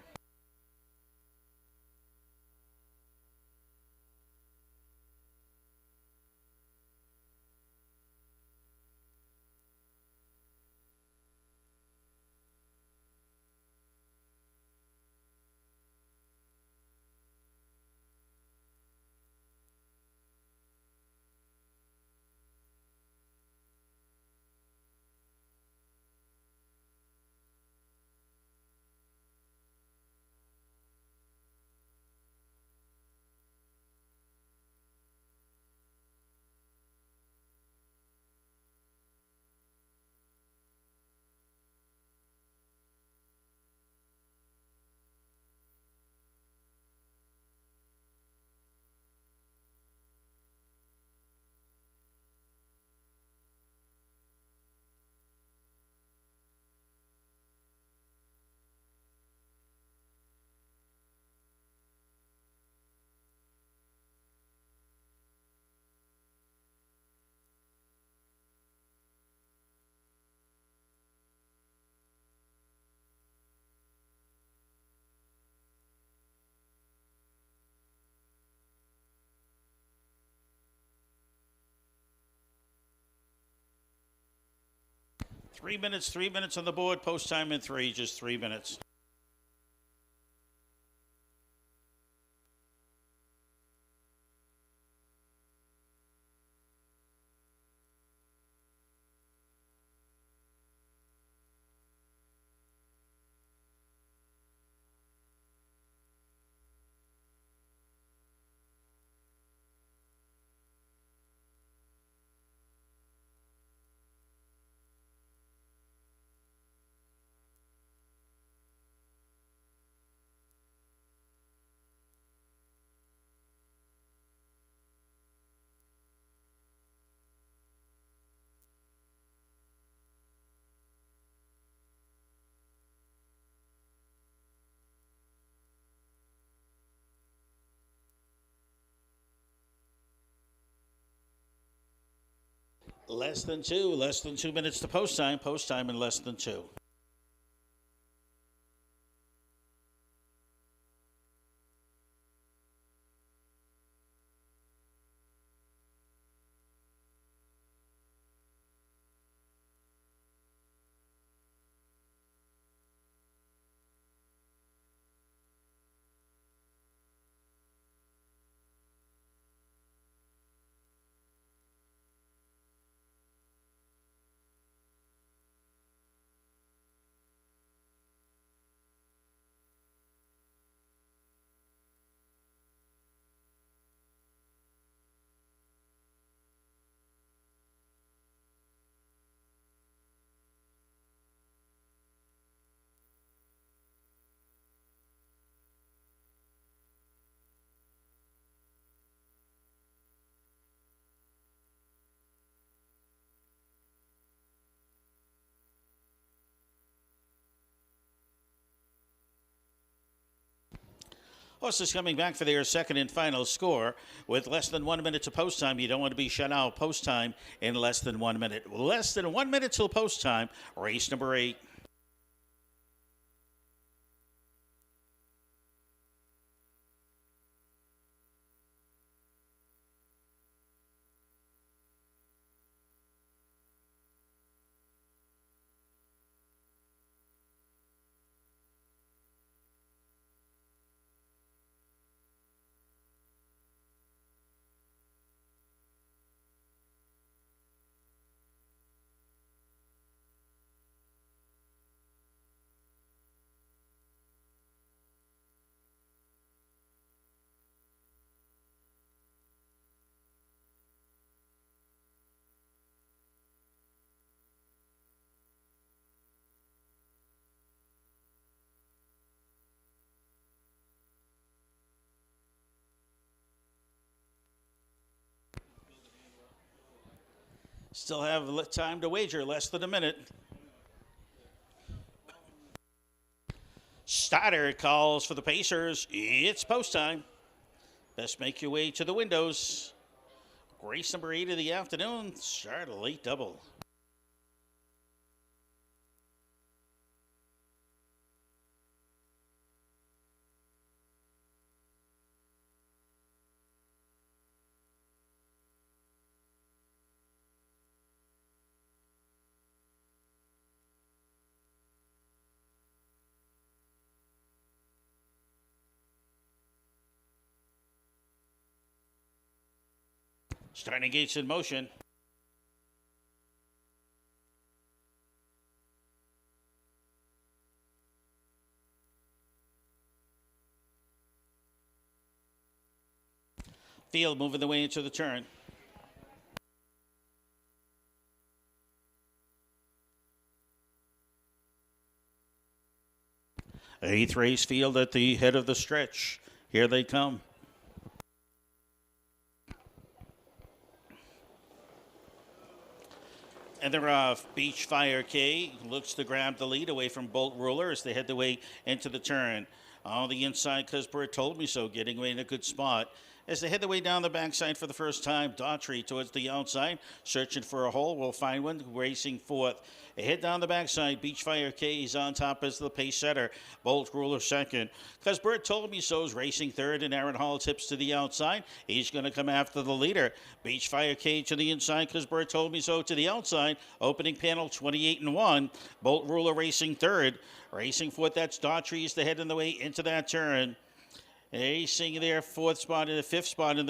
3 minutes on the board. Post time in 3, just 3 minutes. Less than 2 minutes to post time in less than 2. Horses coming back for their second and final score with less than 1 minute to post time. You don't want to be shut out. Post time in less than 1 minute. Less than 1 minute till post time. Race number 8. Still have time to wager, less than a minute. Starter calls for the Pacers. It's post time. Best make your way to the windows. Race number 8 of the afternoon. Start a late double. Starting gates in motion. Field moving the way into the turn. Eighth race field at the head of the stretch. Here they come. And they're off. Beach Fire K looks to grab the lead away from Bolt Ruler as they head the way into the turn. On the inside, Cusbert told me so, getting away in a good spot. As they head the way down the backside for the first time, Daughtry towards the outside, searching for a hole. Will find one, racing fourth. Ahead down the backside, Beachfire K is on top as the pace setter. Bolt Ruler second. Cause Bert Told Me So's racing third, and Aaron Hall tips to the outside. He's going to come after the leader. Beachfire K to the inside, Cause Bert Told Me So to the outside. Opening panel 28-1. Bolt Ruler racing third. Racing fourth, that's Daughtry is the head in the way into that turn. Racing their fifth spot in the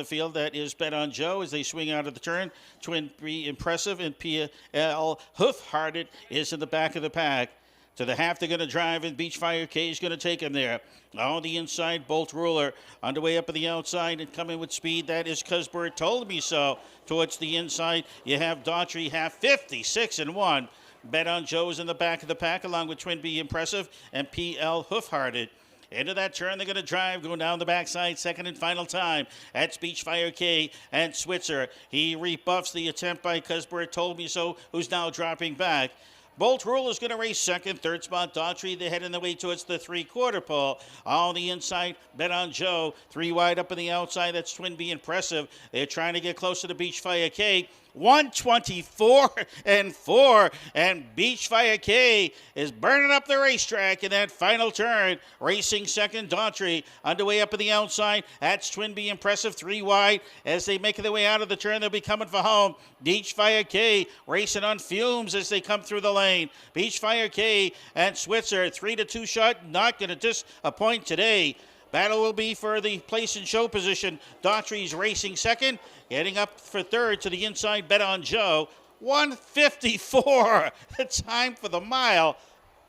field. That is Bet on Joe as they swing out of the turn. Twin Be Impressive and P.L. Hoof-Hearted is in the back of the pack. To the half, they're going to drive, and Beachfire K is going to take him there. On the inside, Bolt Ruler underway up on the outside and coming with speed. That is Cuz Bert Told Me So. Towards the inside, you have Daughtry half 56-1. Bet on Joe's in the back of the pack along with Twin Be Impressive and P.L. Hoof-Hearted. Into that turn, they're going to drive, going down the backside, second and final time. That's Beachfire K and Switzer. He rebuffs the attempt by Cuz Bert Told Me So, who's now dropping back. Bolt Rule is going to race second. Third spot, Daughtry. They're heading the way towards the three-quarter pole. On the inside, Bet on Joe. Three wide up on the outside. That's Twin Be Impressive. They're trying to get closer to Beachfire K. 124-4, and Beachfire K is burning up the racetrack in that final turn. Racing second, Daughtry underway up on the outside. That's Twin Be Impressive, three wide. As they make their way out of the turn, they'll be coming for home. Beachfire K racing on fumes as they come through the lane. Beachfire K and Switzer, 3-2 shot, not going to disappoint today. Battle will be for the place and show position. Daughtry's racing second. Getting up for third to the inside, Bet on Joe. 154. The time for the mile.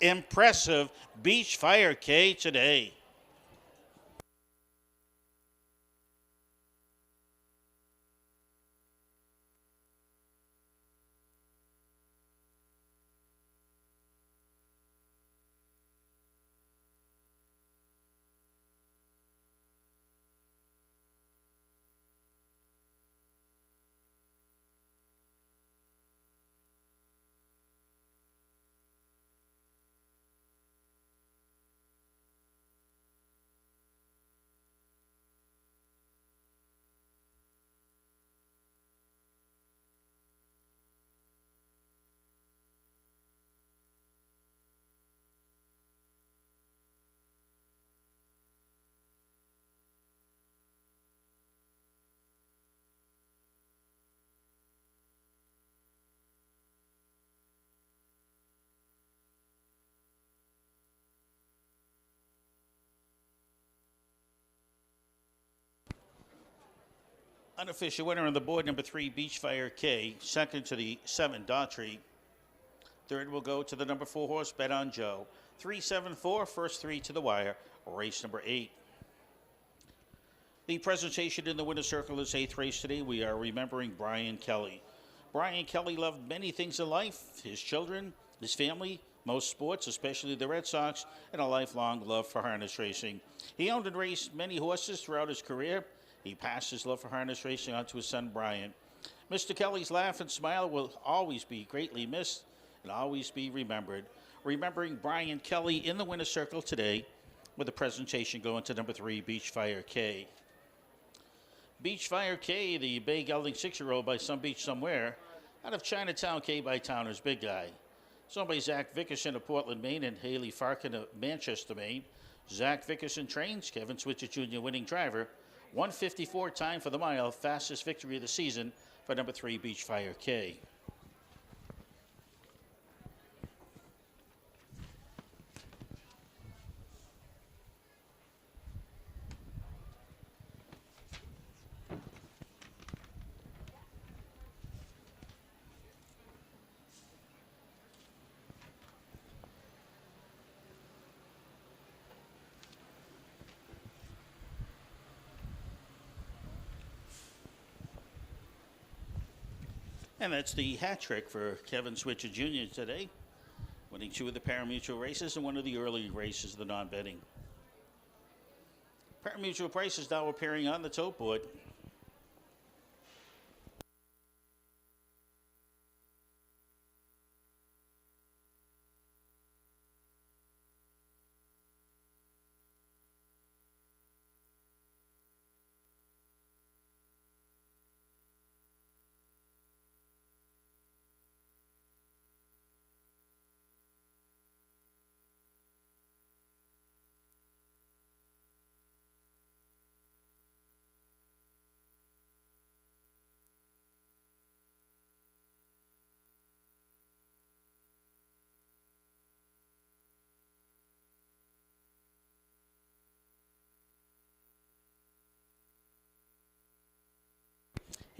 Impressive. Beachfire K today. Unofficial winner on the board, number 3, Beachfire K. Second to the 7, Daughtry. Third will go to the number 4 horse, Bet on Joe. 3-7-4, first 3 to the wire. Race number 8. The presentation in the winner's circle is 8th race today. We are remembering Brian Kelly. Brian Kelly loved many things in life, his children, his family, most sports, especially the Red Sox, and a lifelong love for harness racing. He owned and raced many horses throughout his career. He passed his love for harness racing on to his son, Brian. Mr. Kelly's laugh and smile will always be greatly missed and always be remembered. Remembering Brian Kelly in the winner's circle today with the presentation going to number 3, Beachfire K. Beachfire K, the Bay Gelding 6-year-old by Some Beach Somewhere, out of Chinatown, K by Towner's Big Guy. It's owned by Zach Vickerson of Portland, Maine, and Haley Farkin of Manchester, Maine. Zach Vickerson trains, Kevin Switzer Jr. winning driver. 154 time for the mile, fastest victory of the season for number 3, Beachfire K. And that's the hat trick for Kevin Switzer Jr. today, winning 2 of the parimutuel races and 1 of the early races of the non-betting. Parimutuel prices now appearing on the tote board.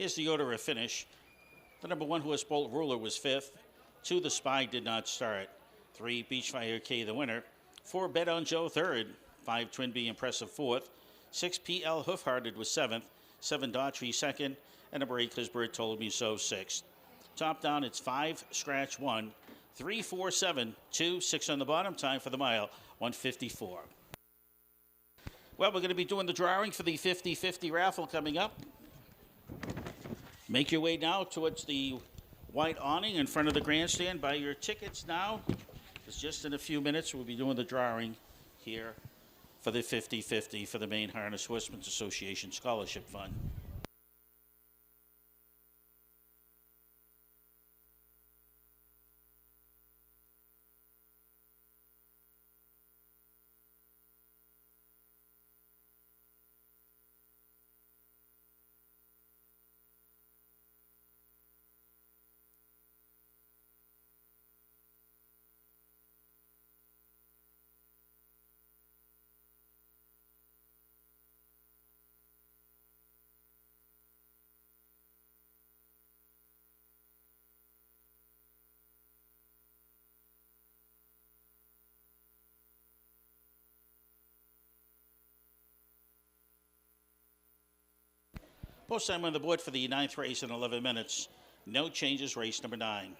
Here's the order of finish. The number 1 Horse Bolt Ruler was 5th. 2, The Spy did not start. 3, Beachfire K, the winner. 4, Bet on Joe, 3rd. 5, Twin Bee Impressive, 4th. 6, PL Hoofhearted was 7th. 7, Daughtry, 2nd. And number 8, Cause Bird Told Me So, 6th. Top down, it's 5, Scratch 1. 3, 4, 7, 2, 6 on the bottom. Time for the mile, 154. Well, we're going to be doing the drawing for the 50-50 raffle coming up. Make your way now towards the white awning in front of the grandstand. Buy your tickets now, because just in a few minutes we'll be doing the drawing here for the 50-50 for the Maine Harness Horsemen's Association Scholarship Fund. Post time on the board for the 9th race in 11 minutes. No changes, race number 9.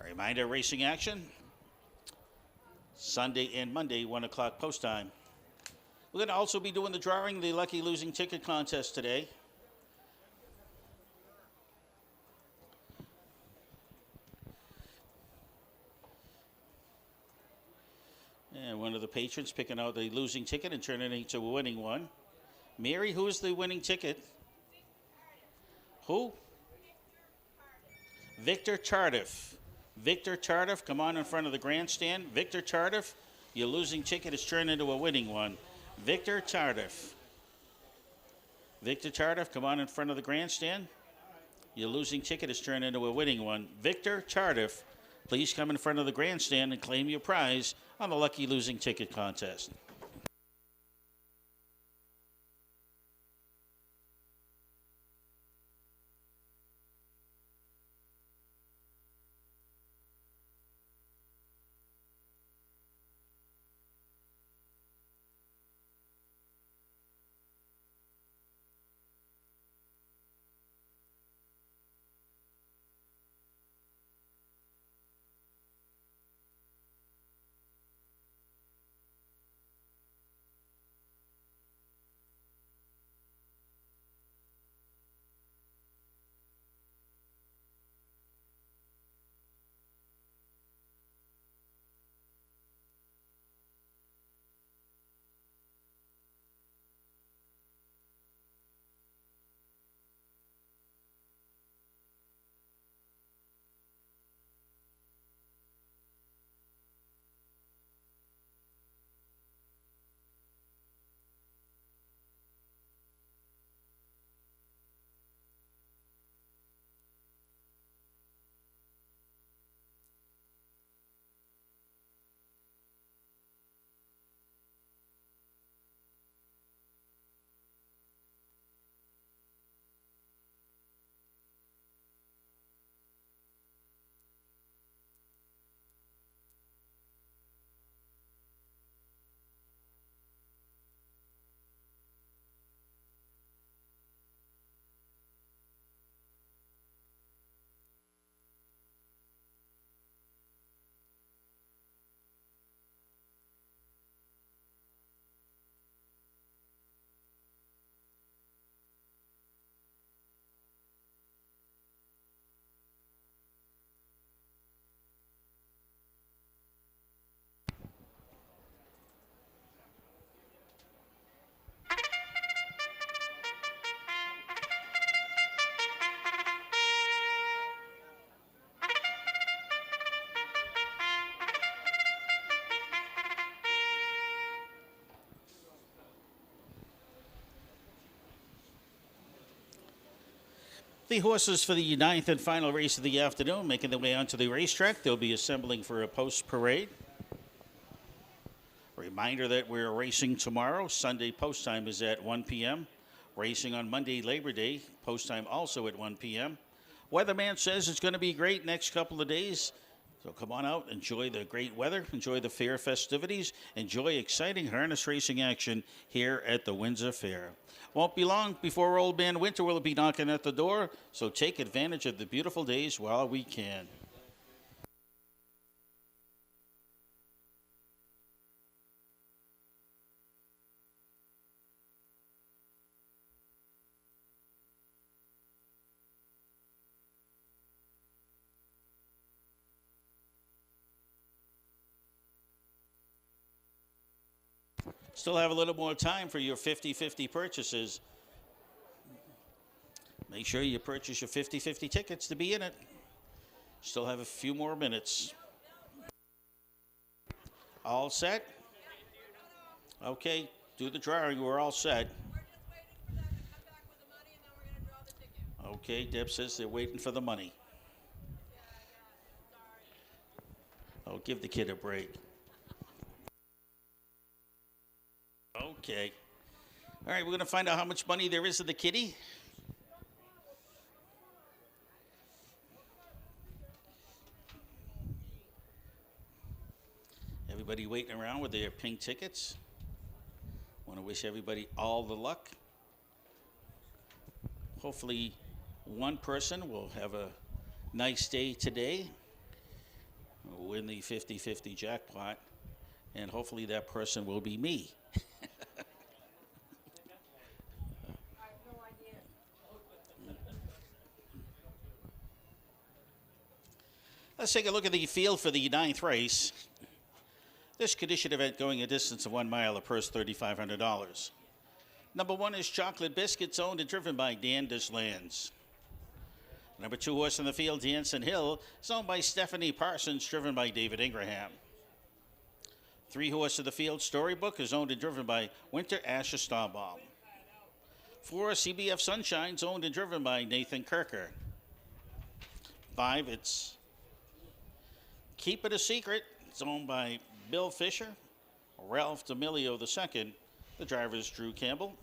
A reminder, racing action. Sunday and Monday, 1 o'clock post time. We're going to also be doing the drawing, the Lucky Losing Ticket Contest today. And one of the patrons picking out the losing ticket and turning it into a winning one. Mary, who is the winning ticket? Who? Victor Tardif. Victor Tardif, come on in front of the grandstand. Victor Tardif, your losing ticket is turned into a winning one. Victor Tardif. Victor Tardif, come on in front of the grandstand. Your losing ticket is turned into a winning one. Victor Tardif, please come in front of the grandstand and claim your prize on the Lucky Losing Ticket Contest. The horses for the 9th and final race of the afternoon making their way onto the racetrack. They'll be assembling for a post parade. Reminder that we're racing tomorrow. Sunday post time is at 1 p.m. Racing on Monday, Labor Day. Post time also at 1 p.m. Weatherman says it's going to be great next couple of days. So come on out, enjoy the great weather, enjoy the fair festivities, enjoy exciting harness racing action here at the Windsor Fair. Won't be long before Old Man Winter will be knocking at the door, so take advantage of the beautiful days while we can. Still have a little more time for your 50-50 purchases. Make sure you purchase your 50-50 tickets to be in it. Still have a few more minutes. All set? Okay, do the drawing. We're all set. Okay, Deb says they're waiting for the money. Oh, give the kid a break. Okay. All right, we're going to find out how much money there is in the kitty. Everybody waiting around with their pink tickets. Want to wish everybody all the luck. Hopefully one person will have a nice day today. Win the 50-50 jackpot. And hopefully that person will be me. Let's take a look at the field for the 9th race. This condition event going a distance of 1 mile, a purse $3,500. Number 1 is Chocolate Biscuits, owned and driven by Dan Dishlands. Number 2 horse in the field, Danson Hill, is owned by Stephanie Parsons, driven by David Ingraham. 3 horse in the field, Storybook, is owned and driven by Winter Asher Starbaum. 4 CBF Sunshine's owned and driven by Nathan Kirker. 5, it's Keep It a Secret. It's owned by Bill Fisher, Ralph D'Amelio II. The driver is Drew Campbell.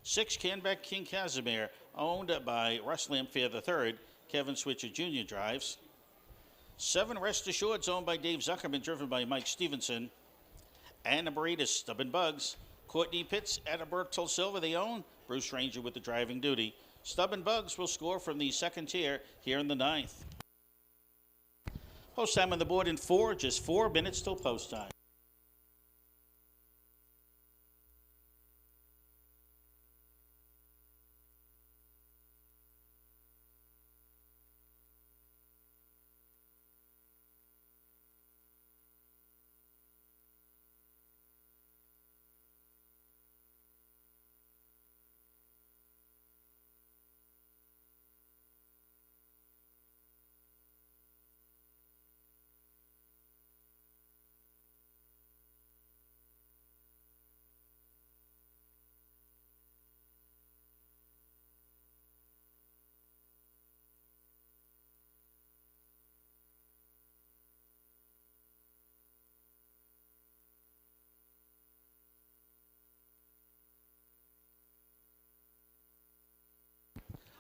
6, Canbeck King Casimir, owned by Russ Lamphere III. Kevin Switcher Jr. drives. 7, Rest Assured, owned by Dave Zuckerman, driven by Mike Stevenson. Anna Burritas, Stubborn Bugs. Courtney Pitts, Adalberto Silva, they own. Bruce Ranger with the driving duty. Stubborn Bugs will score from the 2nd tier here in the 9th. Post time on the board in 4, just 4 minutes till post time.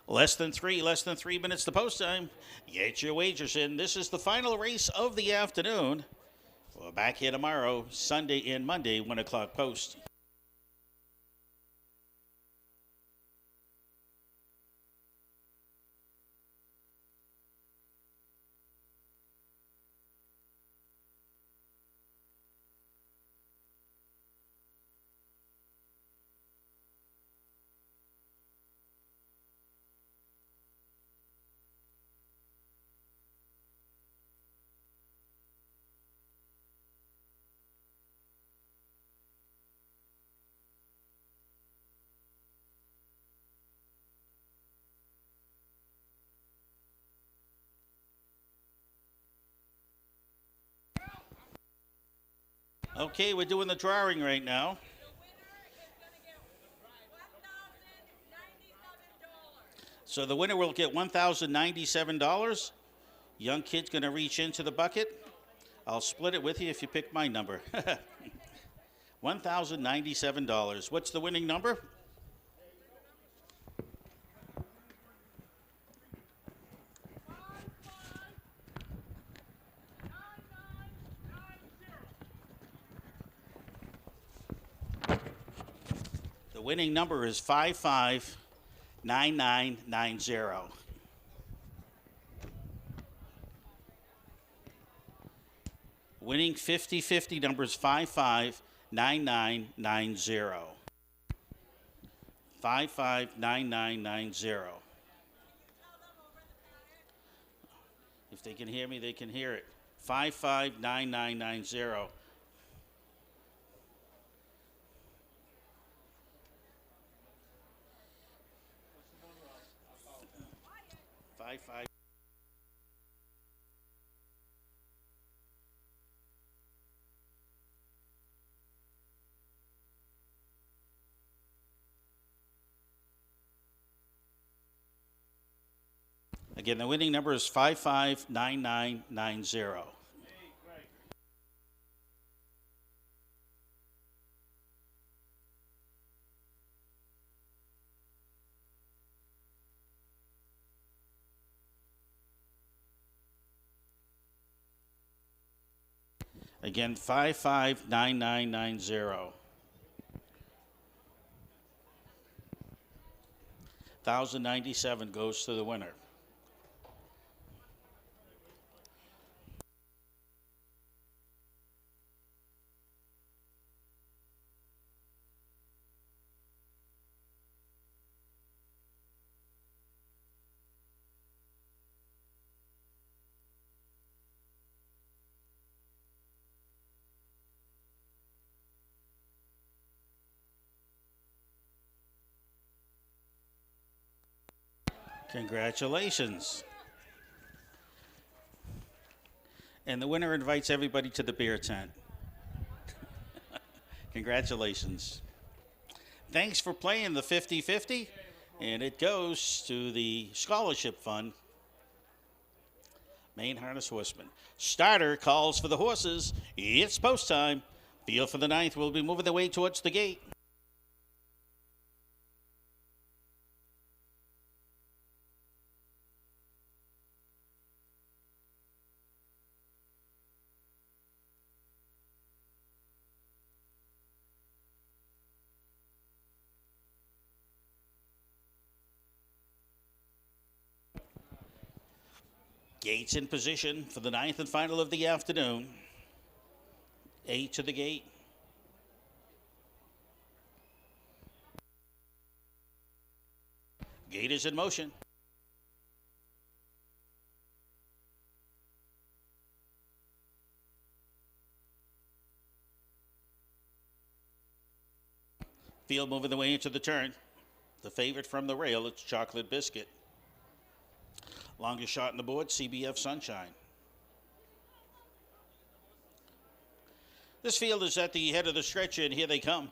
Less than three minutes to post time. Get your wagers in. This is the final race of the afternoon. We're back here tomorrow, Sunday and Monday, 1 o'clock post. Okay, we're doing the drawing right now. So the winner will get $1,097. Young kid's going to reach into the bucket. I'll split it with you if you pick my number. $1,097. What's the winning number? The winning number is 559990. Winning 50/50 numbers 559990. 559990. If they can hear me, they can hear it. 559990. 55. Again, the winning number is 559990. Again, 559990. 1,097 goes to the winner. Congratulations. And the winner invites everybody to the beer tent. Congratulations. Thanks for playing the 50/50, and it goes to the scholarship fund. Main Harness Horseman. Starter calls for the horses. It's post time. Field for the ninth will be moving their way towards the gate. Gates in position for the ninth and final of the afternoon. 8 to the gate. Gate is in motion. Field moving the way into the turn. The favorite from the rail, it's Chocolate Biscuit. Longest shot on the board, CBF Sunshine. This field is at the head of the stretch, and here they come.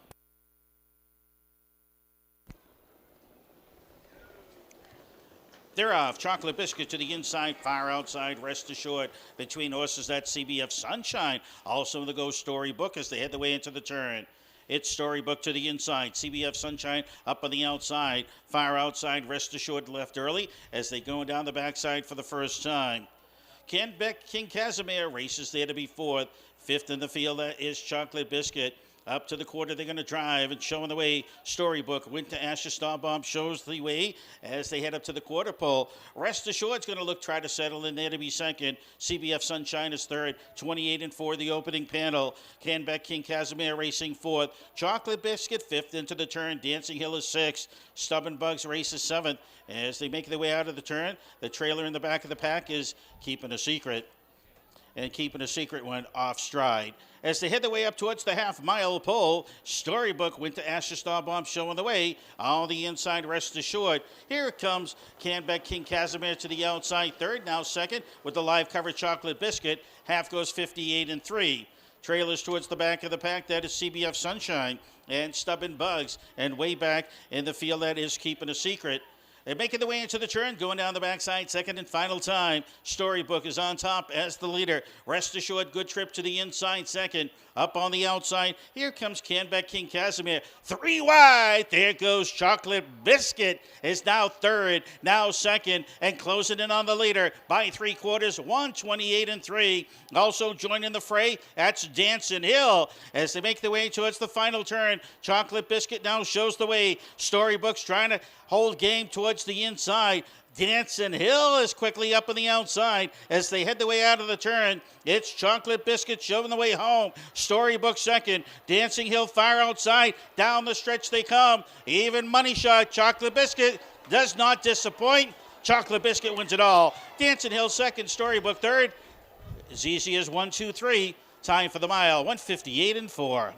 They're off. Chocolate Biscuit to the inside, far outside, rest assured. Between horses, that's CBF Sunshine. Also the Go Storybook as they head the way into the turn. It's Storybook to the inside. CBF Sunshine up on the outside. Far outside, rest assured left early as they go down the backside for the first time. Ken Beck, King Casimir races there to be fourth. Fifth in the field, that is Chocolate Biscuit. Up to the quarter, they're going to drive and showing the way. Storybook, Winter Asher Star Bomb shows the way as they head up to the quarter pole. Rest Assured's going to try to settle in there to be second. CBF Sunshine is third. 28-4 the opening panel. Canbeck King Casimir racing fourth. Chocolate Biscuit fifth into the turn. Dancing Hill is sixth. Stubborn Bugs races seventh. As they make their way out of the turn, the trailer in the back of the pack is Keeping a Secret. And Keeping a Secret went off stride. As they head their way up towards the half-mile pole, Storybook went to Asher Star Bomb showing the way. On the inside, rest assured. Here it comes, Canbeck King Casimir to the outside third. Now second with the live cover Chocolate Biscuit. Half goes 58-3. Trailers towards the back of the pack, that is CBF Sunshine and Stubborn Bugs. And way back in the field, that is Keeping a Secret. And making the way into the turn, going down the backside, second and final time. Storybook is on top as the leader. Rest assured, good trip to the inside second. Up on the outside, here comes Canbec King Casimir. 3 wide, there goes Chocolate Biscuit is now third, now second, and closing in on the leader by 3/4, 128-3. Also joining the fray, that's Dancing Hill as they make their way towards the final turn. Chocolate Biscuit now shows the way. Storybook's trying to hold game towards the inside. Dancing Hill is quickly up on the outside as they head the way out of the turn. It's Chocolate Biscuit showing the way home. Storybook second. Dancing Hill far outside. Down the stretch they come. Even money shot. Chocolate Biscuit does not disappoint. Chocolate Biscuit wins it all. Dancing Hill second. Storybook third. As easy as 1, 2, 3. Time for the mile. 158-4.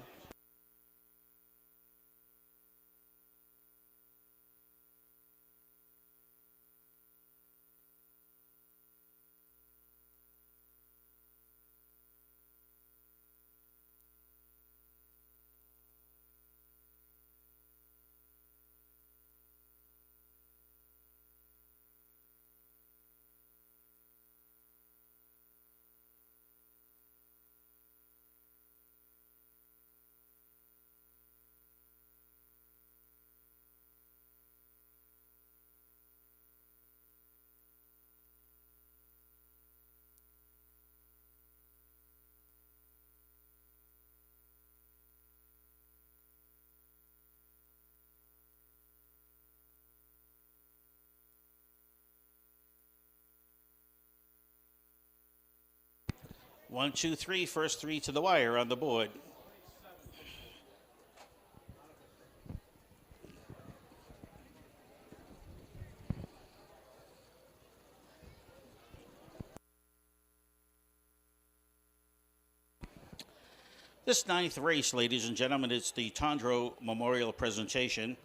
One, two, three. First 3 to the wire on the board. This 9th race, ladies and gentlemen, it's the Tondreau Memorial Presentation.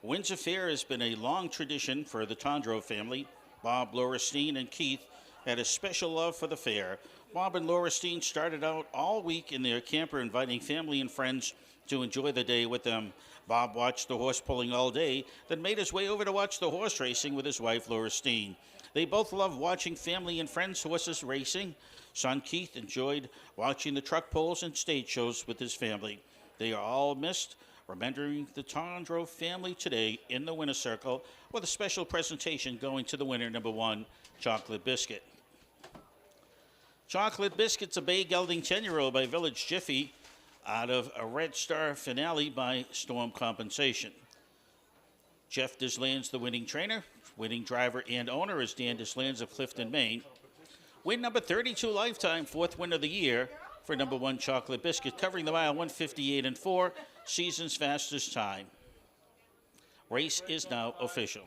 Windsor Fair has been a long tradition for the Tondreau family. Bob, Laura Steen, and Keith had a special love for the fair. Bob and Laura Steen started out all week in their camper inviting family and friends to enjoy the day with them. Bob watched the horse pulling all day, then made his way over to watch the horse racing with his wife, Laura Steen. They both love watching family and friends horses racing. Son Keith enjoyed watching the truck pulls and stage shows with his family. They are all missed, remembering the Tondreau family today in the winner's circle with a special presentation going to the winner, number 1, Chocolate Biscuit. Chocolate Biscuit's a bay gelding 10-year-old by Village Jiffy out of a Red Star Finale by Storm Compensation. Jeff Dislands, the winning trainer. Winning driver and owner is Dan Dislands of Clifton, Maine. Win number 32 lifetime, 4th win of the year for number 1 Chocolate Biscuit, covering the mile 158-4, season's fastest time. Race is now official.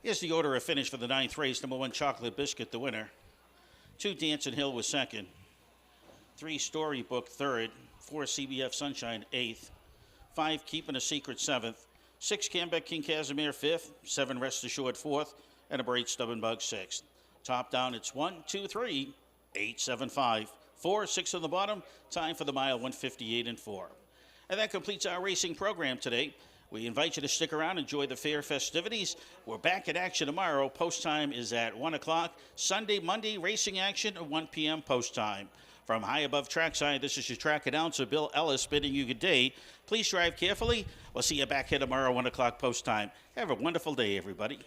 Here's the order of finish for the 9th race. Number 1, Chocolate Biscuit, the winner. 2, Dancing Hill was second. 3, Storybook, third. 4, CBF Sunshine, 8th. 5, Keeping a Secret, 7th. 6, Canbec King Casimir, 5th. 7, Rest Assured, 4th. And a Braid Stubborn Bug, 6th. Top down, it's 1, 2, 3, 8, 7, 5. 4, 6 on the bottom. Time for the mile, 158-4. And that completes our racing program today. We invite you to stick around, enjoy the fair festivities. We're back in action tomorrow. Post time is at 1 o'clock. Sunday, Monday, racing action at 1 p.m. post time. From high above trackside, this is your track announcer, Bill Ellis, bidding you good day. Please drive carefully. We'll see you back here tomorrow, 1 o'clock post time. Have a wonderful day, everybody.